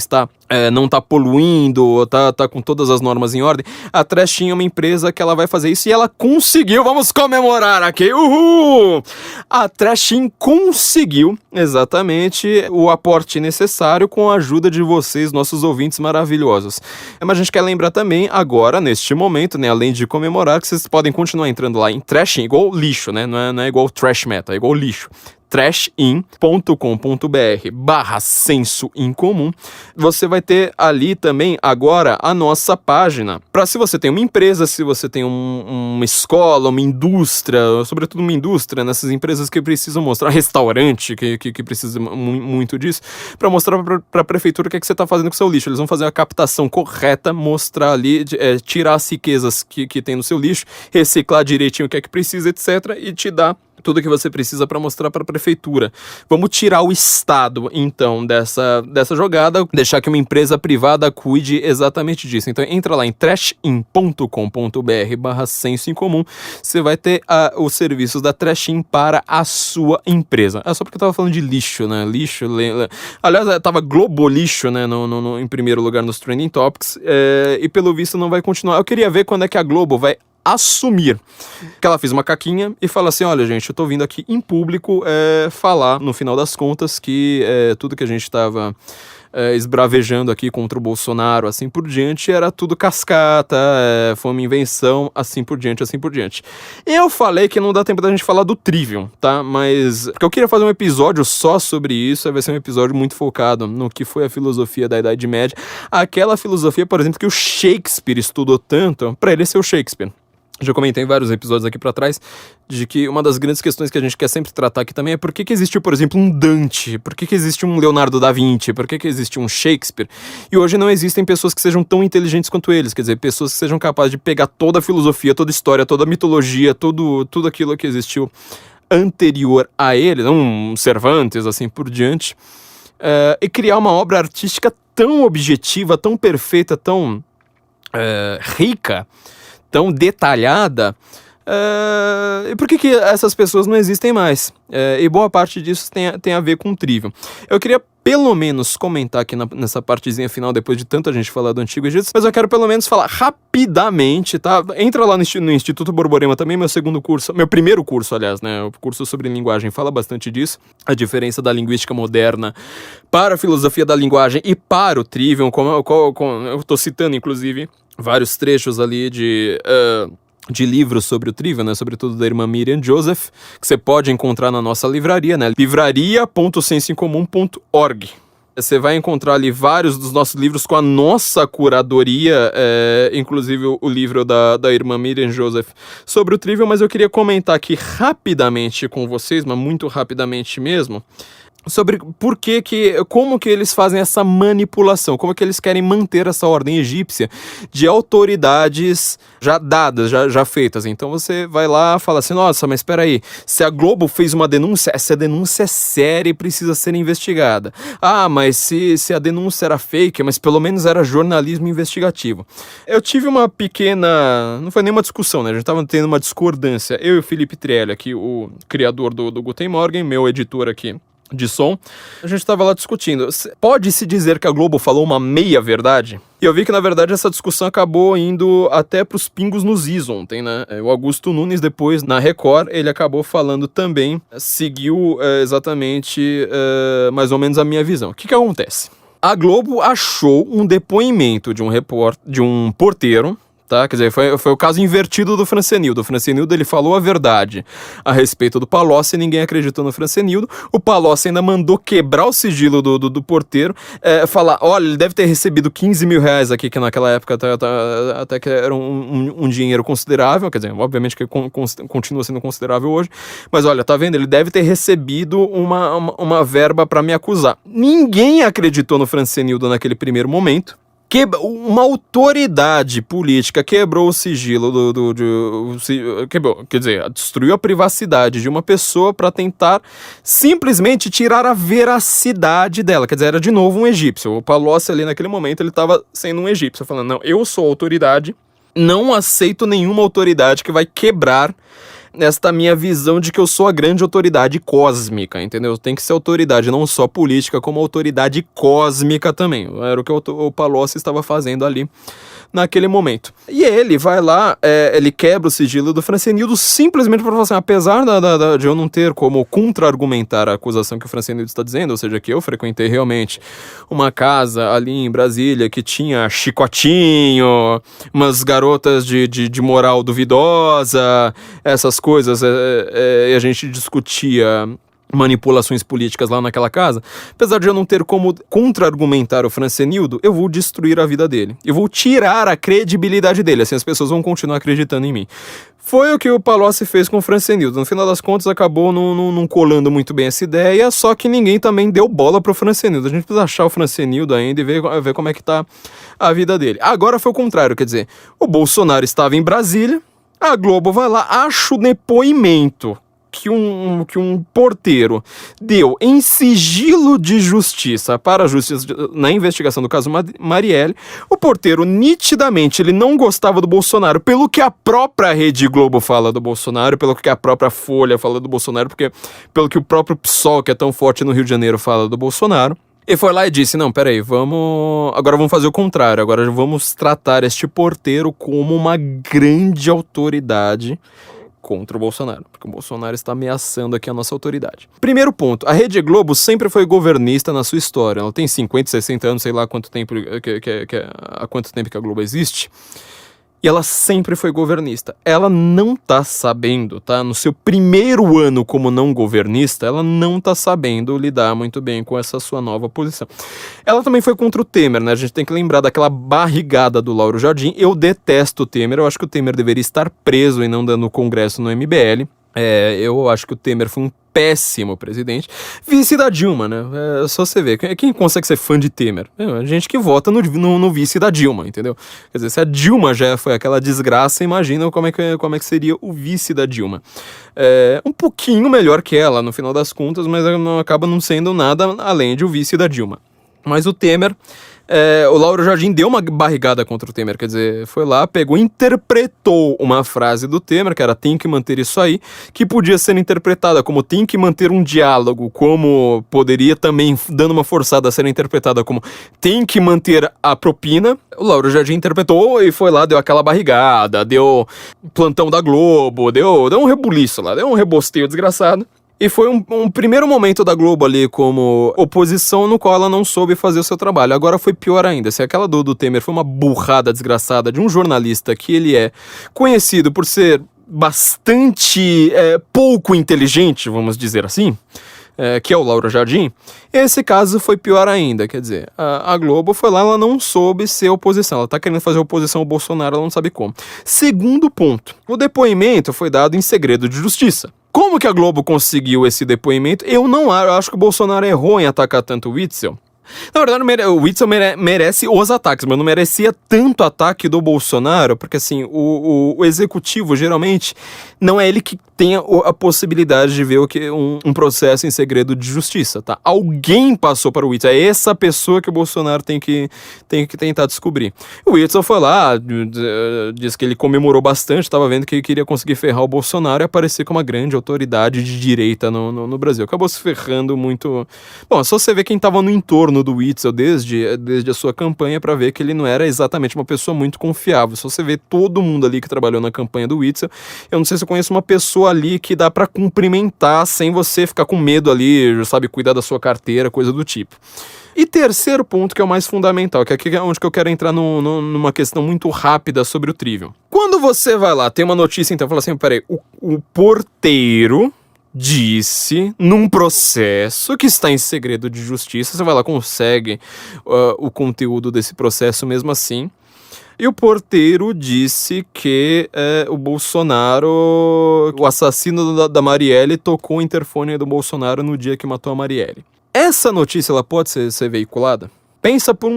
não está poluindo, tá com todas as normas em ordem. A Trash-In é uma empresa que ela vai fazer isso e ela conseguiu, vamos comemorar aqui, uhul! A Trash-In conseguiu exatamente o aporte necessário com a ajuda de vocês, nossos ouvintes maravilhosos. Mas a gente quer lembrar também agora, neste momento, né, além de comemorar, que vocês podem continuar entrando lá em Trash-In, igual lixo, né, não é igual trash metal, é igual lixo. trashin.com.br/senso incomum. Você vai ter ali também agora a nossa página para, se você tem uma empresa, se você tem uma escola, uma indústria, sobretudo uma indústria, nessas empresas que precisam mostrar, restaurante que precisa muito disso, para mostrar para a prefeitura o que é que você está fazendo com o seu lixo. Eles vão fazer a captação correta, mostrar ali, tirar as riquezas que tem no seu lixo, reciclar direitinho o que é que precisa, etc, e te dar tudo que você precisa para mostrar para a prefeitura. Vamos tirar o Estado, então, dessa jogada, deixar que uma empresa privada cuide exatamente disso. Então, entra lá em trashin.com.br/senso incomum, você vai ter os serviços da Trash-In para a sua empresa. É só porque eu tava falando de lixo, né? Lixo, aliás, tava Globolixo, né, em primeiro lugar nos Trending Topics, e pelo visto não vai continuar. Eu queria ver quando é que a Globo vai assumir que ela fez uma caquinha e fala assim, olha gente, eu tô vindo aqui em público falar, no final das contas, que tudo que a gente tava esbravejando aqui contra o Bolsonaro, assim por diante, era tudo cascata, foi uma invenção, assim por diante, assim por diante. Eu falei que não dá tempo da gente falar do Trivium, tá? Mas porque eu queria fazer um episódio só sobre isso, vai ser um episódio muito focado no que foi a filosofia da Idade Média, aquela filosofia, por exemplo, que o Shakespeare estudou tanto, pra ele ser o Shakespeare. Já comentei em vários episódios aqui pra trás de que uma das grandes questões que a gente quer sempre tratar aqui também é por que existiu, por exemplo, um Dante, por que existe um Leonardo da Vinci, por que existe um Shakespeare, e hoje não existem pessoas que sejam tão inteligentes quanto eles, quer dizer, pessoas que sejam capazes de pegar toda a filosofia, toda a história, toda a mitologia, tudo aquilo que existiu anterior a ele, um Cervantes, assim por diante, e criar uma obra artística tão objetiva, tão perfeita, tão rica, tão detalhada, E por que essas pessoas não existem mais? E boa parte disso tem a ver com o Trivium. Eu queria pelo menos comentar aqui nessa partezinha final, depois de tanta gente falar do Antigo Egito, mas eu quero pelo menos falar rapidamente, tá? Entra lá no Instituto Borborema também, meu primeiro curso, aliás, né? O curso sobre linguagem fala bastante disso, a diferença da linguística moderna para a filosofia da linguagem e para o Trivium, eu tô citando, inclusive, vários trechos ali de livros sobre o Trivium, né, sobretudo da irmã Miriam Joseph, que você pode encontrar na nossa livraria, né, livraria.sensoincomum.org. Você vai encontrar ali vários dos nossos livros com a nossa curadoria, inclusive o livro da irmã Miriam Joseph sobre o Trivium, mas eu queria comentar aqui rapidamente com vocês, mas muito rapidamente mesmo, sobre como que eles fazem essa manipulação, como que eles querem manter essa ordem egípcia de autoridades já dadas, já feitas. Então você vai lá e fala assim, nossa, mas espera aí, se a Globo fez uma denúncia, essa denúncia é séria e precisa ser investigada. Ah, mas se a denúncia era fake, mas pelo menos era jornalismo investigativo. Eu tive uma pequena, não foi nem uma discussão, né? A gente estava tendo uma discordância, eu e o Felipe Trielli aqui, o criador do Guten Morgen, meu editor aqui de som, a gente estava lá discutindo, pode-se dizer que a Globo falou uma meia-verdade? E eu vi que, na verdade, essa discussão acabou indo até pros pingos nos is ontem, né? O Augusto Nunes, depois, na Record, ele acabou falando também, seguiu exatamente mais ou menos a minha visão. O que acontece? A Globo achou um depoimento de um porteiro, tá? Quer dizer, foi o caso invertido do Francenildo. O Francenildo, ele falou a verdade a respeito do Palocci, ninguém acreditou no Francenildo. O Palocci ainda mandou quebrar o sigilo do porteiro, falar, olha, ele deve ter recebido 15 mil reais aqui, que naquela época até que era um dinheiro considerável, quer dizer, obviamente que continua sendo considerável hoje, mas olha, tá vendo? Ele deve ter recebido uma verba para me acusar. Ninguém acreditou no Francenildo naquele primeiro momento. Uma autoridade política quebrou o sigilo quer dizer, destruiu a privacidade de uma pessoa para tentar simplesmente tirar a veracidade dela. Quer dizer, era de novo um egípcio. O Palocci ali naquele momento, ele estava sendo um egípcio, falando, não, eu sou autoridade, não aceito nenhuma autoridade que vai quebrar esta minha visão de que eu sou a grande autoridade cósmica, entendeu? Tem que ser autoridade não só política, como autoridade cósmica também. Era o que o Palocci estava fazendo ali naquele momento. E ele vai lá, ele quebra o sigilo do Francenildo simplesmente para falar assim, apesar de eu não ter como contra-argumentar a acusação que o Francenildo está dizendo, ou seja, que eu frequentei realmente uma casa ali em Brasília que tinha chicotinho, umas garotas de moral duvidosa, essas coisas, e a gente discutia manipulações políticas lá naquela casa, apesar de eu não ter como contra-argumentar o Francenildo, eu vou destruir a vida dele. Eu vou tirar a credibilidade dele, assim as pessoas vão continuar acreditando em mim. Foi o que o Palocci fez com o Francenildo. No final das contas, acabou não colando muito bem essa ideia, só que ninguém também deu bola pro Francenildo. A gente precisa achar o Francenildo ainda e ver como é que tá a vida dele. Agora foi o contrário, quer dizer, o Bolsonaro estava em Brasília, a Globo vai lá, acha o depoimento que um porteiro deu em sigilo de justiça para a justiça na investigação do caso Marielle. O porteiro, nitidamente, ele não gostava do Bolsonaro, pelo que a própria Rede Globo fala do Bolsonaro, pelo que a própria Folha fala do Bolsonaro, pelo que o próprio PSOL, que é tão forte no Rio de Janeiro, fala do Bolsonaro. E foi lá e disse, não, peraí, agora vamos fazer o contrário, agora vamos tratar este porteiro como uma grande autoridade contra o Bolsonaro, porque o Bolsonaro está ameaçando aqui a nossa autoridade. Primeiro ponto, a Rede Globo sempre foi governista na sua história, ela tem 50, 60 anos, sei lá quanto tempo, há quanto tempo que a Globo existe, e ela sempre foi governista. Ela não tá sabendo, tá? No seu primeiro ano como não governista, ela não tá sabendo lidar muito bem com essa sua nova posição. Ela também foi contra o Temer, né? A gente tem que lembrar daquela barrigada do Lauro Jardim. Eu detesto o Temer, eu acho que o Temer deveria estar preso e não dando congresso no MBL. Eu acho que o Temer foi um péssimo presidente. Vice da Dilma, né? Só você ver. Quem consegue ser fã de Temer? A gente que vota no vice da Dilma, entendeu? Quer dizer, se a Dilma já foi aquela desgraça, imagina como é que seria o vice da Dilma. Um pouquinho melhor que ela, no final das contas, mas acaba não sendo nada além de o vice da Dilma. Mas o Temer, o Lauro Jardim deu uma barrigada contra o Temer, quer dizer, foi lá, pegou, interpretou uma frase do Temer, que era tem que manter isso aí, que podia ser interpretada como tem que manter um diálogo, como poderia também, dando uma forçada, ser interpretada como tem que manter a propina. O Lauro Jardim interpretou e foi lá, deu aquela barrigada, deu plantão da Globo, deu um rebuliço lá, deu um rebosteio desgraçado. E foi um primeiro momento da Globo ali como oposição no qual ela não soube fazer o seu trabalho. Agora foi pior ainda. Se aquela do Temer foi uma burrada desgraçada de um jornalista que ele é conhecido por ser bastante pouco inteligente, vamos dizer assim, que é o Lauro Jardim, esse caso foi pior ainda. Quer dizer, a Globo foi lá, ela não soube ser oposição. Ela tá querendo fazer oposição ao Bolsonaro, ela não sabe como. Segundo ponto, o depoimento foi dado em segredo de justiça. Como que a Globo conseguiu esse depoimento? Eu acho que o Bolsonaro errou em atacar tanto o Witzel. Na verdade, o Witzel merece os ataques, mas não merecia tanto ataque do Bolsonaro, porque assim, o executivo geralmente não é ele que tem a possibilidade de ver um processo em segredo de justiça, tá? Alguém passou para o Witzel, é essa pessoa que o Bolsonaro tem que tentar descobrir. O Witzel foi lá, disse que ele comemorou bastante, estava vendo que ele queria conseguir ferrar o Bolsonaro e aparecer como uma grande autoridade de direita no Brasil. Acabou se ferrando muito. Bom, só você ver quem estava no entorno do Witzel desde a sua campanha para ver que ele não era exatamente uma pessoa muito confiável. Se você vê todo mundo ali que trabalhou na campanha do Witzel, eu não sei se eu conheço uma pessoa ali que dá pra cumprimentar sem você ficar com medo ali, sabe, cuidar da sua carteira, coisa do tipo. E terceiro ponto, que é o mais fundamental, que aqui é onde que eu quero entrar numa questão muito rápida sobre o Trivium. Quando você vai lá, tem uma notícia, então, fala assim, peraí, o porteiro disse, num processo que está em segredo de justiça, você vai lá, consegue o conteúdo desse processo mesmo assim, e o porteiro disse que o Bolsonaro, o assassino da Marielle, tocou o interfone do Bolsonaro no dia que matou a Marielle. Essa notícia, ela pode ser veiculada? Pensa por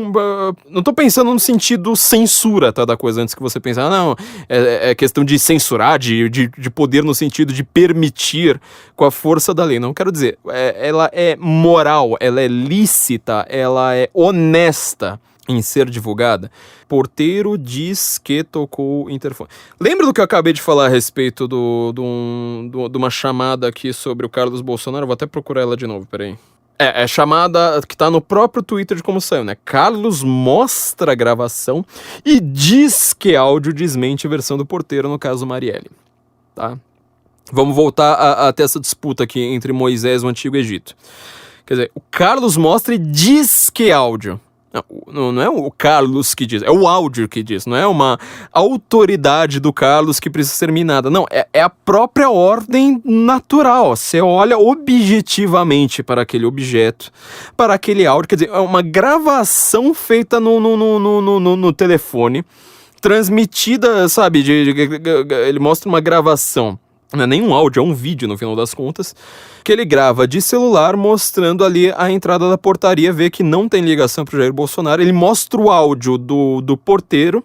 não tô pensando no sentido censura, tá, da coisa, antes que você pense, não, é questão de censurar, de poder no sentido de permitir com a força da lei. Não quero dizer, ela é moral, ela é lícita, ela é honesta em ser divulgada. Porteiro diz que tocou o interfone. Lembra do que eu acabei de falar a respeito de uma chamada aqui sobre o Carlos Bolsonaro? Vou até procurar ela de novo, peraí. É chamada que tá no próprio Twitter de como saiu, né? Carlos mostra a gravação e diz que áudio desmente a versão do porteiro, no caso Marielle, tá? Vamos voltar a ter essa disputa aqui entre Moisés e o Antigo Egito. Quer dizer, o Carlos mostra e diz que áudio. Não é o Carlos que diz, é o áudio que diz, não é uma autoridade do Carlos que precisa ser minada, não, é a própria ordem natural. Você olha objetivamente para aquele objeto, para aquele áudio, quer dizer, é uma gravação feita no telefone, transmitida, sabe, ele mostra uma gravação. Não é nem um áudio, é um vídeo no final das contas, que ele grava de celular mostrando ali a entrada da portaria, vê que não tem ligação pro Jair Bolsonaro, ele mostra o áudio do porteiro,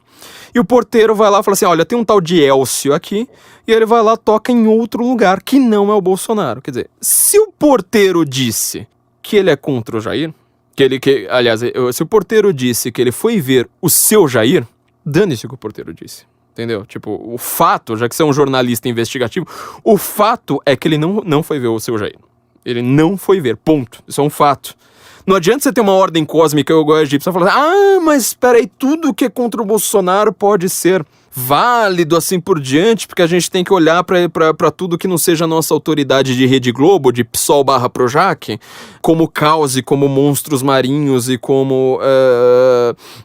e o porteiro vai lá e fala assim, olha, tem um tal de Elcio aqui, e ele vai lá, toca em outro lugar, que não é o Bolsonaro. Quer dizer, se o porteiro disse que ele é contra o Jair, se o porteiro disse que ele foi ver o seu Jair, dane-se o que o porteiro disse. Entendeu? Tipo, o fato, já que você é um jornalista investigativo, o fato é que ele não foi ver o seu Jair. Ele não foi ver, ponto. Isso é um fato. Não adianta você ter uma ordem cósmica igual a egípcia, você falar, mas espera aí, tudo que é contra o Bolsonaro pode ser válido assim por diante, porque a gente tem que olhar pra tudo que não seja a nossa autoridade de Rede Globo, de PSOL/Projac, como caos e como monstros marinhos e como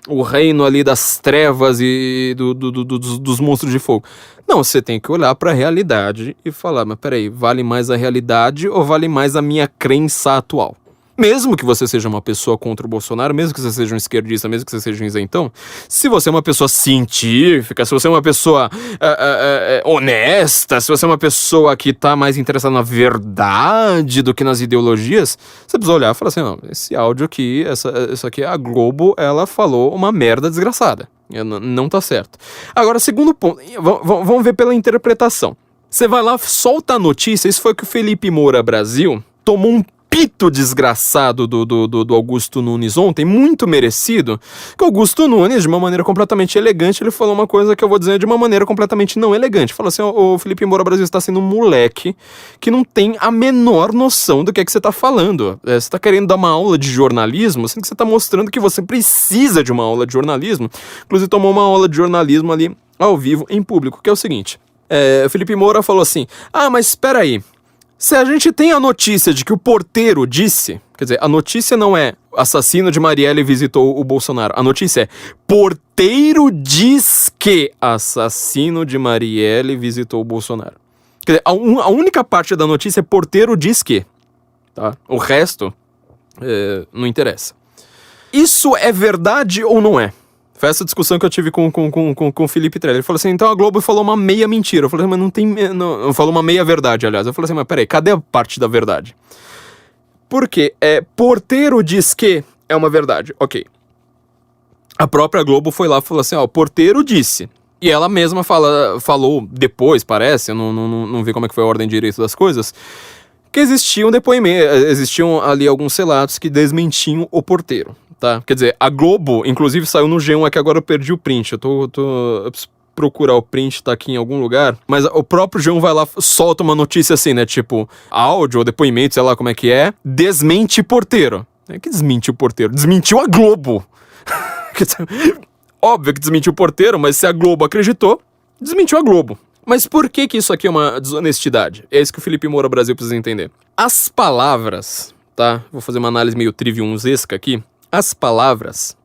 o reino ali das trevas e dos monstros de fogo. Não, você tem que olhar pra realidade e falar, mas peraí, vale mais a realidade ou vale mais a minha crença atual? Mesmo que você seja uma pessoa contra o Bolsonaro, mesmo que você seja um esquerdista, mesmo que você seja um isentão, se você é uma pessoa científica, se você é uma pessoa honesta, se você é uma pessoa que tá mais interessada na verdade do que nas ideologias, você precisa olhar e falar assim, não, esse áudio aqui, isso aqui, a Globo, ela falou uma merda desgraçada. Não tá certo. Agora, segundo ponto, vamos ver pela interpretação. Você vai lá, solta a notícia, isso foi que o Felipe Moura Brasil tomou um pito desgraçado do Augusto Nunes ontem, muito merecido, que o Augusto Nunes, de uma maneira completamente elegante, ele falou uma coisa que eu vou dizer de uma maneira completamente não elegante. Falou assim, o Felipe Moura Brasil está sendo um moleque que não tem a menor noção do que é que você está falando. Você está querendo dar uma aula de jornalismo, sendo que você está mostrando que você precisa de uma aula de jornalismo. Inclusive tomou uma aula de jornalismo ali ao vivo, em público, que é o seguinte. O Felipe Moura falou assim, mas espera aí. Se a gente tem a notícia de que o porteiro disse... Quer dizer, a notícia não é assassino de Marielle visitou o Bolsonaro. A notícia é porteiro diz que assassino de Marielle visitou o Bolsonaro. Quer dizer, a única parte da notícia é porteiro diz que. Tá? O resto não interessa. Isso é verdade ou não é? Foi essa discussão que eu tive com o Felipe Trelli. Ele falou assim, então a Globo falou uma meia mentira. Eu falei, mas não tem... Não, falou uma meia verdade, aliás. Eu falei assim, mas peraí, cadê a parte da verdade? Porque porteiro diz que é uma verdade. Ok. A própria Globo foi lá e falou assim, porteiro disse. E ela mesma falou depois, parece, eu não vi como é que foi a ordem direito das coisas, que existiam ali alguns relatos que desmentiam o porteiro. Tá? Quer dizer, a Globo, inclusive, saiu no G1, é que agora eu perdi o print. Eu preciso procurar o print, tá aqui em algum lugar. Mas o próprio G1 vai lá, solta uma notícia assim, né? Tipo, áudio ou depoimento, sei lá como é que é. Desmente porteiro. Que desmentiu o porteiro? Desmentiu a Globo. Óbvio que desmentiu o porteiro, mas se a Globo acreditou, desmentiu a Globo. Mas por que isso aqui é uma desonestidade? É isso que o Felipe Moura Brasil precisa entender. As palavras, tá? Vou fazer uma análise meio triviumzesca aqui. As palavras,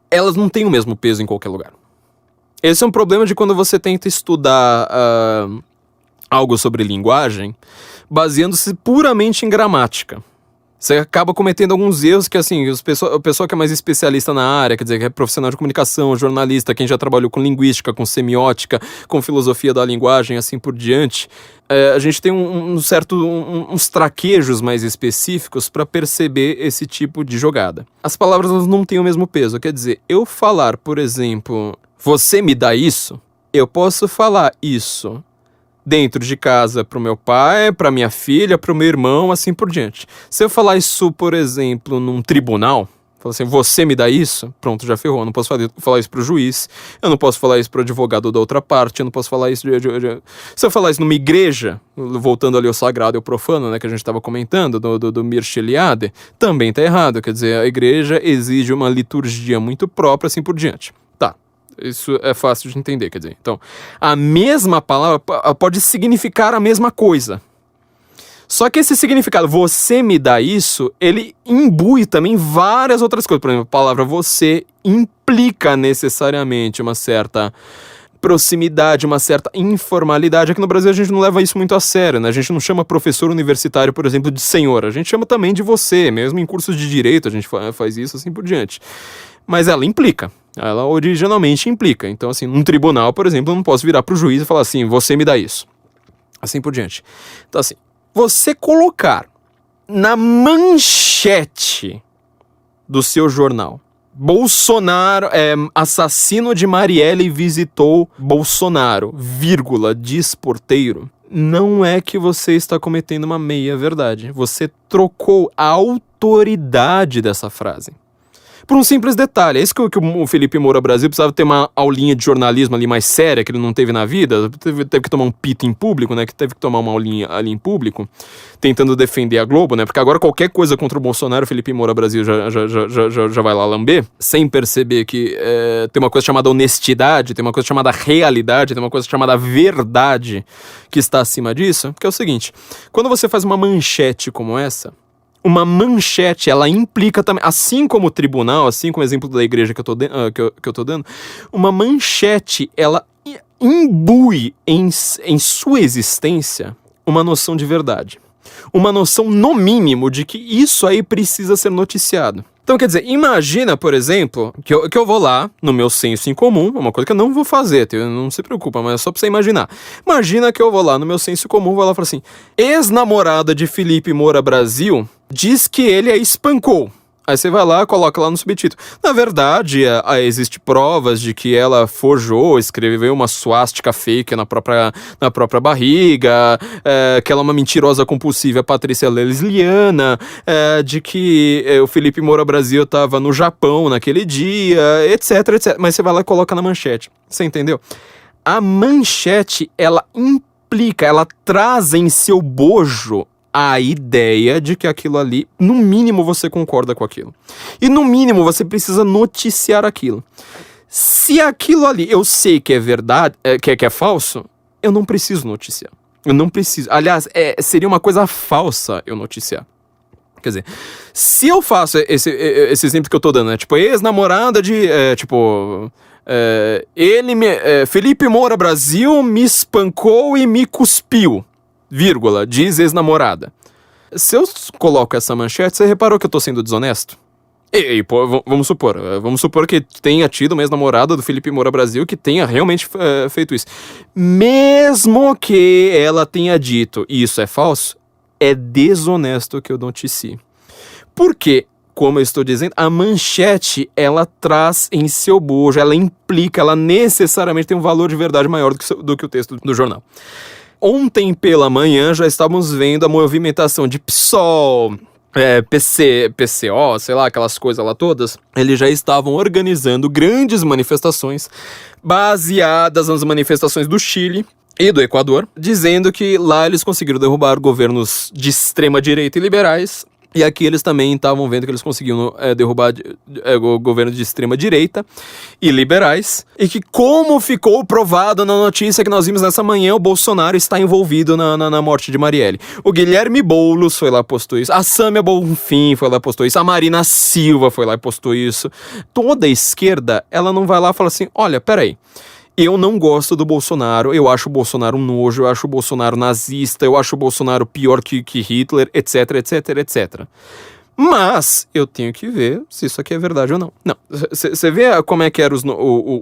elas não têm o mesmo peso em qualquer lugar. Esse é um problema de quando você tenta estudar algo sobre linguagem, baseando-se puramente em gramática. Você acaba cometendo alguns erros que, assim, o pessoal que é mais especialista na área, quer dizer, que é profissional de comunicação, jornalista, quem já trabalhou com linguística, com semiótica, com filosofia da linguagem, assim por diante, a gente tem uns traquejos mais específicos para perceber esse tipo de jogada. As palavras não têm o mesmo peso, quer dizer, eu falar, por exemplo, você me dá isso, eu posso falar isso dentro de casa pro meu pai, pra minha filha, pro meu irmão, assim por diante. Se eu falar isso, por exemplo, num tribunal, falar assim, você me dá isso? Pronto, já ferrou. Eu não posso falar isso pro juiz, eu não posso falar isso pro advogado da outra parte, eu não posso falar isso... Se eu falar isso numa igreja, voltando ali ao sagrado e ao profano, né, que a gente estava comentando, do Mircea Eliade, também tá errado. Quer dizer, a igreja exige uma liturgia muito própria, assim por diante. Isso é fácil de entender, quer dizer. Então, a mesma palavra pode significar a mesma coisa. Só que esse significado, você me dá isso, ele imbui também várias outras coisas. Por exemplo, a palavra você implica necessariamente uma certa proximidade, uma certa informalidade. Aqui no Brasil a gente não leva isso muito a sério, né? A gente não chama professor universitário, por exemplo, de senhor. A gente chama também de você. Mesmo em cursos de direito a gente faz isso, assim por diante. Mas ela implica. Ela originalmente implica. Então, assim, num tribunal, por exemplo, eu não posso virar pro juiz e falar assim, você me dá isso. Assim por diante. Então, assim, você colocar na manchete do seu jornal, Bolsonaro, assassino de Marielle visitou Bolsonaro, vírgula, diz porteiro, não é que você está cometendo uma meia-verdade. Você trocou a autoridade dessa frase. Por um simples detalhe, é isso que o Felipe Moura Brasil precisava ter uma aulinha de jornalismo ali mais séria, que ele não teve na vida, teve que tomar um pito em público, né, que teve que tomar uma aulinha ali em público, tentando defender a Globo, né, porque agora qualquer coisa contra o Bolsonaro, o Felipe Moura Brasil já vai lá lamber, sem perceber que tem uma coisa chamada honestidade, tem uma coisa chamada realidade, tem uma coisa chamada verdade que está acima disso, que é o seguinte, quando você faz uma manchete como essa, uma manchete, ela implica também, assim como o tribunal, assim como o exemplo da igreja que eu tô dando, uma manchete, ela imbui em sua existência uma noção de verdade. Uma noção, no mínimo, de que isso aí precisa ser noticiado. Então, quer dizer, imagina, por exemplo, que eu vou lá, no meu senso em comum, uma coisa que eu não vou fazer, não se preocupa, mas é só pra você imaginar. Imagina que eu vou lá no meu senso comum, vou lá e falo assim, ex-namorada de Felipe Moura Brasil diz que ele a espancou. Aí você vai lá, coloca lá no subtítulo. Na verdade, existe provas de que ela forjou, escreveu uma suástica fake na própria barriga, que ela é uma mentirosa compulsiva, Patrícia Lesliana, de que o Felipe Moura Brasil estava no Japão naquele dia, etc, etc. Mas você vai lá e coloca na manchete. Você entendeu? A manchete, ela implica, ela traz em seu bojo a ideia de que aquilo ali, no mínimo você concorda com aquilo. E no mínimo você precisa noticiar aquilo. Se aquilo ali eu sei que é verdade, que é falso, eu não preciso noticiar. Eu não preciso. Aliás, seria uma coisa falsa eu noticiar. Quer dizer, se eu faço esse exemplo que eu tô dando, né? Tipo, ex-namorada de, Felipe Moura Brasil me espancou e me cuspiu, vírgula, diz ex-namorada. Se eu coloco essa manchete, você reparou que eu tô sendo desonesto? Pô, vamos supor que tenha tido uma ex-namorada do Felipe Moura Brasil que tenha realmente feito isso. Mesmo que ela tenha dito isso é falso, é desonesto que eu noticie. Por quê? Como eu estou dizendo, a manchete, ela traz em seu bojo, ela implica, ela necessariamente tem um valor de verdade maior do que o texto do jornal. Ontem pela manhã já estávamos vendo a movimentação de PSOL, PCO, sei lá, aquelas coisas lá todas. Eles já estavam organizando grandes manifestações baseadas nas manifestações do Chile e do Equador, dizendo que lá eles conseguiram derrubar governos de extrema-direita e liberais. E aqui eles também estavam vendo que eles conseguiam derrubar o governo de extrema-direita e liberais. E que, como ficou provado na notícia que nós vimos nessa manhã, o Bolsonaro está envolvido na morte de Marielle. O Guilherme Boulos foi lá e postou isso. A Sâmia Bonfim foi lá e postou isso. A Marina Silva foi lá e postou isso. Toda a esquerda, ela não vai lá e fala assim, olha, peraí. Eu não gosto do Bolsonaro, eu acho o Bolsonaro um nojo, eu acho o Bolsonaro nazista, eu acho o Bolsonaro pior que Hitler, etc, etc, etc. Mas eu tenho que ver se isso aqui é verdade ou não. Não, você vê como é que eram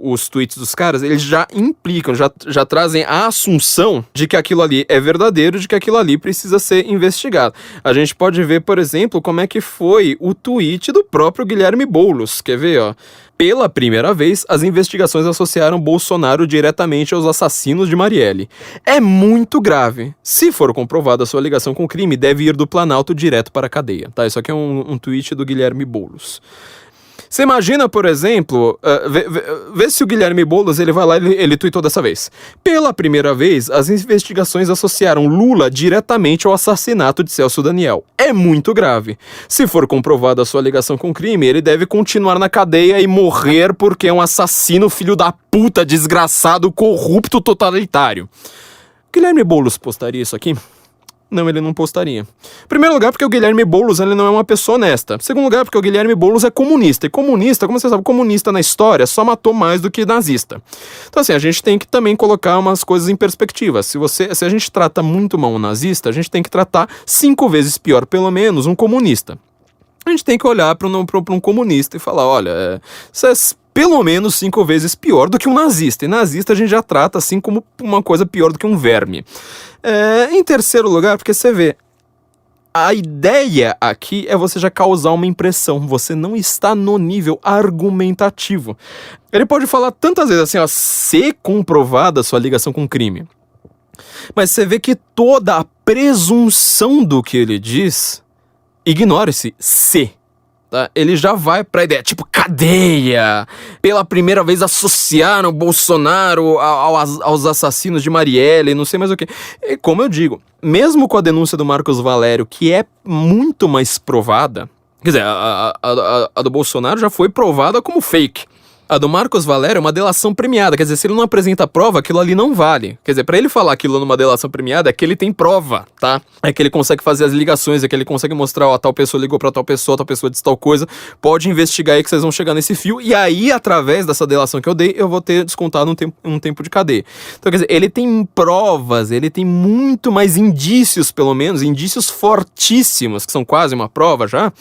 os tweets dos caras? Eles já implicam, já trazem a assunção de que aquilo ali é verdadeiro, de que aquilo ali precisa ser investigado. A gente pode ver, por exemplo, como é que foi o tweet do próprio Guilherme Boulos. Quer ver, ó? Pela primeira vez, as investigações associaram Bolsonaro diretamente aos assassinos de Marielle. É muito grave. Se for comprovada a sua ligação com o crime, deve ir do Planalto direto para a cadeia. Tá? Isso aqui é um tweet do Guilherme Boulos. Você imagina, por exemplo, vê se o Guilherme Boulos, ele vai lá e ele tweetou dessa vez. Pela primeira vez, as investigações associaram Lula diretamente ao assassinato de Celso Daniel. É muito grave. Se for comprovada a sua ligação com o crime, ele deve continuar na cadeia e morrer porque é um assassino, filho da puta, desgraçado, corrupto, totalitário. Guilherme Boulos postaria isso aqui? Não, ele não postaria. Em primeiro lugar, porque o Guilherme Boulos, ele não é uma pessoa honesta. Em segundo lugar, porque o Guilherme Boulos é comunista. E comunista, como você sabe, comunista na história só matou mais do que nazista. Então, assim, a gente tem que também colocar umas coisas em perspectiva. Se a gente trata muito mal um nazista, a gente tem que tratar 5 vezes pior, pelo menos, um comunista. A gente tem que olhar para um comunista e falar, olha, isso é pelo menos 5 vezes pior do que um nazista. E nazista a gente já trata assim como uma coisa pior do que um verme. Em terceiro lugar, porque você vê, a ideia aqui é você já causar uma impressão. Você não está no nível argumentativo. Ele pode falar tantas vezes assim, ó, ser comprovada a sua ligação com o crime. Mas você vê que toda a presunção do que ele diz ignora esse se. Tá? Ele já vai pra ideia, tipo, cadeia! Pela primeira vez associaram o Bolsonaro aos assassinos de Marielle, não sei mais o que. E, como eu digo, mesmo com a denúncia do Marcos Valério, que é muito mais provada, quer dizer, a do Bolsonaro já foi provada como fake. A do Marcos Valério é uma delação premiada, quer dizer, se ele não apresenta prova, aquilo ali não vale. Quer dizer, pra ele falar aquilo numa delação premiada, é que ele tem prova, tá? É que ele consegue fazer as ligações, é que ele consegue mostrar, ó, tal pessoa ligou pra tal pessoa disse tal coisa, pode investigar aí que vocês vão chegar nesse fio, e aí, através dessa delação que eu dei, eu vou ter descontado um tempo de cadeia. Então, quer dizer, ele tem provas, ele tem muito mais indícios, pelo menos, indícios fortíssimos, que são quase uma prova já,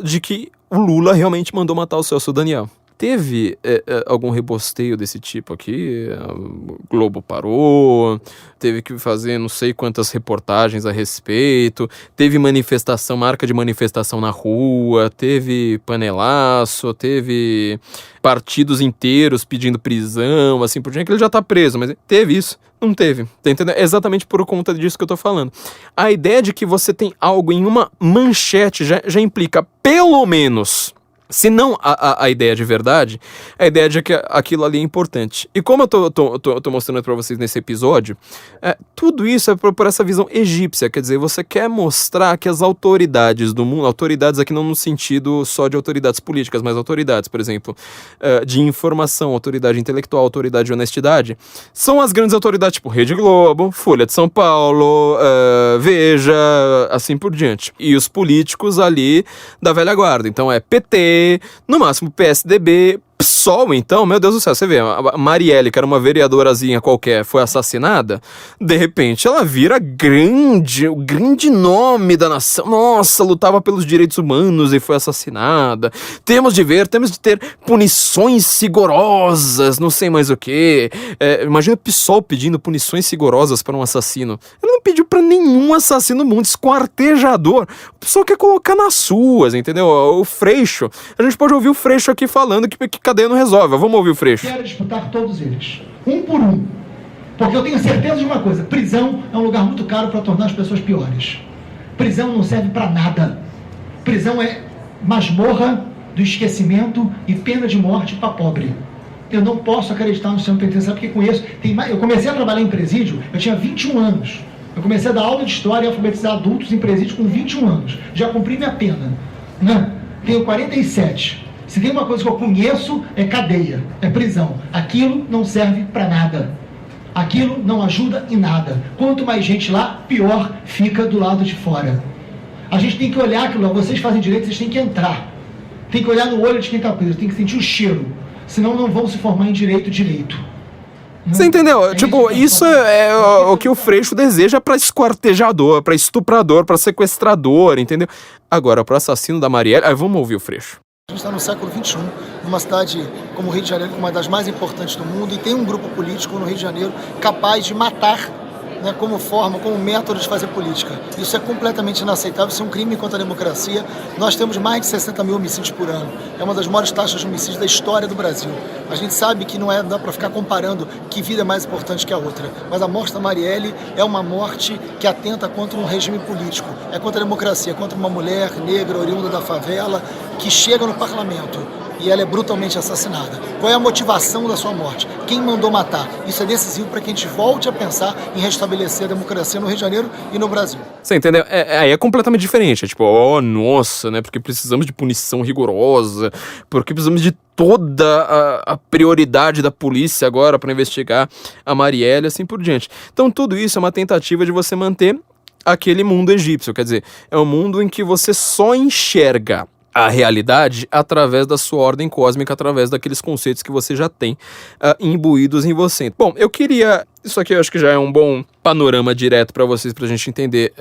de que o Lula realmente mandou matar o Celso Daniel. teve algum rebosteio desse tipo aqui, o Globo parou, teve que fazer não sei quantas reportagens a respeito, teve manifestação, marca de manifestação na rua, teve panelaço, teve partidos inteiros pedindo prisão, assim por diante, que ele já tá preso, mas teve isso. Não teve, tá entendendo? É exatamente por conta disso que eu tô falando. A ideia de que você tem algo em uma manchete já implica, pelo menos, se não a ideia de verdade, a ideia de que aquilo ali é importante. E como eu tô mostrando pra vocês nesse episódio, tudo isso é por essa visão egípcia, quer dizer, você quer mostrar que as autoridades do mundo, autoridades aqui não no sentido só de autoridades políticas, mas autoridades, por exemplo, de informação, autoridade intelectual, autoridade de honestidade, são as grandes autoridades, tipo Rede Globo, Folha de São Paulo, Veja, assim por diante. E os políticos ali da velha guarda, então é PT, no máximo PSDB, PSOL, então, meu Deus do céu, você vê, a Marielle, que era uma vereadorazinha qualquer, foi assassinada, de repente ela vira o grande nome da nação, nossa, lutava pelos direitos humanos e foi assassinada, temos de ter punições rigorosas, não sei mais o que, imagina o PSOL pedindo punições rigorosas para um assassino, ele não pediu para nenhum assassino do mundo, esquartejador, o PSOL quer colocar nas suas, entendeu, o Freixo, a gente pode ouvir o Freixo aqui falando que cadeia não resolve. Vamos ouvir o Freixo. Quero disputar todos eles, um por um. Porque eu tenho certeza de uma coisa: prisão é um lugar muito caro para tornar as pessoas piores. Prisão não serve para nada. Prisão é masmorra do esquecimento e pena de morte para pobre. Eu não posso acreditar no sistema penitenciário, porque conheço. Eu comecei a trabalhar em presídio, eu tinha 21 anos. Eu comecei a dar aula de história e alfabetizar adultos em presídio com 21 anos. Já cumpri minha pena, né? Tenho 47. Se tem uma coisa que eu conheço, é cadeia, é prisão. Aquilo não serve para nada. Aquilo não ajuda em nada. Quanto mais gente lá, pior fica do lado de fora. A gente tem que olhar aquilo lá. Vocês fazem direito, vocês têm que entrar. Tem que olhar no olho de quem está preso, tem que sentir o cheiro. Senão não vão se formar em direito. Você entendeu? Isso é o que o Freixo deseja pra esquartejador, pra estuprador, pra sequestrador, entendeu? Agora, pro assassino da Marielle... vamos ouvir o Freixo. A gente está no século XXI, numa cidade como o Rio de Janeiro, uma das mais importantes do mundo, e tem um grupo político no Rio de Janeiro capaz de matar, né, como forma, como método de fazer política. Isso é completamente inaceitável, isso é um crime contra a democracia. Nós temos mais de 60 mil homicídios por ano. É uma das maiores taxas de homicídio da história do Brasil. A gente sabe que não dá para ficar comparando que vida é mais importante que a outra. Mas a morte da Marielle é uma morte que atenta contra um regime político. É contra a democracia, é contra uma mulher negra, oriunda da favela, que chega no parlamento e ela é brutalmente assassinada. Qual é a motivação da sua morte? Quem mandou matar? Isso é decisivo para que a gente volte a pensar em restabelecer a democracia no Rio de Janeiro e no Brasil. Você entendeu? Aí é completamente diferente. É tipo, nossa, né? Porque precisamos de punição rigorosa, porque precisamos de toda a prioridade da polícia agora para investigar a Marielle e assim por diante. Então tudo isso é uma tentativa de você manter aquele mundo egípcio. Quer dizer, é um mundo em que você só enxerga a realidade através da sua ordem cósmica, através daqueles conceitos que você já tem imbuídos em você. Bom, eu queria... Isso aqui eu acho que já é um bom panorama direto para vocês, pra gente entender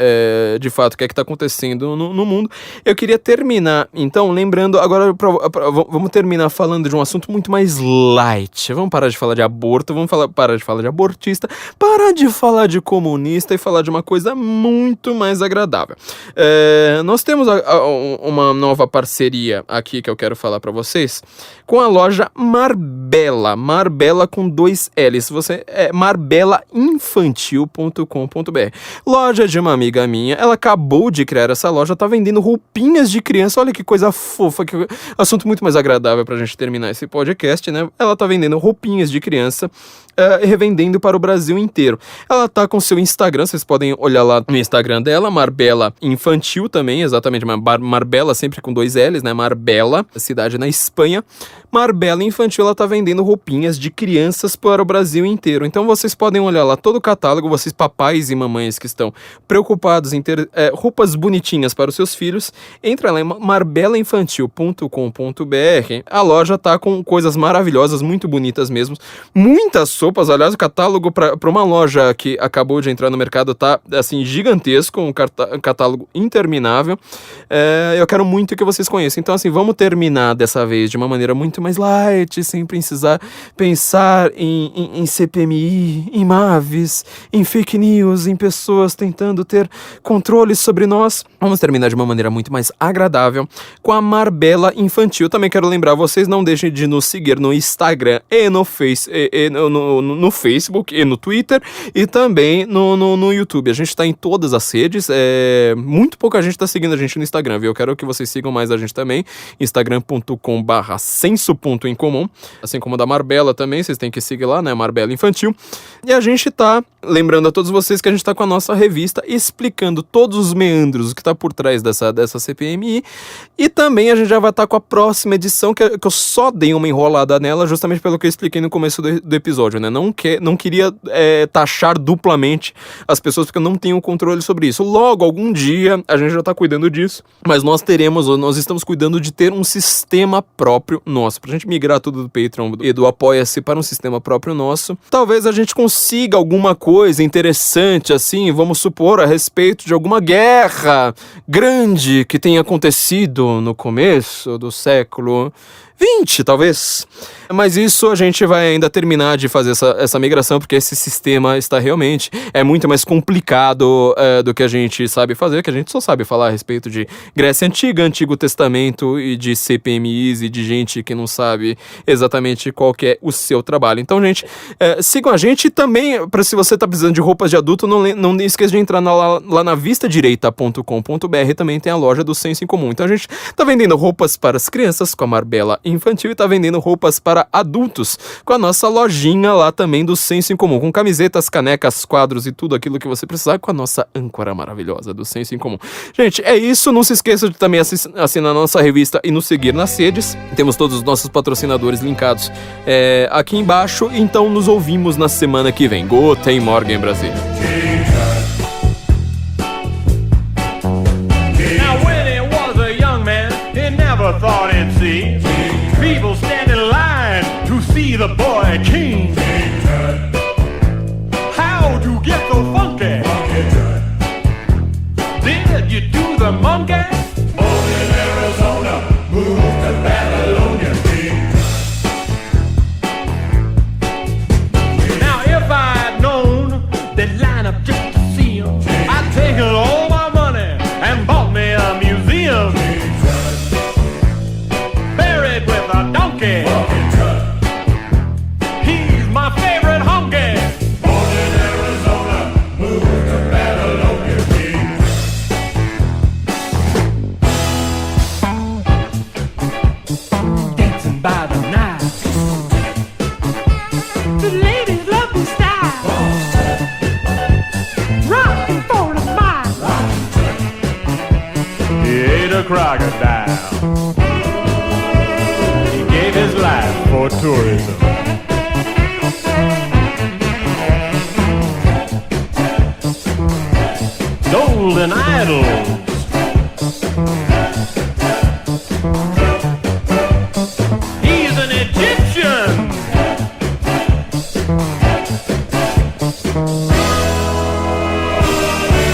de fato o que é que tá acontecendo no mundo. Eu queria terminar, então, lembrando, agora vamos terminar falando de um assunto muito mais light. Vamos parar de falar de aborto, parar de falar de abortista, parar de falar de comunista e falar de uma coisa muito mais agradável. Nós temos uma nova parceria aqui que eu quero falar para vocês, com a loja Marbella com 2 L's. Você marbelainfantil.com.br. Loja de uma amiga minha, ela acabou de criar essa loja, tá vendendo roupinhas de criança. Olha que coisa fofa, que assunto muito mais agradável pra gente terminar esse podcast, né? Ela tá vendendo roupinhas de criança, revendendo para o Brasil inteiro. Ela tá com seu Instagram, vocês podem olhar lá no Instagram dela, Marbella Infantil também, exatamente, Marbella sempre com 2 L's, né? Marbella, cidade na Espanha. Marbella Infantil, ela tá vendendo roupinhas de crianças para o Brasil inteiro. Então vocês podem olhar lá todo o catálogo, vocês papais e mamães que estão preocupados em ter roupas bonitinhas para os seus filhos, entra lá em marbelainfantil.com.br. A loja tá com coisas maravilhosas, muito bonitas mesmo, muitas roupas. Aliás, o catálogo para uma loja que acabou de entrar no mercado tá assim gigantesco, um catálogo interminável. Eu quero muito que vocês conheçam. Então assim, vamos terminar dessa vez de uma maneira muito mais light, sem precisar pensar em CPMI, em MAVs, em fake news, em pessoas tentando ter controle sobre nós. Vamos terminar de uma maneira muito mais agradável com a Marbella Infantil. Também quero lembrar vocês, não deixem de nos seguir no Instagram e no Facebook e no Twitter e também no YouTube. A gente está em todas as redes. Muito pouca gente está seguindo a gente no Instagram, viu? Eu quero que vocês sigam mais a gente também. Instagram.com/senso.incomum. Assim como da Marbella também, vocês têm que seguir lá, né? Marbella Infantil. E a gente tá lembrando a todos vocês que a gente tá com a nossa revista explicando todos os meandros que tá por trás dessa CPMI. E também a gente já vai estar com a próxima edição, que eu só dei uma enrolada nela, justamente pelo que eu expliquei no começo do episódio, né? Não queria taxar duplamente as pessoas, porque eu não tenho controle sobre isso. Logo, algum dia, a gente já tá cuidando disso, mas nós estamos cuidando de ter um sistema próprio nosso, pra gente migrar tudo do Patreon e do Apoia-se para um sistema próprio nosso. Talvez a gente consiga alguma coisa interessante, assim, vamos supor, a respeito de alguma guerra grande que tenha acontecido no começo do século 20, talvez. Mas isso a gente vai ainda terminar de fazer essa migração, porque esse sistema está realmente muito mais complicado do que a gente sabe fazer, que a gente só sabe falar a respeito de Grécia Antiga, Antigo Testamento e de CPMIs e de gente que não sabe exatamente qual que é o seu trabalho. Então, gente, sigam a gente. E também, se você está precisando de roupas de adulto, não esqueça de entrar lá na vistadireita.com.br, também tem a loja do Senso em Comum. Então a gente tá vendendo roupas para as crianças com a Marbella Infantil e tá vendendo roupas para adultos com a nossa lojinha lá também do Senso em Comum, com camisetas, canecas, quadros e tudo aquilo que você precisar, com a nossa âncora maravilhosa do Senso em Comum. Gente, é isso. Não se esqueça de também assinar a nossa revista e nos seguir nas redes. Temos todos os nossos patrocinadores linkados aqui embaixo. Então nos ouvimos na semana que vem. Guten Morgen, Brasil. Thought he'd see people stand in line to see the boy king. How'd you get so funky? Did you do the monkey? Born in Arizona, moved to Babylonia. Now if I'd known they'd line up just to see him, I'd taken all my money and bought me a museum. He's my favorite honky. Born in Arizona, moved to Babylonia. Dancing by the night, the ladies love the style. Rockin' for the mile. He ate a crocodile. His life for tourism. Golden idols. He's an Egyptian.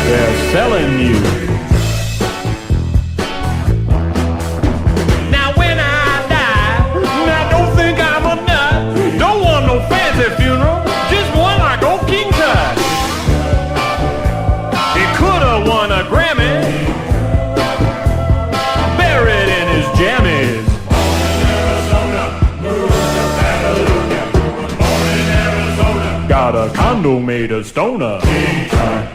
They're selling you. Funeral, just one like old King Tut. He could have won a Grammy, buried in his jammies. Born in Arizona, moved to Babylonia. Born in Arizona, got a condo made of stoner. King Tut.